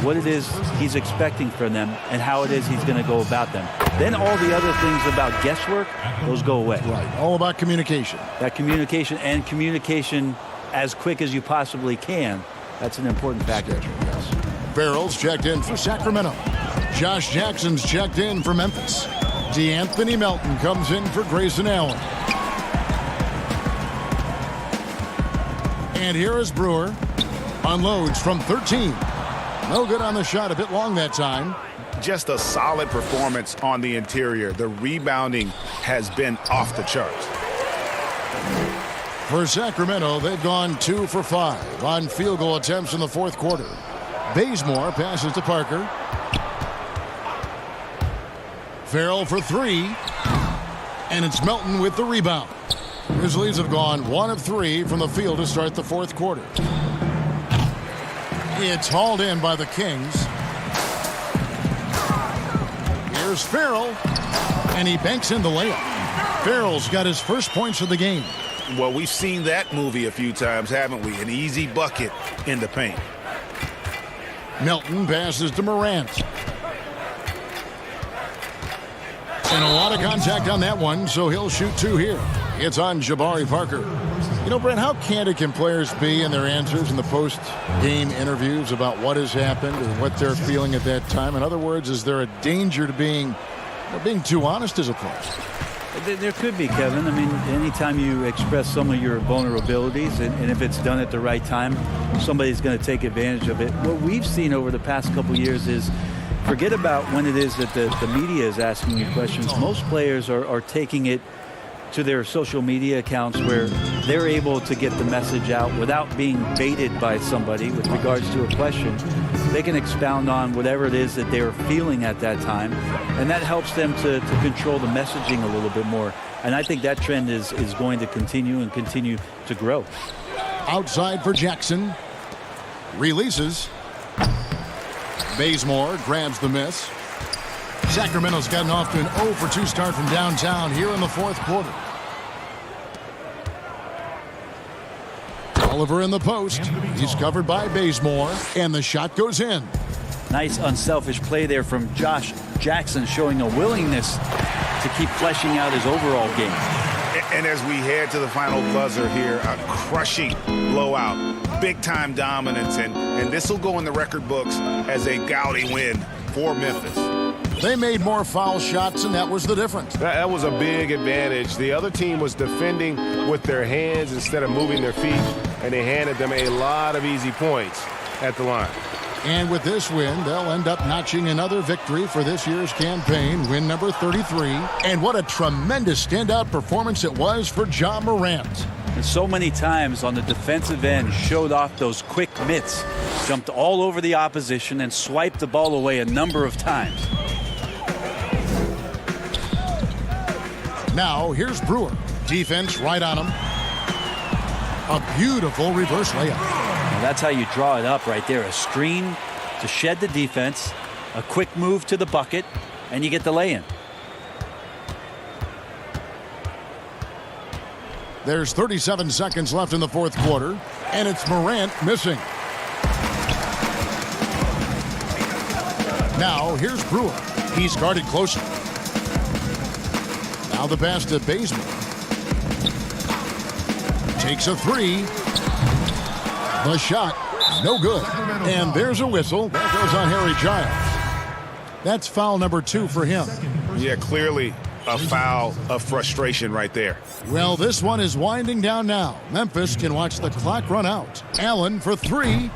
what it is he's expecting from them, and how it is he's going to go about them. Then all the other things about guesswork, those go away. Right, all about communication. That communication and communication as quick as you possibly can, that's an important factor. Yes. Farrell's checked in for Sacramento. Josh Jackson's checked in for Memphis. DeAnthony Melton comes in for Grayson Allen. And here is Brewer. Unloads from 13. No good on the shot, a bit long that time. Just a solid performance on the interior. The rebounding has been off the charts. For Sacramento, they've gone 2 for 5 on field goal attempts in the fourth quarter. Bazemore passes to Parker. Farrell for 3. And it's Melton with the rebound. Grizzlies have gone 1 of 3 from the field to start the fourth quarter. It's hauled in by the Kings. Here's Farrell. And he banks in the layup. Farrell's got his first points of the game. Well, we've seen that movie a few times, haven't we? An easy bucket in the paint. Melton passes to Morant. And a lot of contact on that one, so he'll shoot 2 here. It's on Jabari Parker. You know, Brent, how candid can players be in their answers in the post-game interviews about what has happened or what they're feeling at that time? In other words, is there a danger to being too honest as a player? There could be, Kevin. I mean, anytime you express some of your vulnerabilities, and if it's done at the right time, somebody's going to take advantage of it. What we've seen over the past couple years is, forget about when it is that the media is asking you questions. Most players are taking it to their social media accounts where they're able to get the message out without being baited by somebody with regards to a question. They can expound on whatever it is that they're feeling at that time, and that helps them to control the messaging a little bit more. And I think that trend is going to continue and continue to grow. Outside for Jackson. Releases. Bazemore grabs the miss. Sacramento's gotten off to an 0 for 2 start from downtown here in the fourth quarter. Oliver in the post. He's covered by Bazemore, and the shot goes in. Nice unselfish play there from Josh Jackson, showing a willingness to keep fleshing out his overall game. And as we head to the final buzzer here, a crushing blowout, big-time dominance, and this will go in the record books as a gaudy win for Memphis. They made more foul shots, and that was the difference. That was a big advantage. The other team was defending with their hands instead of moving their feet, and they handed them a lot of easy points at the line. And with this win, they'll end up notching another victory for this year's campaign, win number 33. And what a tremendous standout performance it was for Ja Morant. And so many times on the defensive end, showed off those quick mitts, jumped all over the opposition and swiped the ball away a number of times. Now here's Brewer. Defense right on him. A beautiful reverse layup. That's how you draw it up right there. A screen to shed the defense, a quick move to the bucket, and you get the lay-in. There's 37 seconds left in the fourth quarter, and it's Morant missing. Now here's Brewer. He's guarded closely. Now the pass to Bazemore. Takes a three. The shot, no good. And there's a whistle. That goes on Harry Giles. That's foul number 2 for him. Yeah, clearly a foul of frustration right there. Well, this one is winding down now. Memphis can watch the clock run out. Allen for 3.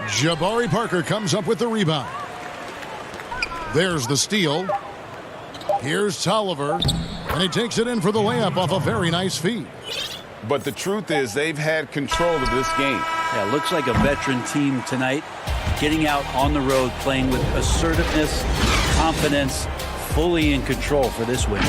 Jabari Parker comes up with the rebound. There's the steal. Here's Tolliver, and he takes it in for the layup off a very nice feed. But the truth is they've had control of this game. Yeah, looks like a veteran team tonight, getting out on the road, playing with assertiveness, confidence, fully in control for this win.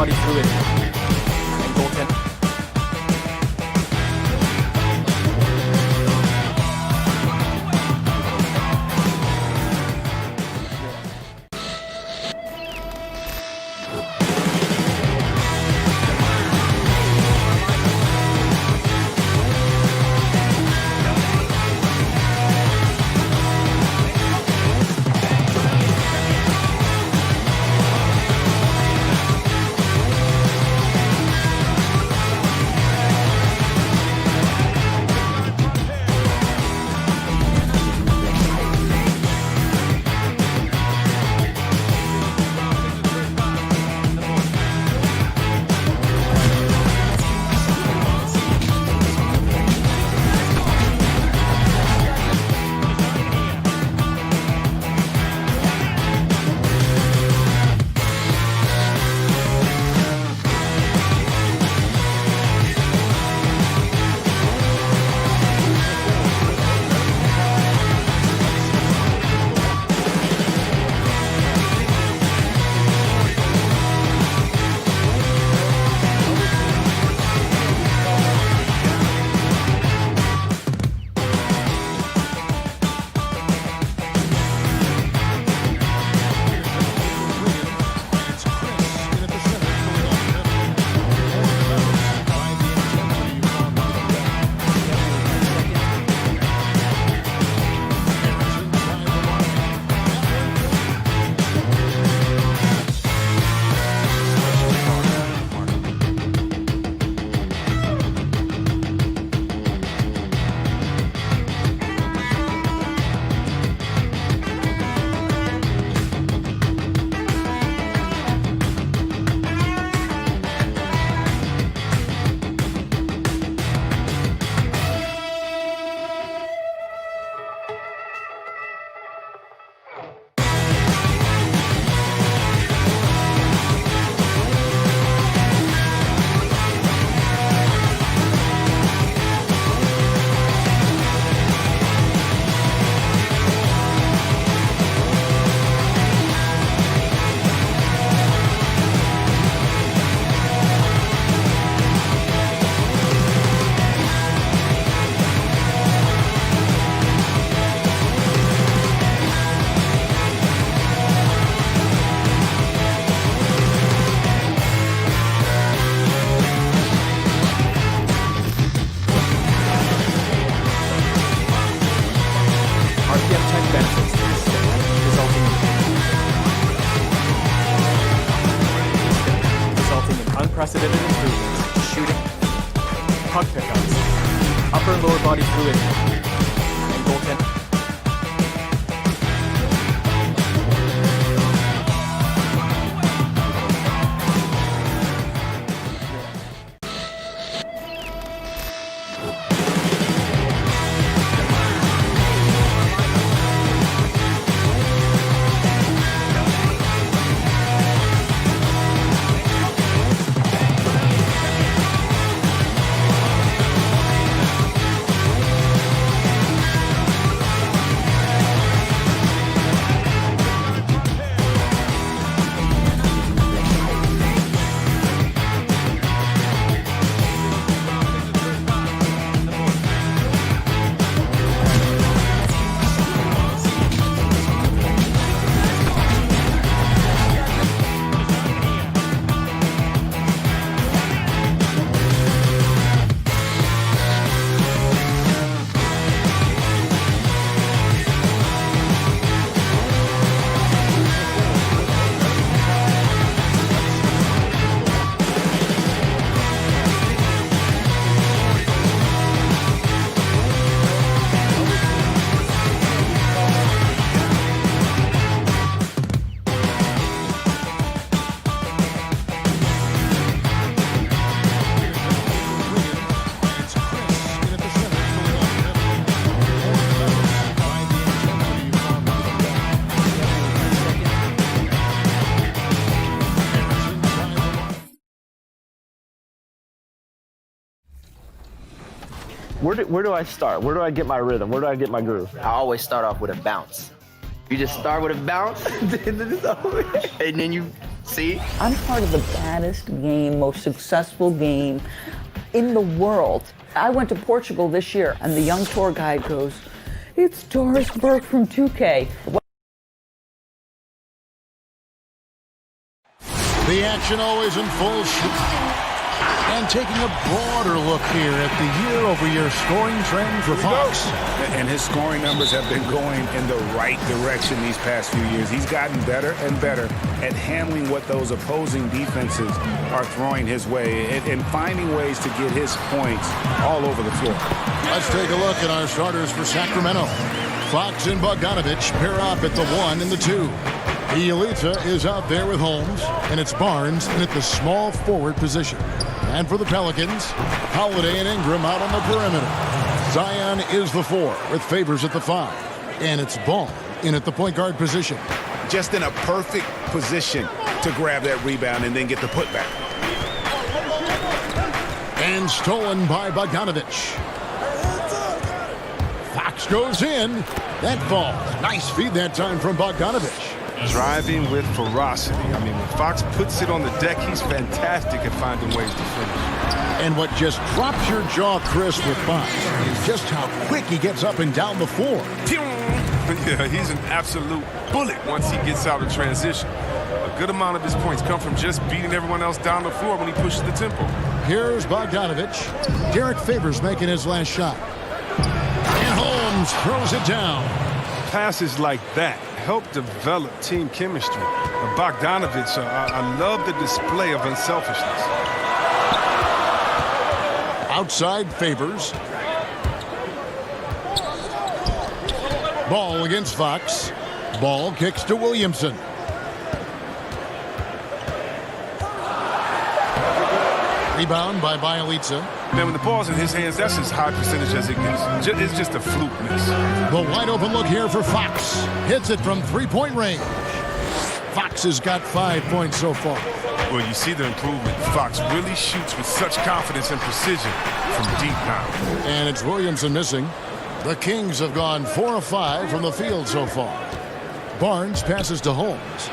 body fluid, and goaltending. Unprecedented improvements, shooting, puck pickups, upper and lower body fluid, and goaltending. Where do I start? Where do I get my rhythm? Where do I get my groove? I always start off with a bounce. You just start with a bounce, and then you See? I'm part of the baddest game, most successful game in the world. I went to Portugal this year, and the young tour guide goes, "It's Doris Burke from 2K." The action always in full swing. And taking a broader look here at the year-over-year scoring trend for Fox. And his scoring numbers have been going in the right direction these past few years. He's gotten better and better at handling what those opposing defenses are throwing his way and finding ways to get his points all over the floor. Let's take a look at our starters for Sacramento. Fox and Bogdanovich pair up at the 1 and the 2. Bielitsa is out there with Holmes, and it's Barnes in at the small forward position. And for the Pelicans, Holiday and Ingram out on the perimeter. Zion is the 4 with Favors at the 5. And it's Ball in at the point guard position. Just in a perfect position to grab that rebound and then get the putback. And stolen by Bogdanovich. Fox goes in. That falls. Nice feed that time from Bogdanovich. Driving with ferocity. I mean, when Fox puts it on the deck, he's fantastic at finding ways to finish. And what just drops your jaw, Chris, with Fox is just how quick he gets up and down the floor. Yeah, he's an absolute bullet once he gets out of transition. A good amount of his points come from just beating everyone else down the floor when he pushes the tempo. Here's Bogdanovich. Derek Favors making his last shot. And Holmes throws it down. Passes like that help develop team chemistry. Bogdanovich, I love the display of unselfishness. Outside Favors. Ball against Fox. Ball kicks to Williamson. Rebound by Bielitsa. Man, when the ball's in his hands, that's as high percentage as it gets. It's just a fluke miss. The wide open look here for Fox. Hits it from three-point range. Fox has got 5 points so far. Well, you see the improvement. Fox really shoots with such confidence and precision from deep now. And it's Williamson missing. The Kings have gone 4 of 5 from the field so far. Barnes passes to Holmes.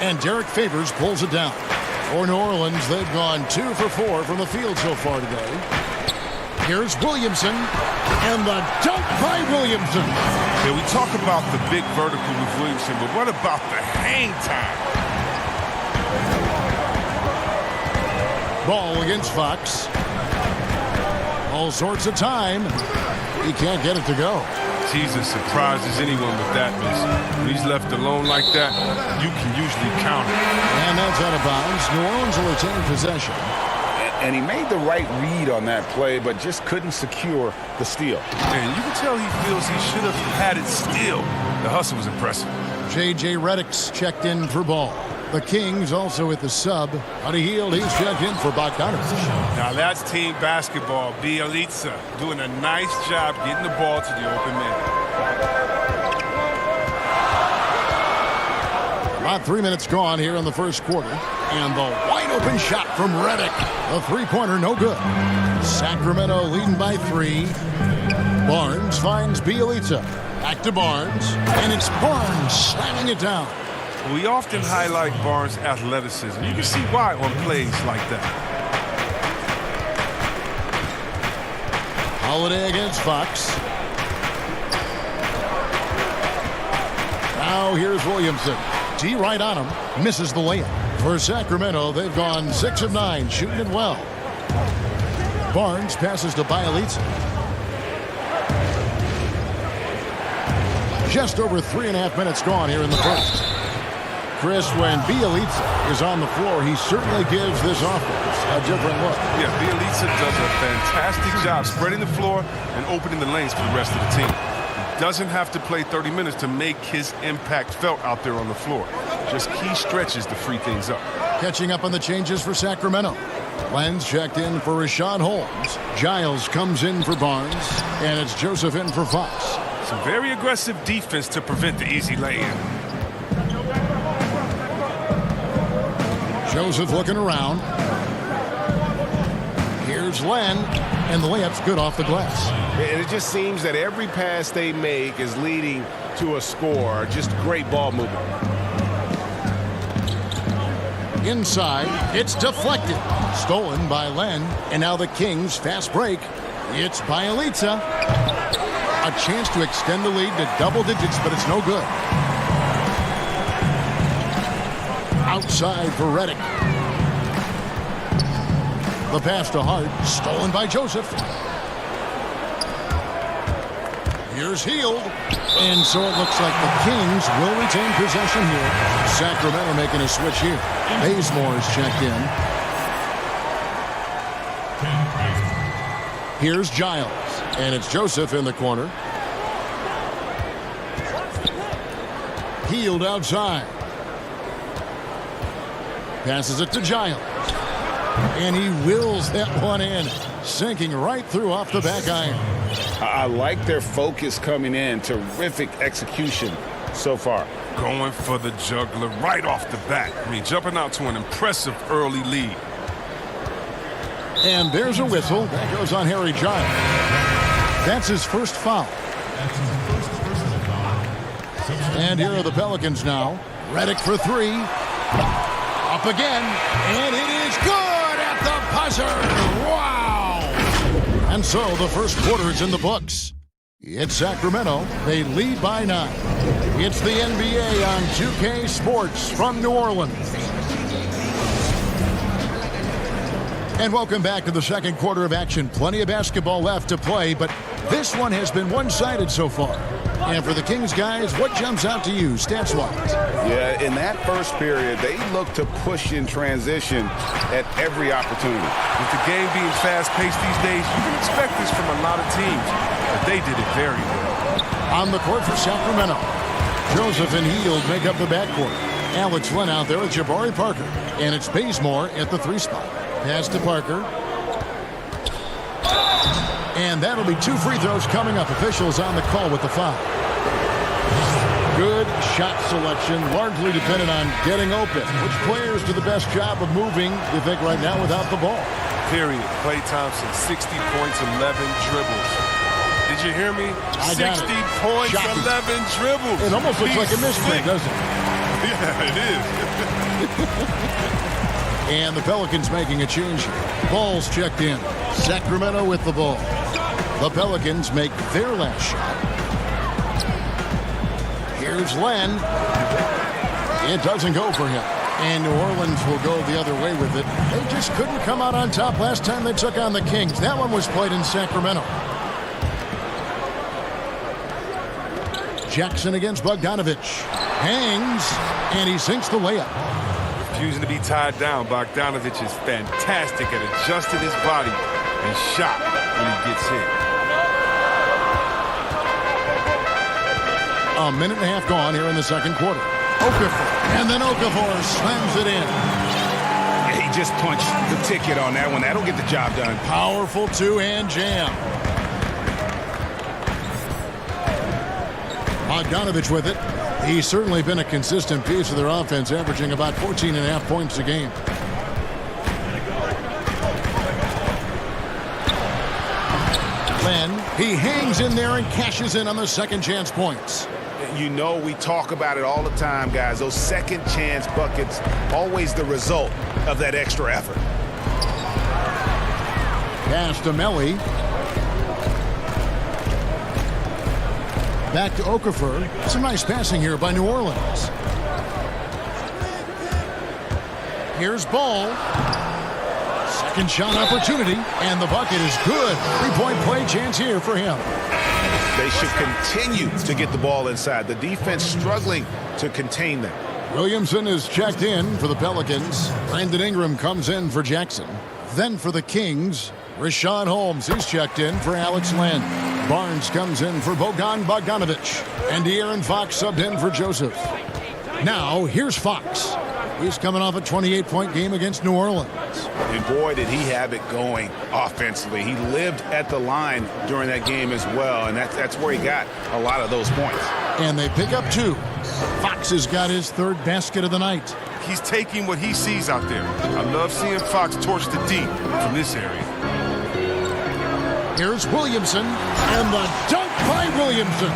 And Derek Favors pulls it down. For New Orleans, they've gone 2 for 4 from the field so far today. Here's Williamson, and the dunk by Williamson. Yeah, we talk about the big vertical with Williamson, but what about the hang time? Ball against Fox. All sorts of time. He can't get it to go. He's as surprised as anyone with that miss. When he's left alone like that, you can usually count it. And that's out of bounds. New Orleans will retain possession. And he made the right read on that play, but just couldn't secure the steal. And you can tell he feels he should have had it still. The hustle was impressive. J.J. Redick's checked in for Ball. The Kings also with the sub. Buddy Hield, he's checked in for Bogdanovich. Now that's team basketball. Bielitsa doing a nice job getting the ball to the open man. About 3 minutes gone here in the first quarter. And the wide open shot from Redick. The three-pointer no good. Sacramento leading by 3. Barnes finds Bielitsa. Back to Barnes. And it's Barnes slamming it down. We often highlight Barnes' athleticism. You can see why on plays like that. Holiday against Fox. Now here's Williamson. D right on him. Misses the layup. For Sacramento, they've gone 6 of 9, shooting it well. Barnes passes to Bielitsa. Just over 3.5 minutes gone here in the first. Chris, when Bielitsa is on the floor, he certainly gives this offense a different look. Yeah, Bielitsa does a fantastic job spreading the floor and opening the lanes for the rest of the team. He doesn't have to play 30 minutes to make his impact felt out there on the floor. Just key stretches to free things up. Catching up on the changes for Sacramento. Lenz checked in for Rashawn Holmes. Giles comes in for Barnes. And it's Joseph in for Fox. Some very aggressive defense to prevent the easy lay-in. Joseph looking around. Here's Len, and the layup's good off the glass. And it just seems that every pass they make is leading to a score. Just great ball movement. Inside, it's deflected. Stolen by Len. And now the Kings fast break. It's Bielitsa. A chance to extend the lead to double digits, but it's no good. Outside for Redick. The pass to Hart, stolen by Joseph. Here's Hield. And so it looks like the Kings will retain possession here. Sacramento making a switch here. Bazemore is checked in. Here's Giles. And it's Joseph in the corner. Hield outside. Passes it to Giles. And he wills that one in. Sinking right through off the back iron. I like their focus coming in. Terrific execution so far. Going for the juggler right off the bat. I mean, jumping out to an impressive early lead. And there's a whistle. That goes on Harry Giles. That's his first foul. And here are the Pelicans now. Redick for three. Up again. And it is good at the buzzer. Wow. And so the first quarter is in the books. It's Sacramento. They lead by 9. It's the NBA on 2K Sports from New Orleans. And welcome back to the second quarter of action. Plenty of basketball left to play, but this one has been one-sided so far. And for the Kings guys, what jumps out to you stats-wise? Yeah, in that first period, they look to push in transition at every opportunity. With the game being fast-paced these days, you can expect this from a lot of teams, but they did it very well. On the court for Sacramento, Joseph and Hield make up the backcourt. Alex Len out there with Jabari Parker. And it's Bazemore at the 3 spot. Pass to Parker. And that'll be 2 free throws coming up. Officials on the call with the foul. Good shot selection, largely dependent on getting open. Which players do the best job of moving, you think, right now without the ball? Period. Klay Thompson, 60 points, 11 dribbles. Did you hear me? 60 points, Shocking. 11 dribbles. It almost looks like a misprint, doesn't it? Yeah, it is. And the Pelicans making a change here. Ball's checked in. Sacramento with the ball. The Pelicans make their last shot. Here's Len. It doesn't go for him. And New Orleans will go the other way with it. They just couldn't come out on top last time they took on the Kings. That one was played in Sacramento. Jackson against Bogdanovich. Hangs, and he sinks the layup. Refusing to be tied down, Bogdanovich is fantastic at adjusting his body and shot when he gets hit. A minute and a half gone here in the second quarter. Okafor, and then Okafor slams it in. He just punched the ticket on that one. That'll get the job done. Powerful two-hand jam. Bogdanovich with it. He's certainly been a consistent piece of their offense, averaging about 14.5 points a game. Len, he hangs in there and cashes in on the second chance points. You know, we talk about it all the time, guys. Those second chance buckets, always the result of that extra effort. Pass to Melly. Back to Okafor. Some nice passing here by New Orleans. Here's Ball. Second shot opportunity, and the bucket is good. 3-point play chance here for him. They should continue to get the ball inside. The defense struggling to contain them. Williamson is checked in for the Pelicans. Brandon Ingram comes in for Jackson. Then for the Kings, Rashad Holmes. He's checked in for Alex Len. Barnes comes in for Bogdanovich. And De'Aaron Fox subbed in for Joseph. Now, here's Fox. He's coming off a 28-point game against New Orleans. And boy, did he have it going offensively. He lived at the line during that game as well, and that's where he got a lot of those points. And they pick up 2. Fox has got his 3rd basket of the night. He's taking what he sees out there. I love seeing Fox torch the deep from this area. Here's Williamson, and the dunk by Williamson.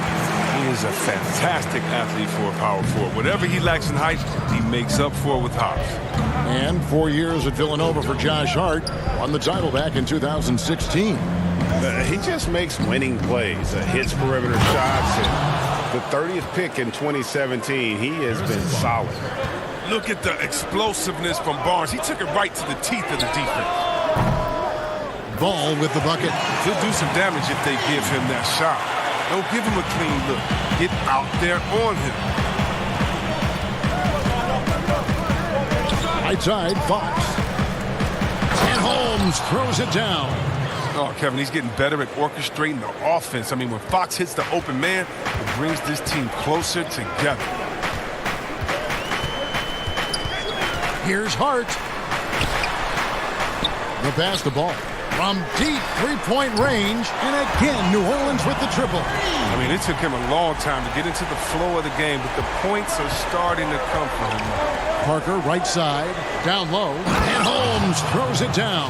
He is a fantastic athlete for a power forward. Whatever he lacks in height, he makes up for with hops. And 4 years at Villanova for Josh Hart. Won the title back in 2016. He just makes winning plays, hits perimeter shots, and the 30th pick in 2017. He has been solid. Look at the explosiveness from Barnes. He took it right to the teeth of the defense. Ball with the bucket. He'll do some damage if they give him that shot. Don't give him a clean look. Get out there on him. Right side, Fox. And Holmes throws it down. Oh, Kevin, he's getting better at orchestrating the offense. I mean, when Fox hits the open man, it brings this team closer together. Here's Hart. The pass the ball from deep three-point range. And again, New Orleans with the triple. I mean, it took him a long time to get into the flow of the game, but the points are starting to come for him. Parker, right side, down low. And Holmes throws it down.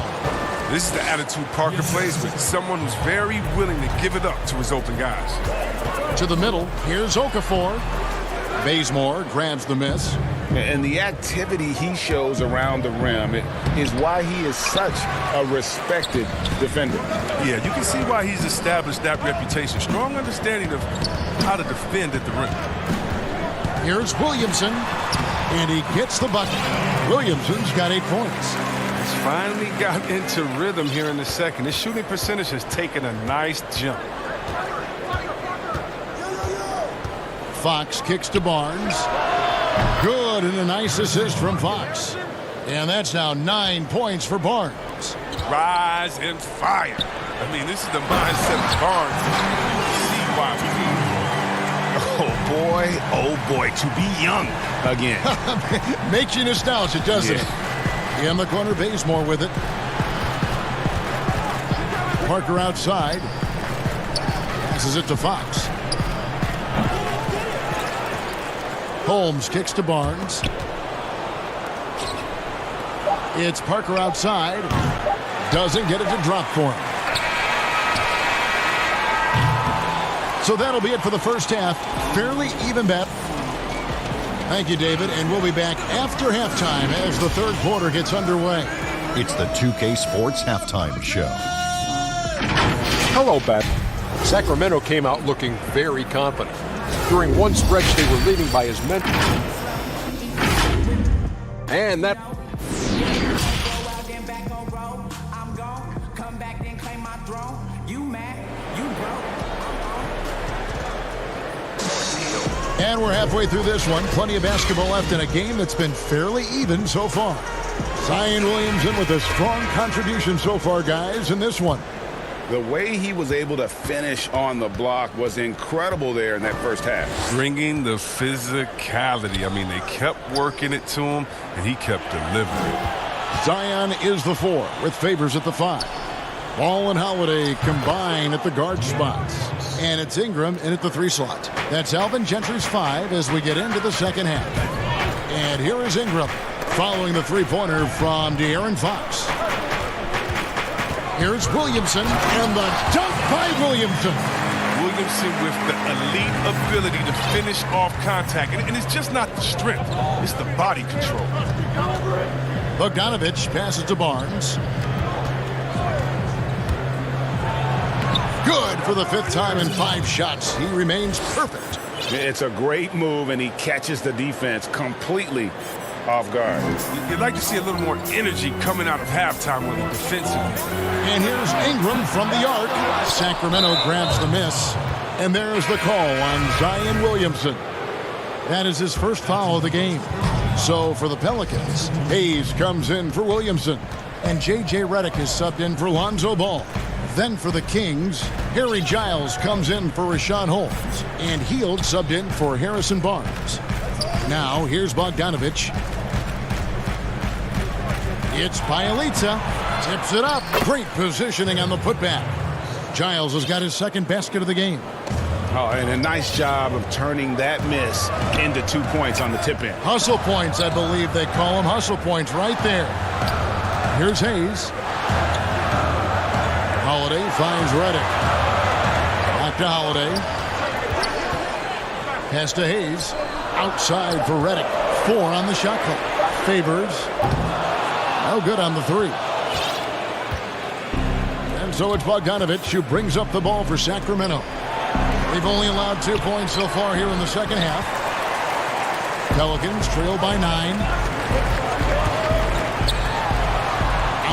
This is the attitude Parker plays with, someone who's very willing to give it up to his open guys. To the middle, here's Okafor. Bazemore grabs the miss. And the activity he shows around the rim is why he is such a respected defender. Yeah, you can see why he's established that reputation. Strong understanding of how to defend at the rim. Here's Williamson, and he gets the bucket. Williamson's got 8 points. He's finally got into rhythm here in the second. His shooting percentage has taken a nice jump. Fox kicks to Barnes. Good, and a nice assist from Fox. And that's now 9 points for Barnes. Rise and fire. I mean, this is the mindset of Barnes. See why Oh boy, to be young again. Makes you nostalgic, doesn't it? In the corner, Bazemore with it. Parker outside. Passes it to Fox. Holmes kicks to Barnes. It's Parker outside. Doesn't get it to drop for him. So that'll be it for the first half. Fairly even bet. Thank you, David. And we'll be back after halftime as the third quarter gets underway. It's the 2K Sports Halftime Show. Hello, Beth. Sacramento came out looking very confident. During one stretch, they were leading by as many. And that... And we're halfway through this one. Plenty of basketball left in a game that's been fairly even so far. Zion Williamson with a strong contribution so far, guys, in this one. The way he was able to finish on the block was incredible there in that first half. Bringing the physicality. I mean, they kept working it to him, and he kept delivering. Zion is the 4 with Favors at the 5. Ball and Holiday combine at the guard spots. And it's Ingram in at the 3 slot. That's Alvin Gentry's 5 as we get into the second half. And here is Ingram following the three-pointer from De'Aaron Fox. Here's Williamson, and the dunk by Williamson. Williamson with the elite ability to finish off contact. And it's just not the strength, it's the body control. Bogdanovich passes to Barnes. Good for the 5th time in 5 shots. He remains perfect. It's a great move, and he catches the defense completely off guard. You'd like to see a little more energy coming out of halftime with the defensive. And here's Ingram from the arc. Sacramento grabs the miss. And there's the call on Zion Williamson. That is his first foul of the game. So for the Pelicans, Hayes comes in for Williamson. And J.J. Redick is subbed in for Lonzo Ball. Then for the Kings, Harry Giles comes in for Rashawn Holmes. And Hield subbed in for Harrison Barnes. Now here's Bogdanovich. It's Bielitsa. Tips it up. Great positioning on the putback. Giles has got his second basket of the game. Oh, and a nice job of turning that miss into 2 points on the tip-in. Hustle points, I believe they call them. Hustle points right there. Here's Hayes. Holiday finds Redick. Back to Holiday. Pass to Hayes. Outside for Redick. 4 on the shot clock. Favors. No good on the three. And so it's Bogdanovich who brings up the ball for Sacramento. They've only allowed 2 points so far here in the second half. Pelicans trail by 9.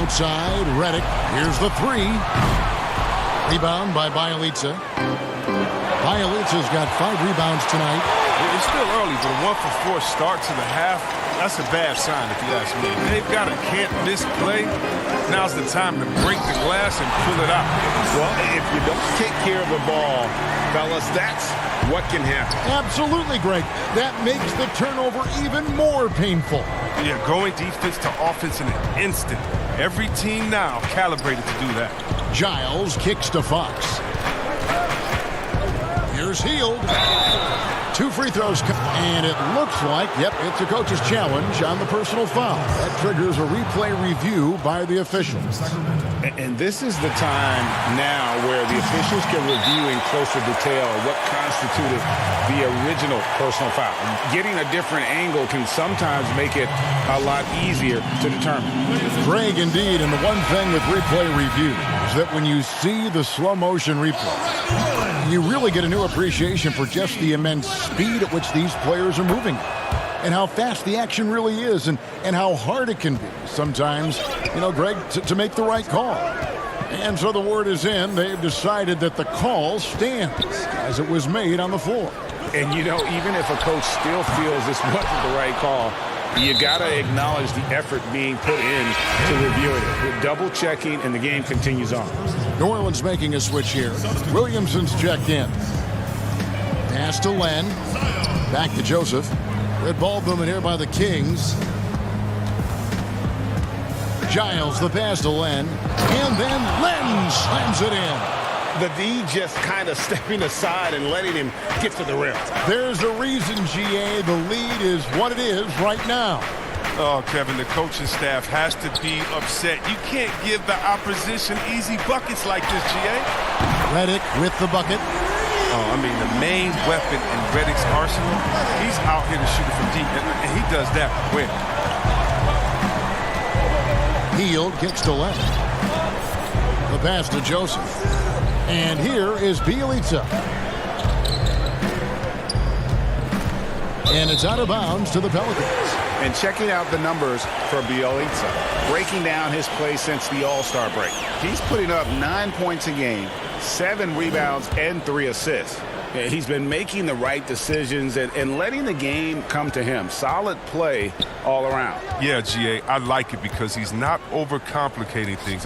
Outside, Redick. Here's the three. Rebound by Bjelica. Bjelica's got 5 rebounds tonight. It's still early, but a 1-for-4 start to the half, that's a bad sign if you ask me. They've got a can't-miss play. Now's the time to break the glass and pull it out. Well, if you don't take care of the ball, fellas, that's what can happen. Absolutely, Greg. That makes the turnover even more painful. Yeah, going defense to offense in an instant. Every team now calibrated to do that. Giles kicks to Fox. Here's Hield. 2 free throws, and it looks like, yep, it's a coach's challenge on the personal foul. That triggers a replay review by the officials. And this is the time now where the officials can review in closer detail what constituted the original personal foul. Getting a different angle can sometimes make it a lot easier to determine. Greg, indeed, and the one thing with replay review is that when you see the slow motion replay, you really get a new appreciation for just the immense speed at which these players are moving and how fast the action really is and how hard it can be sometimes, Greg, to make the right call. And so the word is in. They've decided that the call stands as it was made on the floor. And, even if a coach still feels this wasn't the right call, you got to acknowledge the effort being put in to reviewing it. We're double-checking, and the game continues on. New Orleans making a switch here. Williamson's checked in. Pass to Len. Back to Joseph. Red ball movement here by the Kings. Giles, the pass to Len. And then Len slams it in. The D just kind of stepping aside and letting him get to the rim. There's a reason, GA. The lead is what it is right now. Oh, Kevin, the coaching staff has to be upset. You can't give the opposition easy buckets like this, GA. Redick with the bucket. Oh, the main weapon in Redick's arsenal, he's out here to shoot it from deep, and he does that well. Hield kicks to left. The pass to Joseph. And here is Bjelica. And it's out of bounds to the Pelicans. And checking out the numbers for Bjelica, breaking down his play since the All-Star break. He's putting up 9 points a game, 7 rebounds, and 3 assists. He's been making the right decisions and letting the game come to him. Solid play all around. Yeah, GA, I like it because he's not overcomplicating things.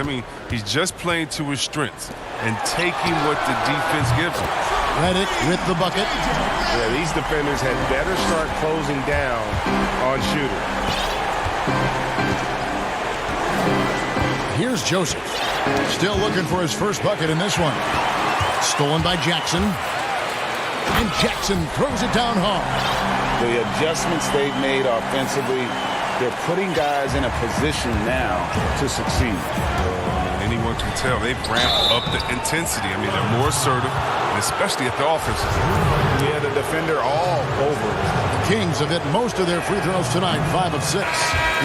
He's just playing to his strengths and taking what the defense gives him. Redick with the bucket. Yeah, these defenders had better start closing down on shooters. Here's Joseph. Still looking for his first bucket in this one. Stolen by Jackson. And Jackson throws it down hard. The adjustments they've made offensively, they're putting guys in a position now to succeed. Anyone can tell they've ramped up the intensity. They're more assertive, and especially at the offensive. Yeah, the defender all over. The Kings have hit most of their free throws tonight, 5 of 6.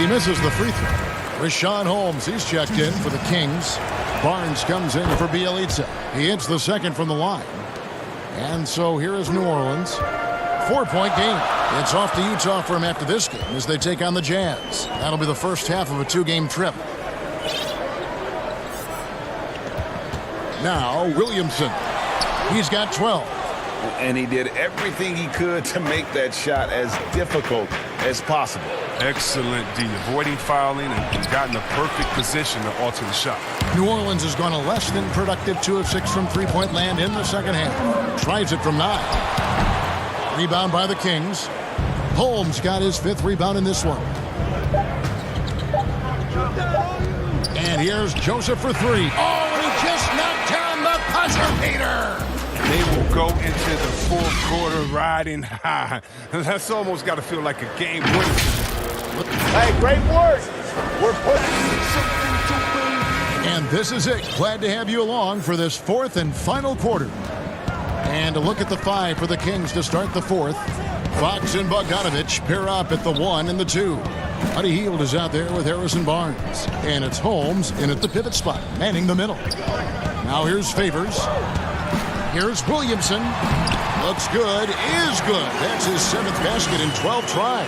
He misses the free throw. Rashawn Holmes, he's checked in for the Kings. Barnes comes in for Bjelica. He hits the second from the line. And so here is New Orleans. 4-point game. It's off to Utah for him after this game as they take on the Jazz. That'll be the first half of a 2-game trip. Now, Williamson. He's got 12. And he did everything he could to make that shot as difficult as possible. Excellent D, avoiding fouling and gotten the perfect position to alter the shot. New Orleans has gone a less than productive 2 of 6 from three-point land in the second half. Tries it from 9. Rebound by the Kings. Holmes got his 5th rebound in this one. And here's Joseph for 3. Oh, and he just knocked down the buzzer beater. They will go into the fourth quarter riding high. That's almost got to feel like a game winner. Hey, great work. We're putting And this is it. Glad to have you along for this 4th and final quarter. And a look at the 5 for the Kings to start the 4th. Fox and Bogdanovich pair up at the 1 and the 2. Buddy Hield is out there with Harrison Barnes. And it's Holmes in at the pivot spot, manning the middle. Now here's Favors. Here's Williamson. Looks good, is good. That's his 7th basket in 12 tries.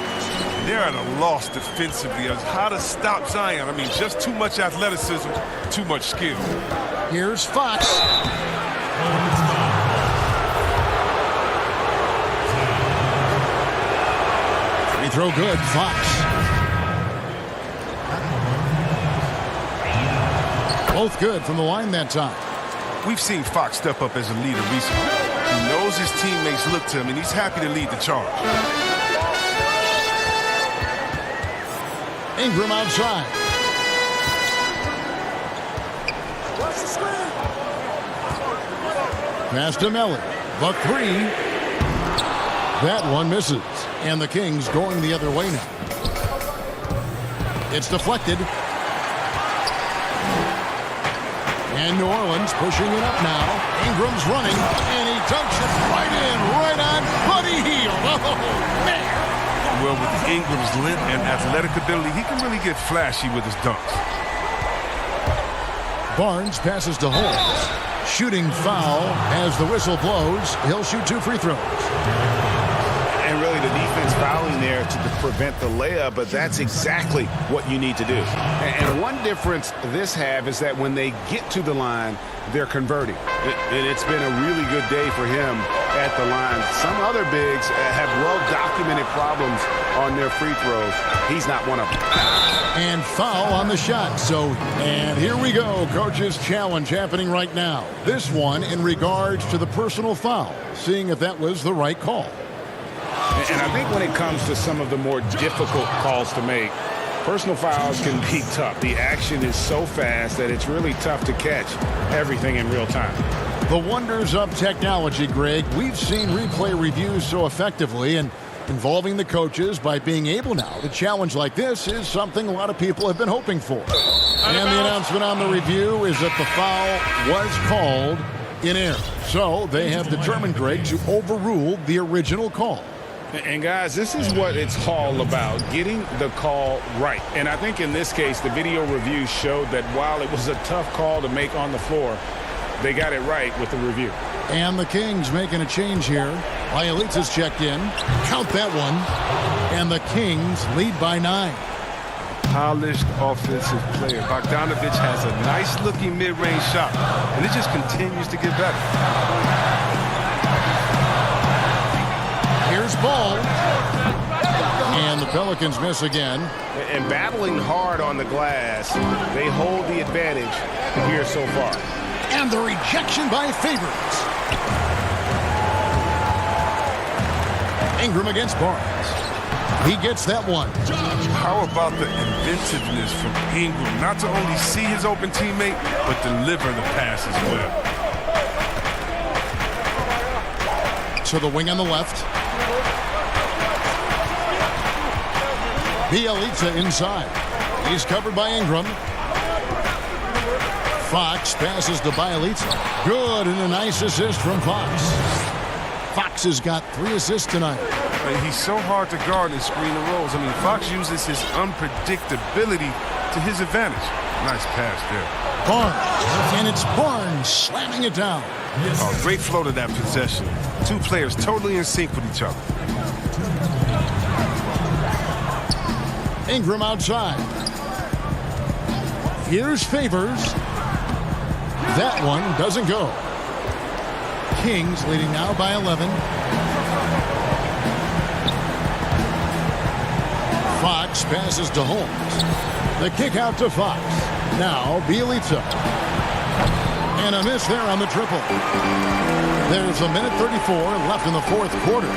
They're at a loss defensively of how to stop Zion. I mean, just too much athleticism, too much skill. Here's Fox. Free throw good, Fox. Both good from the line that time. We've seen Fox step up as a leader recently. He knows his teammates look to him, and he's happy to lead the charge. Ingram outside. Pass to Melly. The 3. That one misses. And the Kings going the other way now. It's deflected. And New Orleans pushing it up now. Ingram's running, and he dunks it right in, right on Buddy Hield. Oh, man. Well, with Ingram's length and athletic ability, he can really get flashy with his dunks. Barnes passes to Holmes. Shooting foul as the whistle blows. He'll shoot 2 free throws. And really the defense fouling there to prevent the layup, but that's exactly what you need to do. And one difference this half is that when they get to the line, they're converting. And it's been a really good day for him at the line. Some other bigs have well-documented problems on their free throws. He's not one of them. And foul on the shot. And here we go. Coach's challenge happening right now. This one in regards to the personal foul, seeing if that was the right call. And I think when it comes to some of the more difficult calls to make, personal fouls can be tough. The action is so fast that it's really tough to catch everything in real time. The wonders of technology, Greg. We've seen replay reviews so effectively, and involving the coaches by being able now to challenge like this is something a lot of people have been hoping for. And the announcement on the review is that the foul was called in error. So they have determined, Greg, to overrule the original call. And guys, this is what it's all about, getting the call right. And I think in this case, the video review showed that while it was a tough call to make on the floor, they got it right with the review. And the Kings making a change here. Bielitsa's checked in. Count that one. And the Kings lead by 9. Polished offensive player. Bogdanovic has a nice-looking mid-range shot, and it just continues to get better. Here's Ball. And the Pelicans miss again. And battling hard on the glass, they hold the advantage here so far. And the rejection by Favors. Ingram against Barnes. He gets that one. How about the inventiveness from Ingram? Not to only see his open teammate, but deliver the pass as well. To the wing on the left. Bielitsa inside. He's covered by Ingram. Fox passes to Bielitsa. Good, and a nice assist from Fox. Fox has got 3 assists tonight. And he's so hard to guard and screen the rolls. I mean, Fox uses his unpredictability to his advantage. Nice pass there. Barnes, and it's Barnes slamming it down. Oh, great flow to that possession. 2 players totally in sync with each other. Ingram outside. Here's Favors. That one doesn't go. Kings leading now by 11. Fox passes to Holmes. The kick out to Fox. Now Bielitsa. And a miss there on the triple. There's a minute 34 left in the 4th quarter.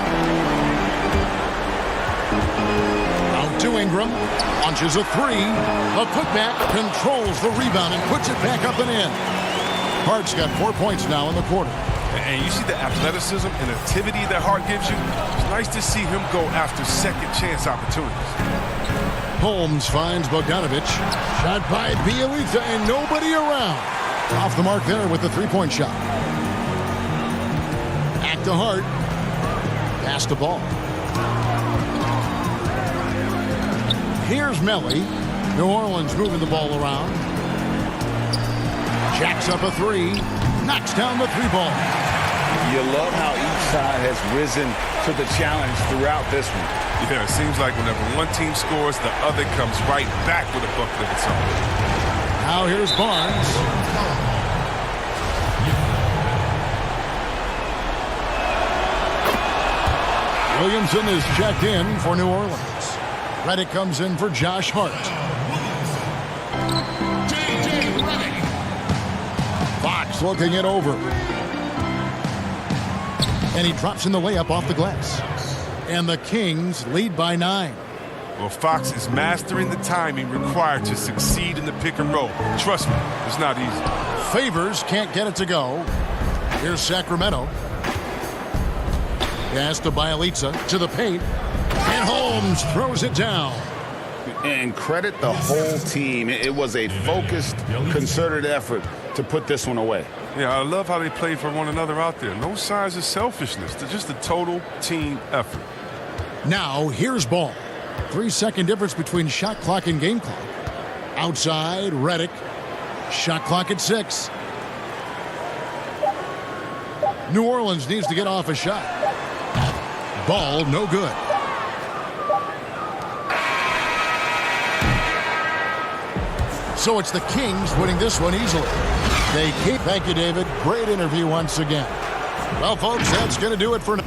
Out to Ingram. Launches a 3. A putback. Controls the rebound and puts it back up and in. Hart's got 4 points now in the quarter. And you see the athleticism and activity that Hart gives you. It's nice to see him go after second chance opportunities. Holmes finds Bogdanovic. Shot by Bielitsa and nobody around. Off the mark there with the 3-point shot. Back to Hart. Pass the ball. Here's Melly. New Orleans moving the ball around. Jacks up a three. Knocks down the three ball. You love how each side has risen to the challenge throughout this one. Yeah, it seems like whenever one team scores, the other comes right back with a bucket of its own. Now here's Barnes. Williamson is checked in for New Orleans. Reddick comes in for Josh Hart. Fox looking it over. And he drops in the layup off the glass. And the Kings lead by 9. Well, Fox is mastering the timing required to succeed in the pick and roll. Trust me, it's not easy. Favors can't get it to go. Here's Sacramento. Pass to Bielitsa to the paint. And Holmes throws it down. And credit the whole team. It was a focused, concerted effort to put this one away. Yeah, I love how they play for one another out there. No signs of selfishness. They're just a total team effort. Now, here's Ball. 3-second difference between shot clock and game clock. Outside, Reddick. Shot clock at 6. New Orleans needs to get off a shot. Ball, no good. So it's the Kings winning this one easily. They keep. Thank you, David. Great interview once again. Well, folks, that's going to do it for now.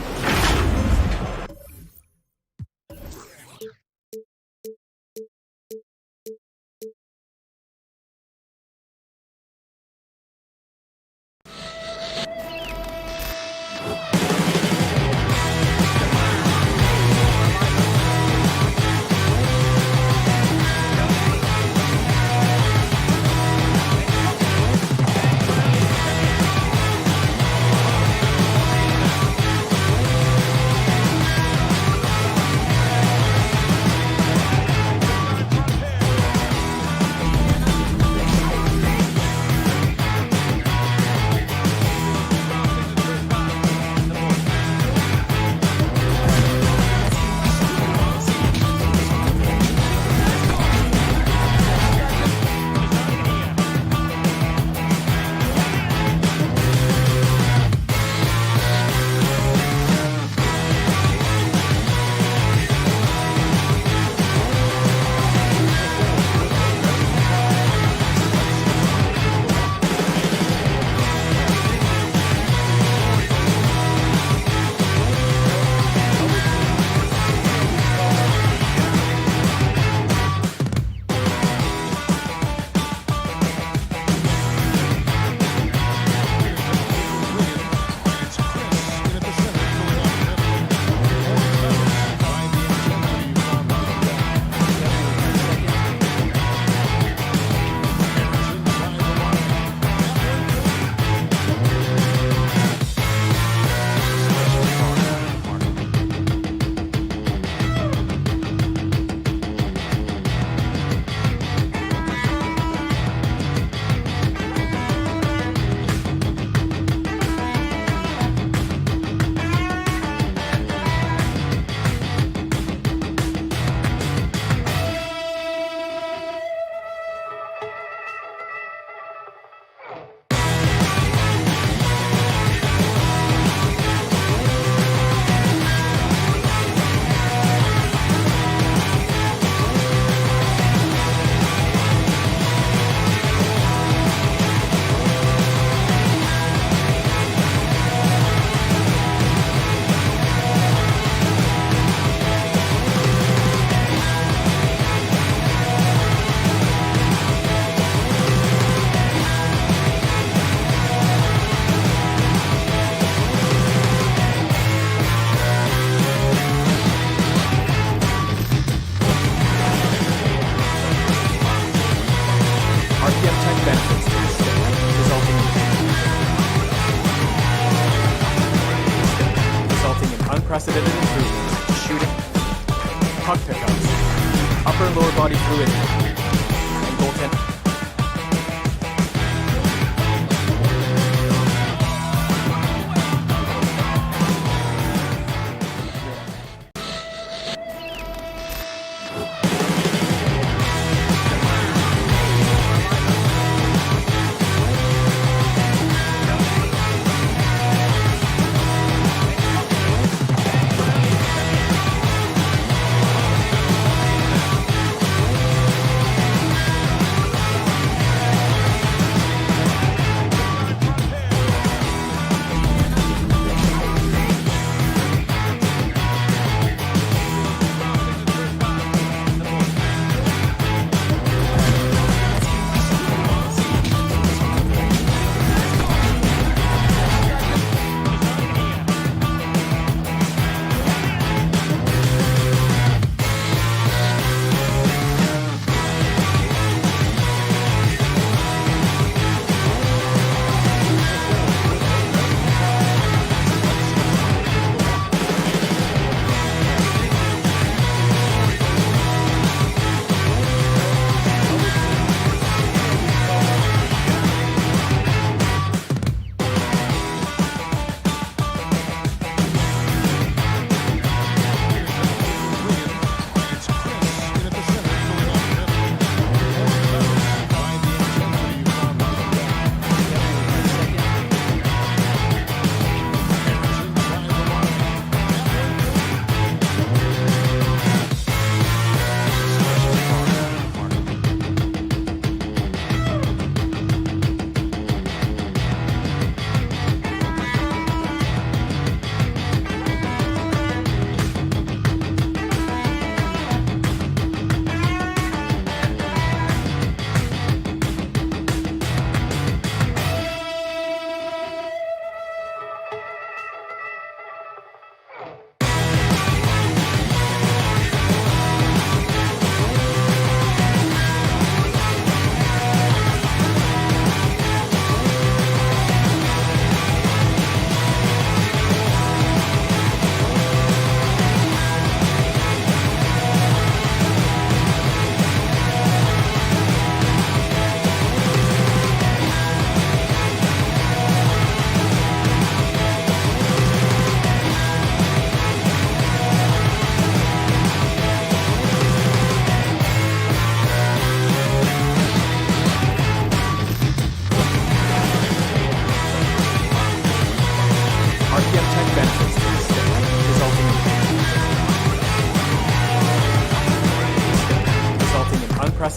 unprecedented improvements, shooting, puck pickups, upper and lower body fluidity, and goaltending.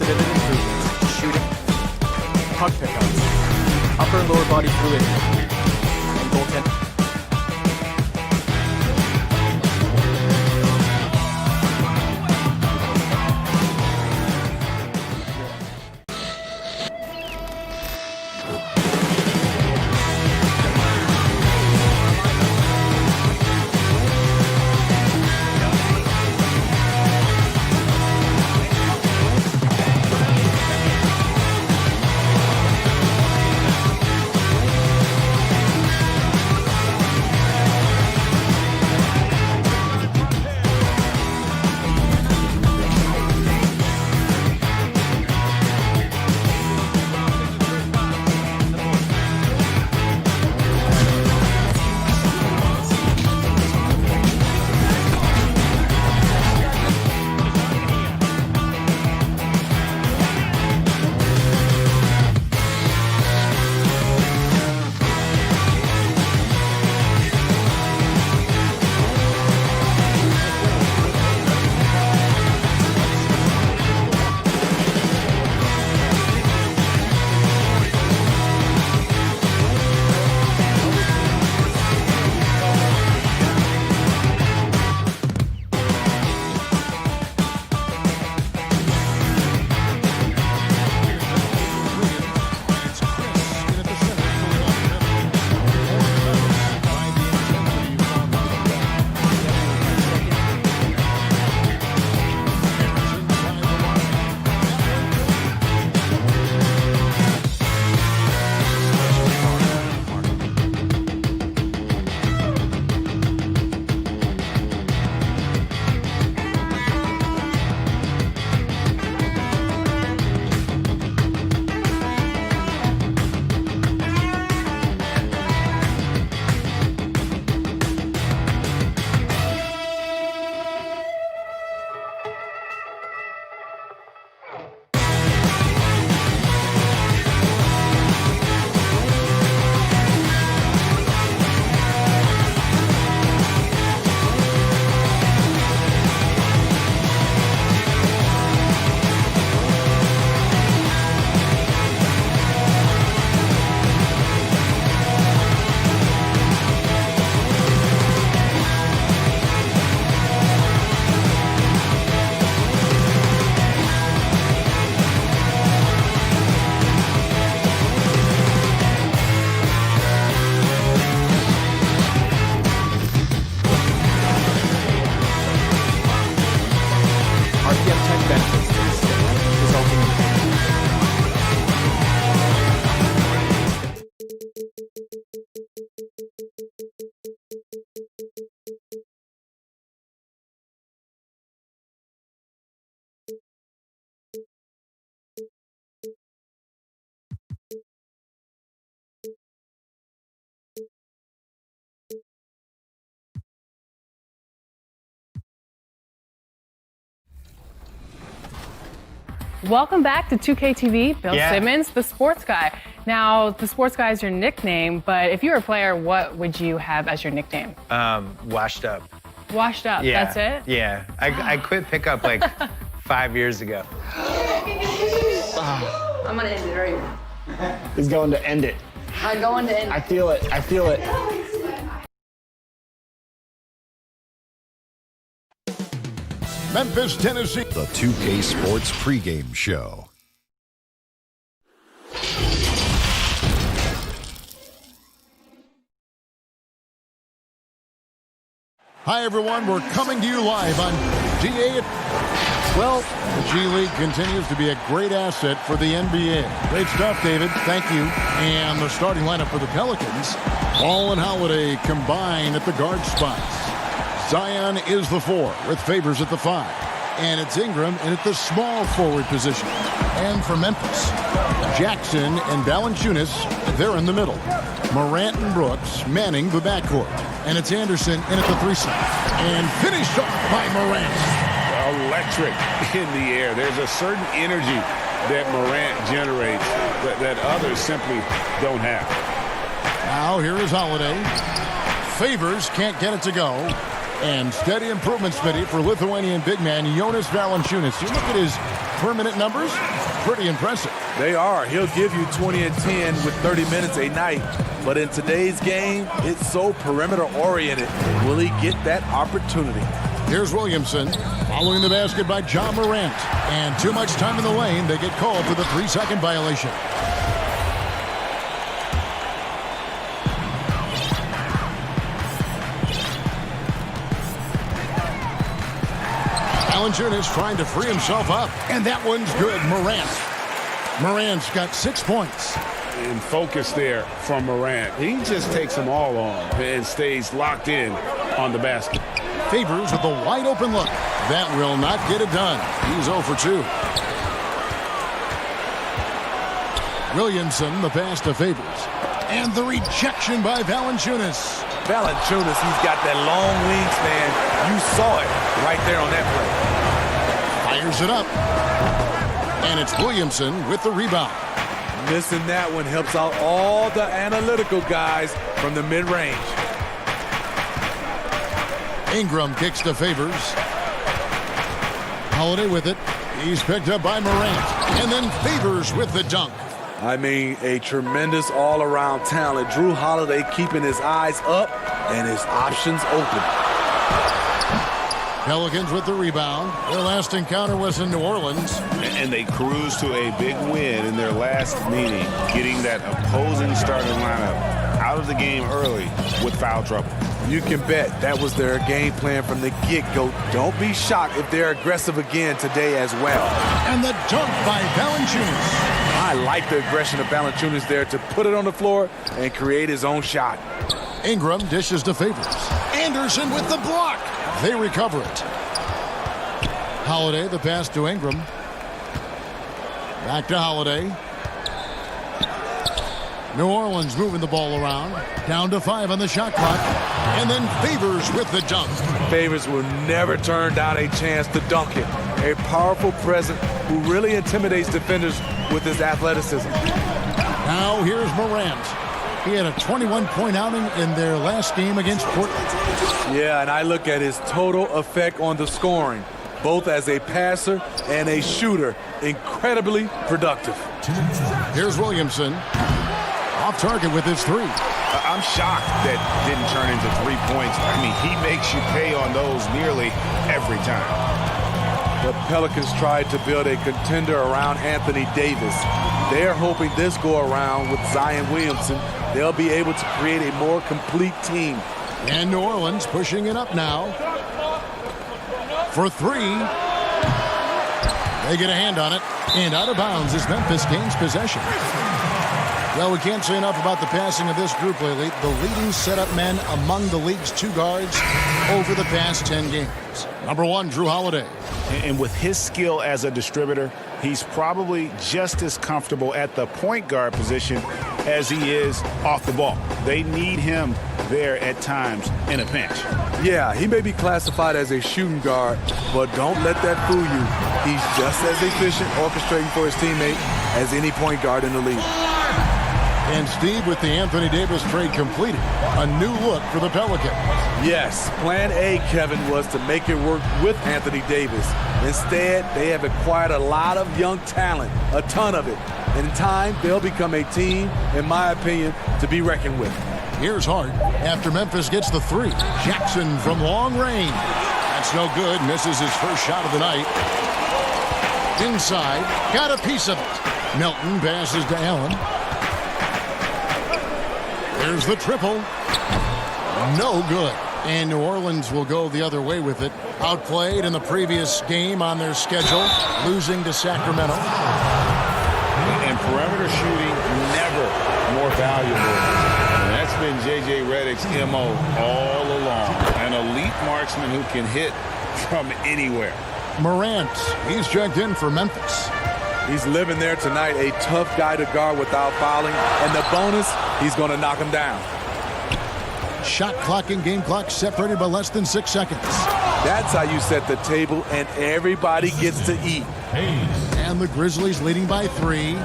unprecedented improvements, shooting, puck pickups, upper and lower body fluidity, and goaltending. Welcome back to 2K TV. Bill Simmons, the sports guy. Now, the sports guy is your nickname, but if you were a player, what would you have as your nickname? Washed up. Washed up, Yeah. that's it? Yeah. I quit pickup like 5 years ago. I'm gonna end it right here. He's going to end it. I'm going to end it. I feel it. I feel it. Memphis, Tennessee. The 2K Sports pregame show. Hi, everyone. We're coming to you live on GA. Well, the G League continues to be a great asset for the NBA. Great stuff, David. Thank you. And the starting lineup for the Pelicans, Ball and Holiday combined at the guard spots. Zion is the 4 with Favors at the 5. And it's Ingram in at the small forward position. And for Memphis, Jackson and Valanciunas, they're in the middle. Morant and Brooks manning the backcourt. And it's Anderson in at the 3 slot. And finished off by Morant. Electric in the air. There's a certain energy that Morant generates that others simply don't have. Now here is Holiday. Favors can't get it to go. And steady improvement, Smitty, for Lithuanian big man Jonas Valanciunas. You look at his per-minute numbers, pretty impressive. They are. He'll give you 20 and 10 with 30 minutes a night. But in today's game, it's so perimeter-oriented. Will he get that opportunity? Here's Williamson, following the basket by John Morant. And too much time in the lane, they get called for the 3-second violation. Valanciunas trying to free himself up, and that one's good. Morant's got 6 points. And focus there from Morant. He just takes them all on and stays locked in on the basket. Favors with a wide open look. That will not get it done. He's 0 for 2. Williamson, the pass to Favors. And the rejection by Valanciunas. Valanciunas, he's got that long wingspan. You saw it right there on that play. Fires it up. And it's Williamson with the rebound. Missing that one helps out all the analytical guys from the mid-range. Ingram kicks to Favors. Holiday with it. He's picked up by Morant. And then Favors with the dunk. I mean, a tremendous all-around talent. Drew Holiday keeping his eyes up and his options open. Pelicans with the rebound. Their last encounter was in New Orleans. And they cruised to a big win in their last meeting, getting that opposing starting lineup out of the game early with foul trouble. You can bet that was their game plan from the get-go. Don't be shocked if they're aggressive again today as well. And the dunk by Valanciunas. I like the aggression of Valanciunas there to put it on the floor and create his own shot. Ingram dishes to Favors. Anderson with the block. They recover it. Holiday, the pass to Ingram. Back to Holiday. New Orleans moving the ball around. Down to 5 on the shot clock. And then Favors with the dunk. Favors will never turn down a chance to dunk it. A powerful presence who really intimidates defenders with his athleticism. Now here's Morant. He had a 21-point outing in their last game against Portland. Yeah, and I look at his total effect on the scoring, both as a passer and a shooter. Incredibly productive. Here's Williamson. Off target with his 3. I'm shocked that didn't turn into 3 points. I mean, he makes you pay on those nearly every time. The Pelicans tried to build a contender around Anthony Davis. They're hoping this go-around with Zion Williamson, they'll be able to create a more complete team. And New Orleans pushing it up now. For 3. They get a hand on it. And out of bounds as Memphis gains possession. Well, we can't say enough about the passing of this group lately. The leading setup men among the league's 2 guards over the past 10 games. Number 1, Drew Holiday. And with his skill as a distributor, he's probably just as comfortable at the point guard position as he is off the ball. They need him there at times in a pinch. Yeah, he may be classified as a shooting guard, but don't let that fool you. He's just as efficient orchestrating for his teammate as any point guard in the league. And Steve, with the Anthony Davis trade completed, a new look for the Pelicans. Yes, plan A, Kevin, was to make it work with Anthony Davis. Instead, they have acquired a lot of young talent, a ton of it. In time, they'll become a team, in my opinion, to be reckoned with. Here's Hart after Memphis gets the 3. Jackson from long range. That's no good. Misses his first shot of the night. Inside, got a piece of it. Melton passes to Allen. There's the triple. No good. And New Orleans will go the other way with it. Outplayed in the previous game on their schedule, losing to Sacramento. And perimeter shooting never more valuable. And that's been J.J. Redick's M.O. all along. An elite marksman who can hit from anywhere. Morant, he's checked in for Memphis. He's living there tonight, a tough guy to guard without fouling. And the bonus, he's going to knock him down. Shot clock and game clock separated by less than 6 seconds. That's how you set the table, and everybody gets to eat. And the Grizzlies leading by 3.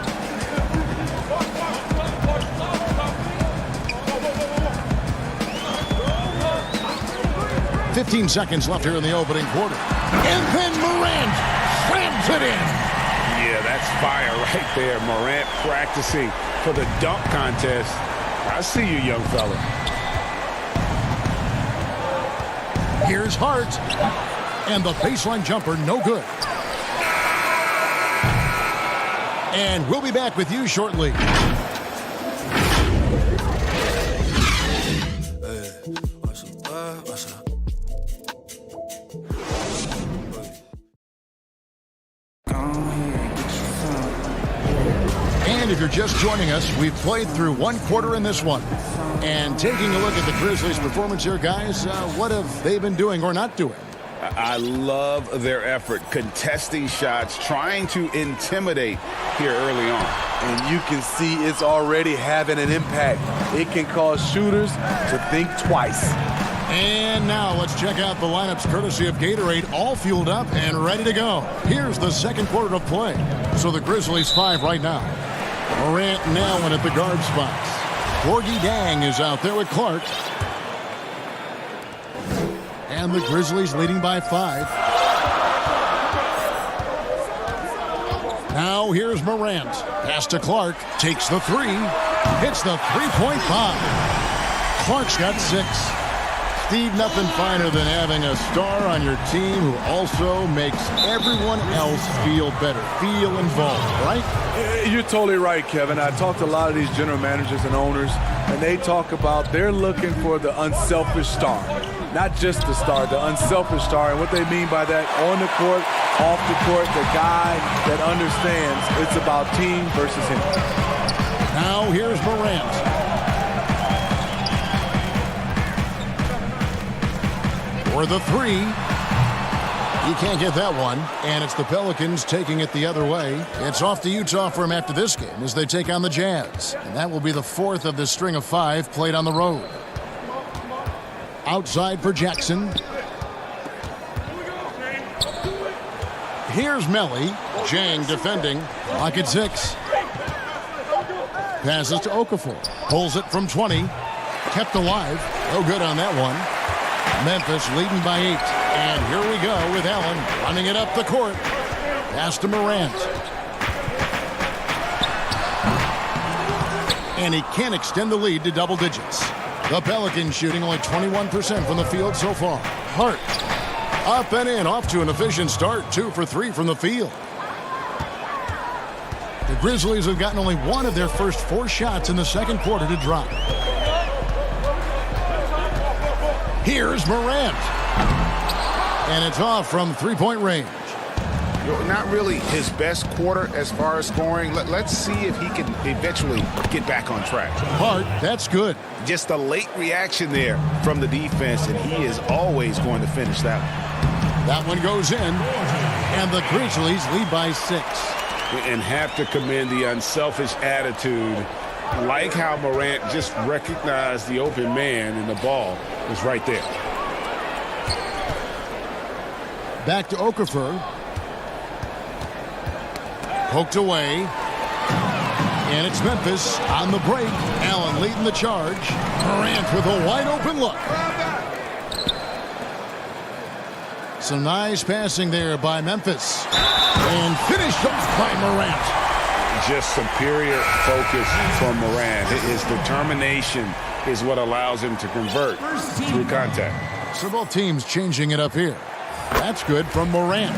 .15 seconds left here in the opening quarter. And then Morant slams it in. That's fire right there. Morant practicing for the dunk contest. I see you, young fella. Here's Hart. And the baseline jumper, no good. And we'll be back with you shortly. And if you're just joining us, we've played through one quarter in this one. And taking a look at the Grizzlies' performance here, guys, what have they been doing or not doing? I love their effort, contesting shots, trying to intimidate here early on. And you can see it's already having an impact. It can cause shooters to think twice. And now let's check out the lineups courtesy of Gatorade, all fueled up and ready to go. Here's the second quarter of play. So the Grizzlies 5 right now. Morant and Allen at the guard spots. Gorgie Dang is out there with Clark. And the Grizzlies leading by 5. Now here's Morant. Pass to Clark. Takes the 3. Hits the three-point bomb. Clark's got 6. Steve, nothing finer than having a star on your team who also makes everyone else feel better, feel involved, right? You're totally right, Kevin. I talked to a lot of these general managers and owners, and they talk about they're looking for the unselfish star. Not just the star, the unselfish star. And what they mean by that, on the court, off the court, the guy that understands it's about team versus him. Now here's Morant. For the 3. He can't get that one. And it's the Pelicans taking it the other way. It's off to Utah for him after this game as they take on the Jazz. And that will be the 4th of the string of 5 played on the road. Outside for Jackson. Here's Melly. Jang defending. Lock at 6. Passes to Okafor. Pulls it from 20. Kept alive. No good on that one. Memphis leading by 8. And here we go with Allen running it up the court. Pass to Morant. And he can't extend the lead to double digits. The Pelicans shooting only 21% from the field so far. Hart up and in, off to an efficient start. 2 for 3 from the field. The Grizzlies have gotten only 1 of their first 4 shots in the second quarter to drop. Here's Morant. And it's off from three-point range. Not really his best quarter as far as scoring. Let's see if he can eventually get back on track. Hart, that's good. Just a late reaction there from the defense, and he is always going to finish that one. That one goes in, and the Grizzlies lead by 6. And have to commend the unselfish attitude. Like how Morant just recognized the open man, and the ball was right there. Back to Okafor. Poked away. And it's Memphis on the break. Allen leading the charge. Morant with a wide open look. Some nice passing there by Memphis. And finished off by Morant. Just superior focus from Morant. His determination is what allows him to convert through contact. So both teams changing it up here. That's good from Morant.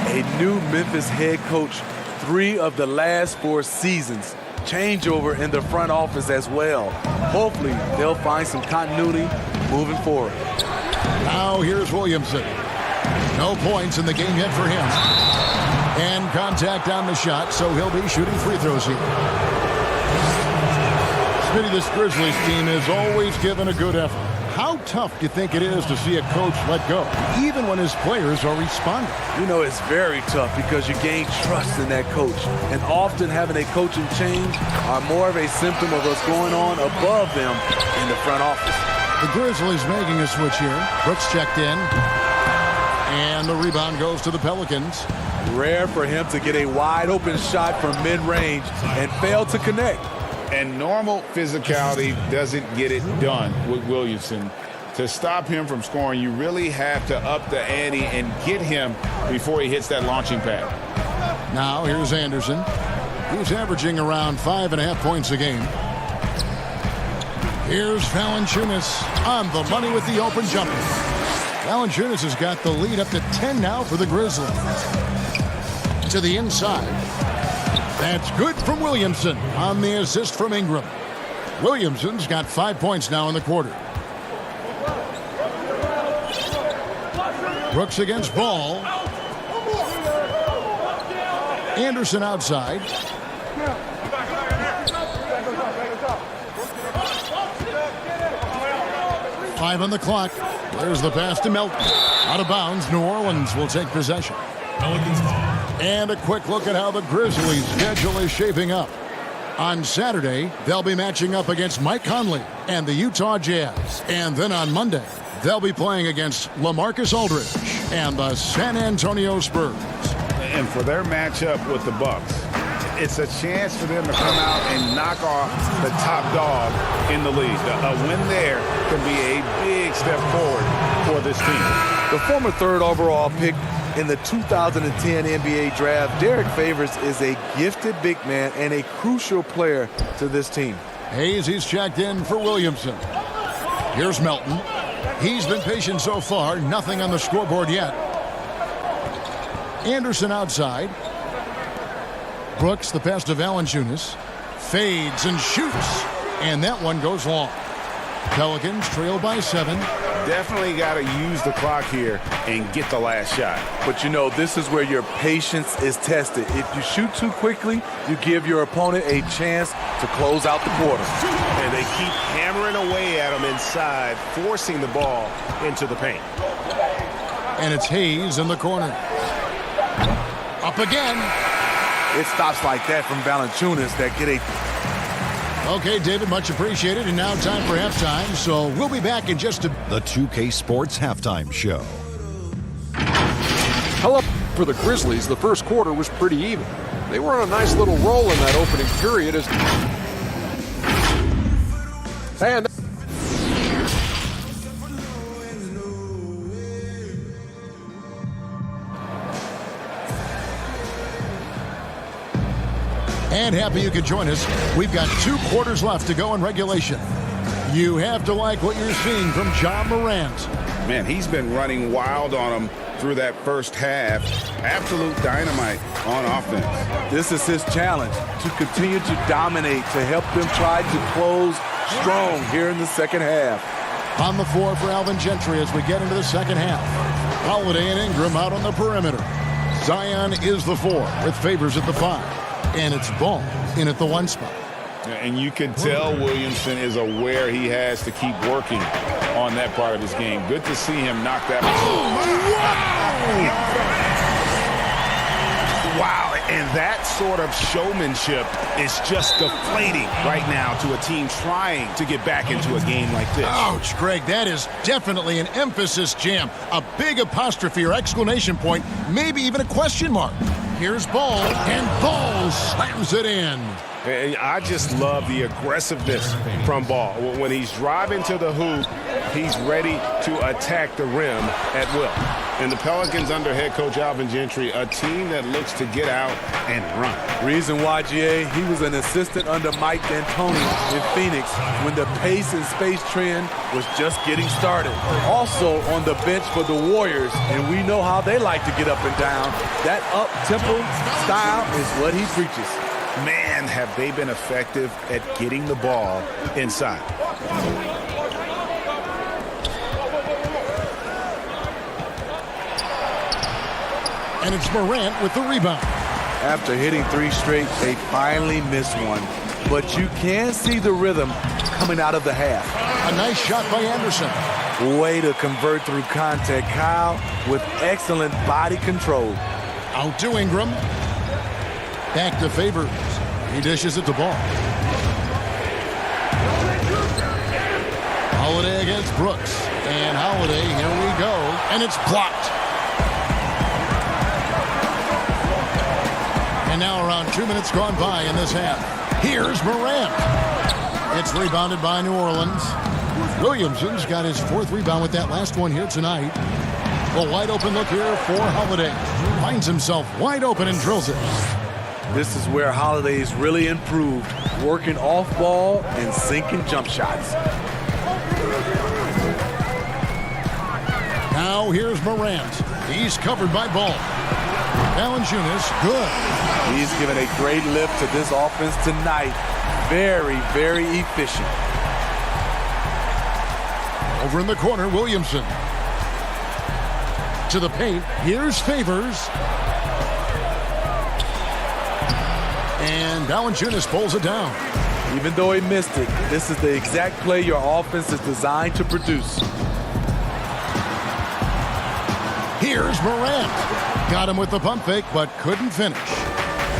A new Memphis head coach, 3 of the last 4 seasons. Changeover in the front office as well. Hopefully they'll find some continuity moving forward. Now here's Williamson. No points in the game yet for him. And contact on the shot, so he'll be shooting free throws here. Smitty, this Grizzlies team has always given a good effort. How tough do you think it is to see a coach let go, even when his players are responding? You know, it's very tough because you gain trust in that coach. And often having a coaching change are more of a symptom of what's going on above them in the front office. The Grizzlies making a switch here. Brooks checked in. And the rebound goes to the Pelicans. Rare for him to get a wide open shot from mid-range and fail to connect. And normal physicality doesn't get it done with Williamson. To stop him from scoring, you really have to up the ante and get him before he hits that launching pad. Now here's Anderson, who's averaging around 5.5 points a game. Here's Valanciunas on the money with the open jumper. Valanciunas has got the lead up to 10 now for the Grizzlies. To the inside. That's good from Williamson on the assist from Ingram. Williamson's got 5 points now in the quarter. Brooks against Ball. Anderson outside. Five on the clock. There's the pass to Melton. Out of bounds, New Orleans will take possession. And a quick look at how the Grizzlies' schedule is shaping up. On Saturday, they'll be matching up against Mike Conley and the Utah Jazz. And then on Monday, they'll be playing against LaMarcus Aldridge and the San Antonio Spurs. And for their matchup with the Bucks, it's a chance for them to come out and knock off the top dog in the league. A win there can be a big step forward for this team. The former third overall pick in the 2010 NBA draft, Derek Favors is a gifted big man and a crucial player to this team. Hayes, he's checked in for Williamson. Here's Melton. He's been patient so far, nothing on the scoreboard yet. Anderson outside. Brooks, the pass to Valanciunas. Fades and shoots. And that one goes long. Pelicans trail by 7. Definitely got to use the clock here and get the last shot. But you know, this is where your patience is tested. If you shoot too quickly, you give your opponent a chance to close out the quarter. And they keep hammering away at him inside, forcing the ball into the paint. And it's Hayes in the corner. Up again. It stops like that from Valanciunas that get a... Okay, David, much appreciated. And now time for halftime, so we'll be back in just a... The 2K Sports Halftime Show. Hello. For the Grizzlies, the first quarter was pretty even. They were on a nice little roll in that opening period as... And... And happy you could join us. We've got 2 quarters left to go in regulation. You have to like what you're seeing from John Morant. Man, he's been running wild on him through that first half. Absolute dynamite on offense. This is his challenge, to continue to dominate, to help them try to close strong here in the second half. On the floor for Alvin Gentry as we get into the second half. Holiday and Ingram out on the perimeter. Zion is the 4 with Favors at the 5. And it's Ball in at the 1 spot. And you can tell Williamson is aware he has to keep working on that part of his game. Good to see him knock that. Wow, and that sort of showmanship is just deflating right now to a team trying to get back into a game like this. Ouch, Greg, that is definitely an emphasis jam. A big apostrophe or exclamation point, maybe even a question mark. Here's Ball, and Ball slams it in. And I just love the aggressiveness from Ball. When he's driving to the hoop, he's ready to attack the rim at will. And the Pelicans under head coach Alvin Gentry, a team that looks to get out and run. Reason why, GA, he was an assistant under Mike D'Antoni in Phoenix when the pace and space trend was just getting started. Also on the bench for the Warriors, and we know how they like to get up and down. That up-tempo style is what he preaches. Man, have they been effective at getting the ball inside. And it's Morant with the rebound. After hitting 3 straight, they finally missed one. But you can see the rhythm coming out of the half. A nice shot by Anderson. Way to convert through contact. Kyle with excellent body control. Out to Ingram. Back to Favors. He dishes it to Ball. Holiday against Brooks. And Holiday, here we go. And it's blocked. And now around 2 minutes gone by in this half. Here's Morant. It's rebounded by New Orleans. Williamson's got his 4th rebound with that last one here tonight. The wide open look here for Holiday. Finds himself wide open and drills it. This is where Holiday's really improved, working off ball and sinking jump shots. Now here's Morant. He's covered by Ball. Valanciunas, good. He's given a great lift to this offense tonight. Very, very efficient. Over in the corner, Williamson. To the paint, here's Favors. And Valanciunas pulls it down. Even though he missed it, this is the exact play your offense is designed to produce. Here's Morant. Got him with the pump fake, but couldn't finish.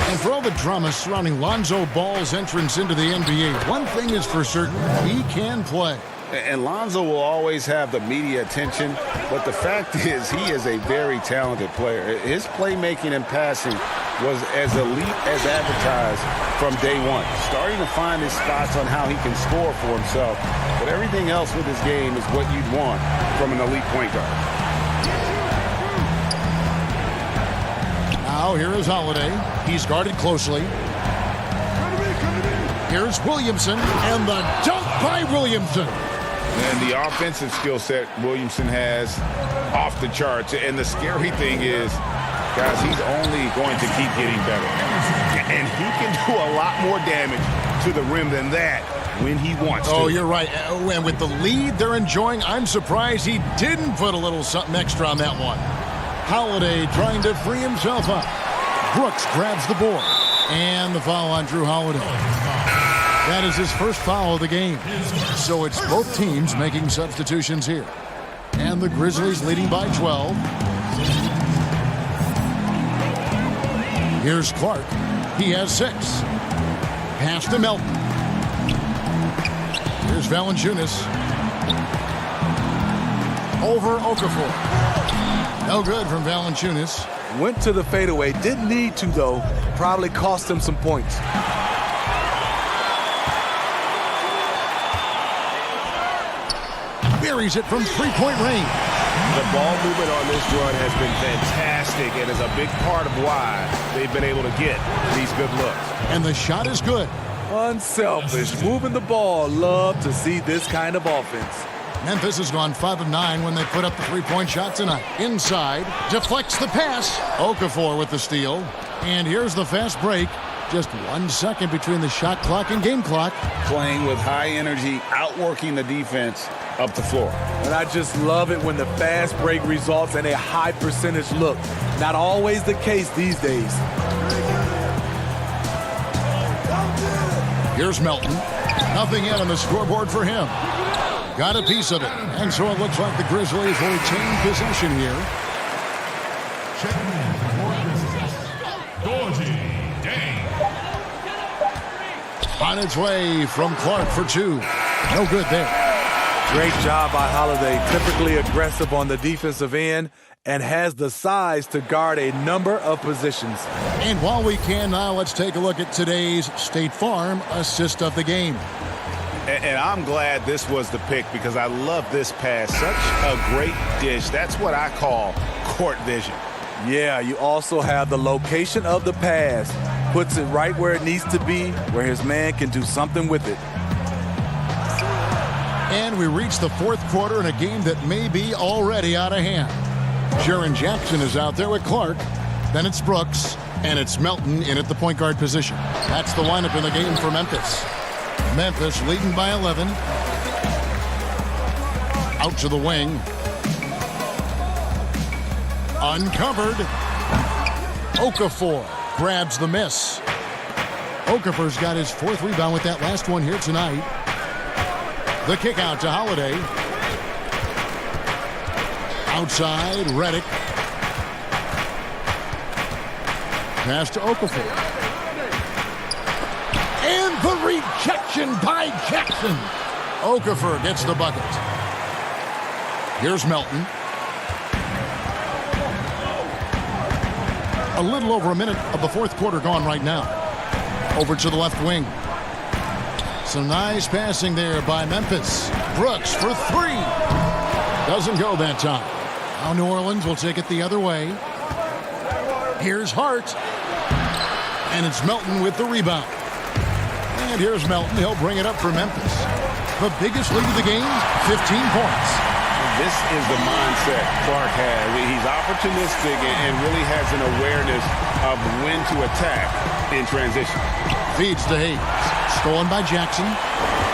And for all the drama surrounding Lonzo Ball's entrance into the NBA, one thing is for certain, he can play. And Lonzo will always have the media attention, but the fact is he is a very talented player. His playmaking and passing was as elite as advertised from day one. Starting to find his spots on how he can score for himself, but everything else with his game is what you'd want from an elite point guard. Now here is Holiday. He's guarded closely. Here's Williamson, and the dunk by Williamson. And the offensive skill set Williamson has off the charts. And the scary thing is, guys, he's only going to keep getting better. And he can do a lot more damage to the rim than that when he wants to. Oh, you're right. And with the lead they're enjoying, I'm surprised he didn't put a little something extra on that one. Holiday trying to free himself up. Brooks grabs the board. And the foul on Drew Holiday. That is his first foul of the game. So it's both teams making substitutions here. And the Grizzlies leading by 12. Here's Clark. He has 6. Pass to Melton. Here's Valanciunas. Over Okafor. No good from Valanciunas. Went to the fadeaway. Didn't need to, though. Probably cost him some points. Buries it from three-point range. The ball movement on this run has been fantastic and is a big part of why they've been able to get these good looks. And the shot is good. Unselfish. Moving the ball. Love to see this kind of offense. Memphis has gone 5 of 9 when they put up the three-point shot tonight. Inside, deflects the pass. Okafor with the steal. And here's the fast break. Just 1 second between the shot clock and game clock. Playing with high energy, outworking the defense up the floor. And I just love it when the fast break results in a high percentage look. Not always the case these days. Here's Melton. Nothing yet on the scoreboard for him. Got a piece of it. And so it looks like the Grizzlies will retain possession here. On its way from Clark for 2. No good there. Great job by Holiday. Typically aggressive on the defensive end and has the size to guard a number of positions. And while we can now, let's take a look at today's State Farm assist of the game. And I'm glad this was the pick because I love this pass. Such a great dish. That's what I call court vision. Yeah, you also have the location of the pass. Puts it right where it needs to be, where his man can do something with it. And we reach the fourth quarter in a game that may be already out of hand. Jaren Jackson is out there with Clark. Then it's Brooks, and it's Melton in at the point guard position. That's the lineup in the game for Memphis. Memphis leading by 11. Out to the wing. Uncovered. Okafor grabs the miss. Okafor's got his 4th rebound with that last one here tonight. The kick out to Holiday. Outside, Redick. Pass to Okafor. And the rejection by Jackson. Okafor gets the bucket. Here's Melton. A little over a minute of the fourth quarter gone right now. Over to the left wing. Some nice passing there by Memphis. Brooks for 3. Doesn't go that time. Now New Orleans will take it the other way. Here's Hart. And it's Melton with the rebound. And here's Melton. He'll bring it up for Memphis. The biggest lead of the game, 15 points. This is the mindset Clark has. He's opportunistic and really has an awareness of when to attack in transition. Feeds to Hayes. Stolen by Jackson.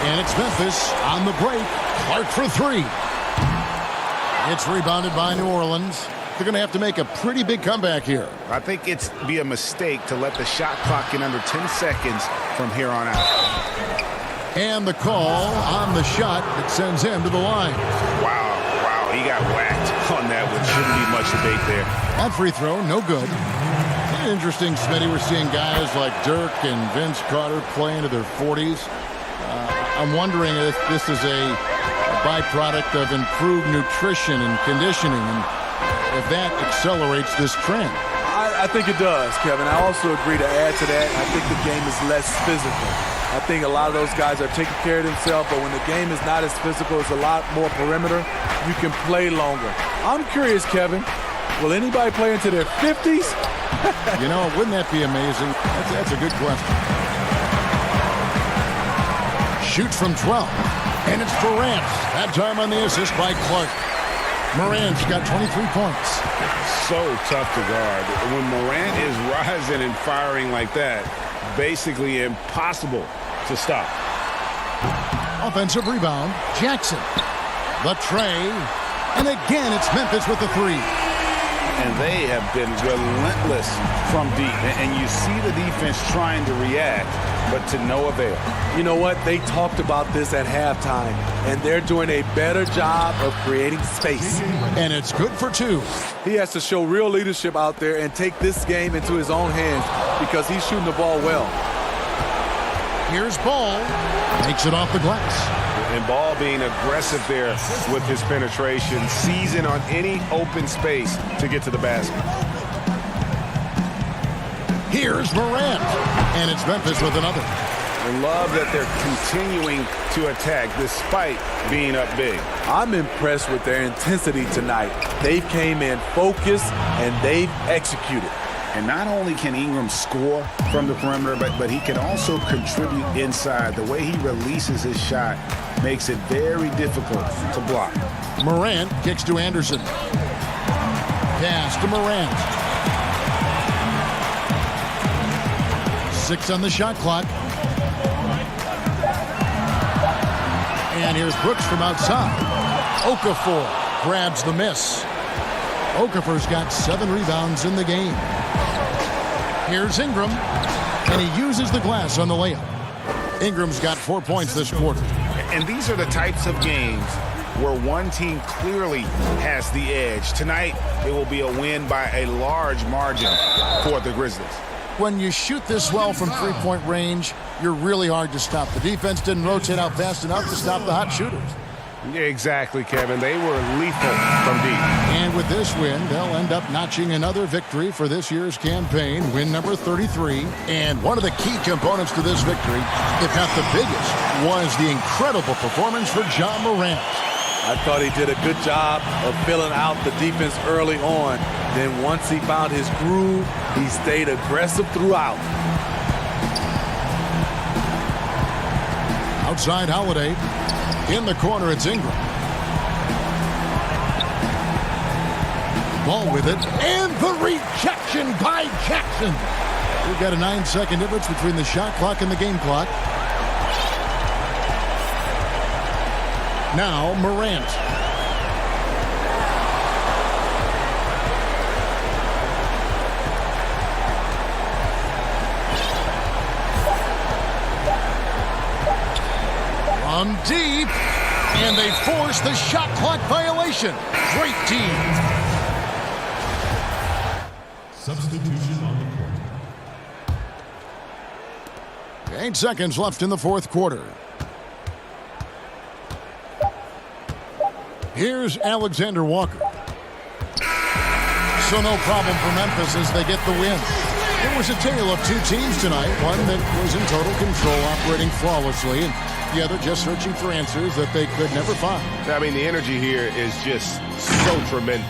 And it's Memphis on the break. Clark for three. It's rebounded by New Orleans. They're going to have to make a pretty big comeback here. I think it's be a mistake to let the shot clock get under 10 seconds from here on out. And the call on the shot that sends him to the line. Wow, he got whacked on that one. Shouldn't be much debate there. That free throw, no good. Interesting, Smitty. We're seeing guys like Dirk and Vince Carter play into their 40s. I'm wondering if this is a byproduct of improved nutrition and conditioning, and if that accelerates this trend. I think it does, Kevin. I also agree to add to that. I think the game is less physical. I think a lot of those guys are taking care of themselves, but when the game is not as physical, it's a lot more perimeter. You can play longer. I'm curious, Kevin, will anybody play into their 50s? You know, wouldn't that be amazing? That's a good question. Shoots from 12, and it's Morant. That time on the assist by Clark. Morant's got 23 points. So tough to guard. When Morant is rising and firing like that, basically impossible to stop. Offensive rebound, Jackson. The tray, and again it's Memphis with the three. And they have been relentless from deep. And you see the defense trying to react, but to no avail. You know what? They talked about this at halftime, and they're doing a better job of creating space. And it's good for two. He has to show real leadership out there and take this game into his own hands because he's shooting the ball well. Here's Ball. Makes it off the glass. And Ball being aggressive there with his penetration, seizing on any open space to get to the basket. Here's Morant. And it's Memphis with another. I love that they're continuing to attack despite being up big. I'm impressed with their intensity tonight. They came in focused and they've executed. And not only can Ingram score from the perimeter, but he can also contribute inside. The way he releases his shot makes it very difficult to block. Morant kicks to Anderson. Pass to Morant. 6 on the shot clock. And here's Brooks from outside. Okafor grabs the miss. Okafor's got 7 rebounds in the game. Here's Ingram, and he uses the glass on the layup. Ingram's got 4 points this quarter. And these are the types of games where one team clearly has the edge. Tonight, it will be a win by a large margin for the Grizzlies. When you shoot this well from three-point range, you're really hard to stop. The defense didn't rotate out fast enough to stop the hot shooters. Yeah, exactly, Kevin. They were lethal from deep. And with this win, they'll end up notching another victory for this year's campaign, win number 33. And one of the key components to this victory, if not the biggest, was the incredible performance for John Morant. I thought he did a good job of filling out the defense early on. Then once he found his groove, he stayed aggressive throughout. Outside Holiday. In the corner, it's Ingram. Ball with it, and the rejection by Jackson. We've got a 9-second difference between the shot clock and the game clock. Now Morant. From deep, and they force the shot clock violation. Great team. Substitution on the court. 8 seconds left in the fourth quarter. Here's Alexander Walker. So no problem for Memphis as they get the win. It was a tale of two teams tonight, one that was in total control, operating flawlessly, and the other just searching for answers that they could never find. I mean, the energy here is just so tremendous.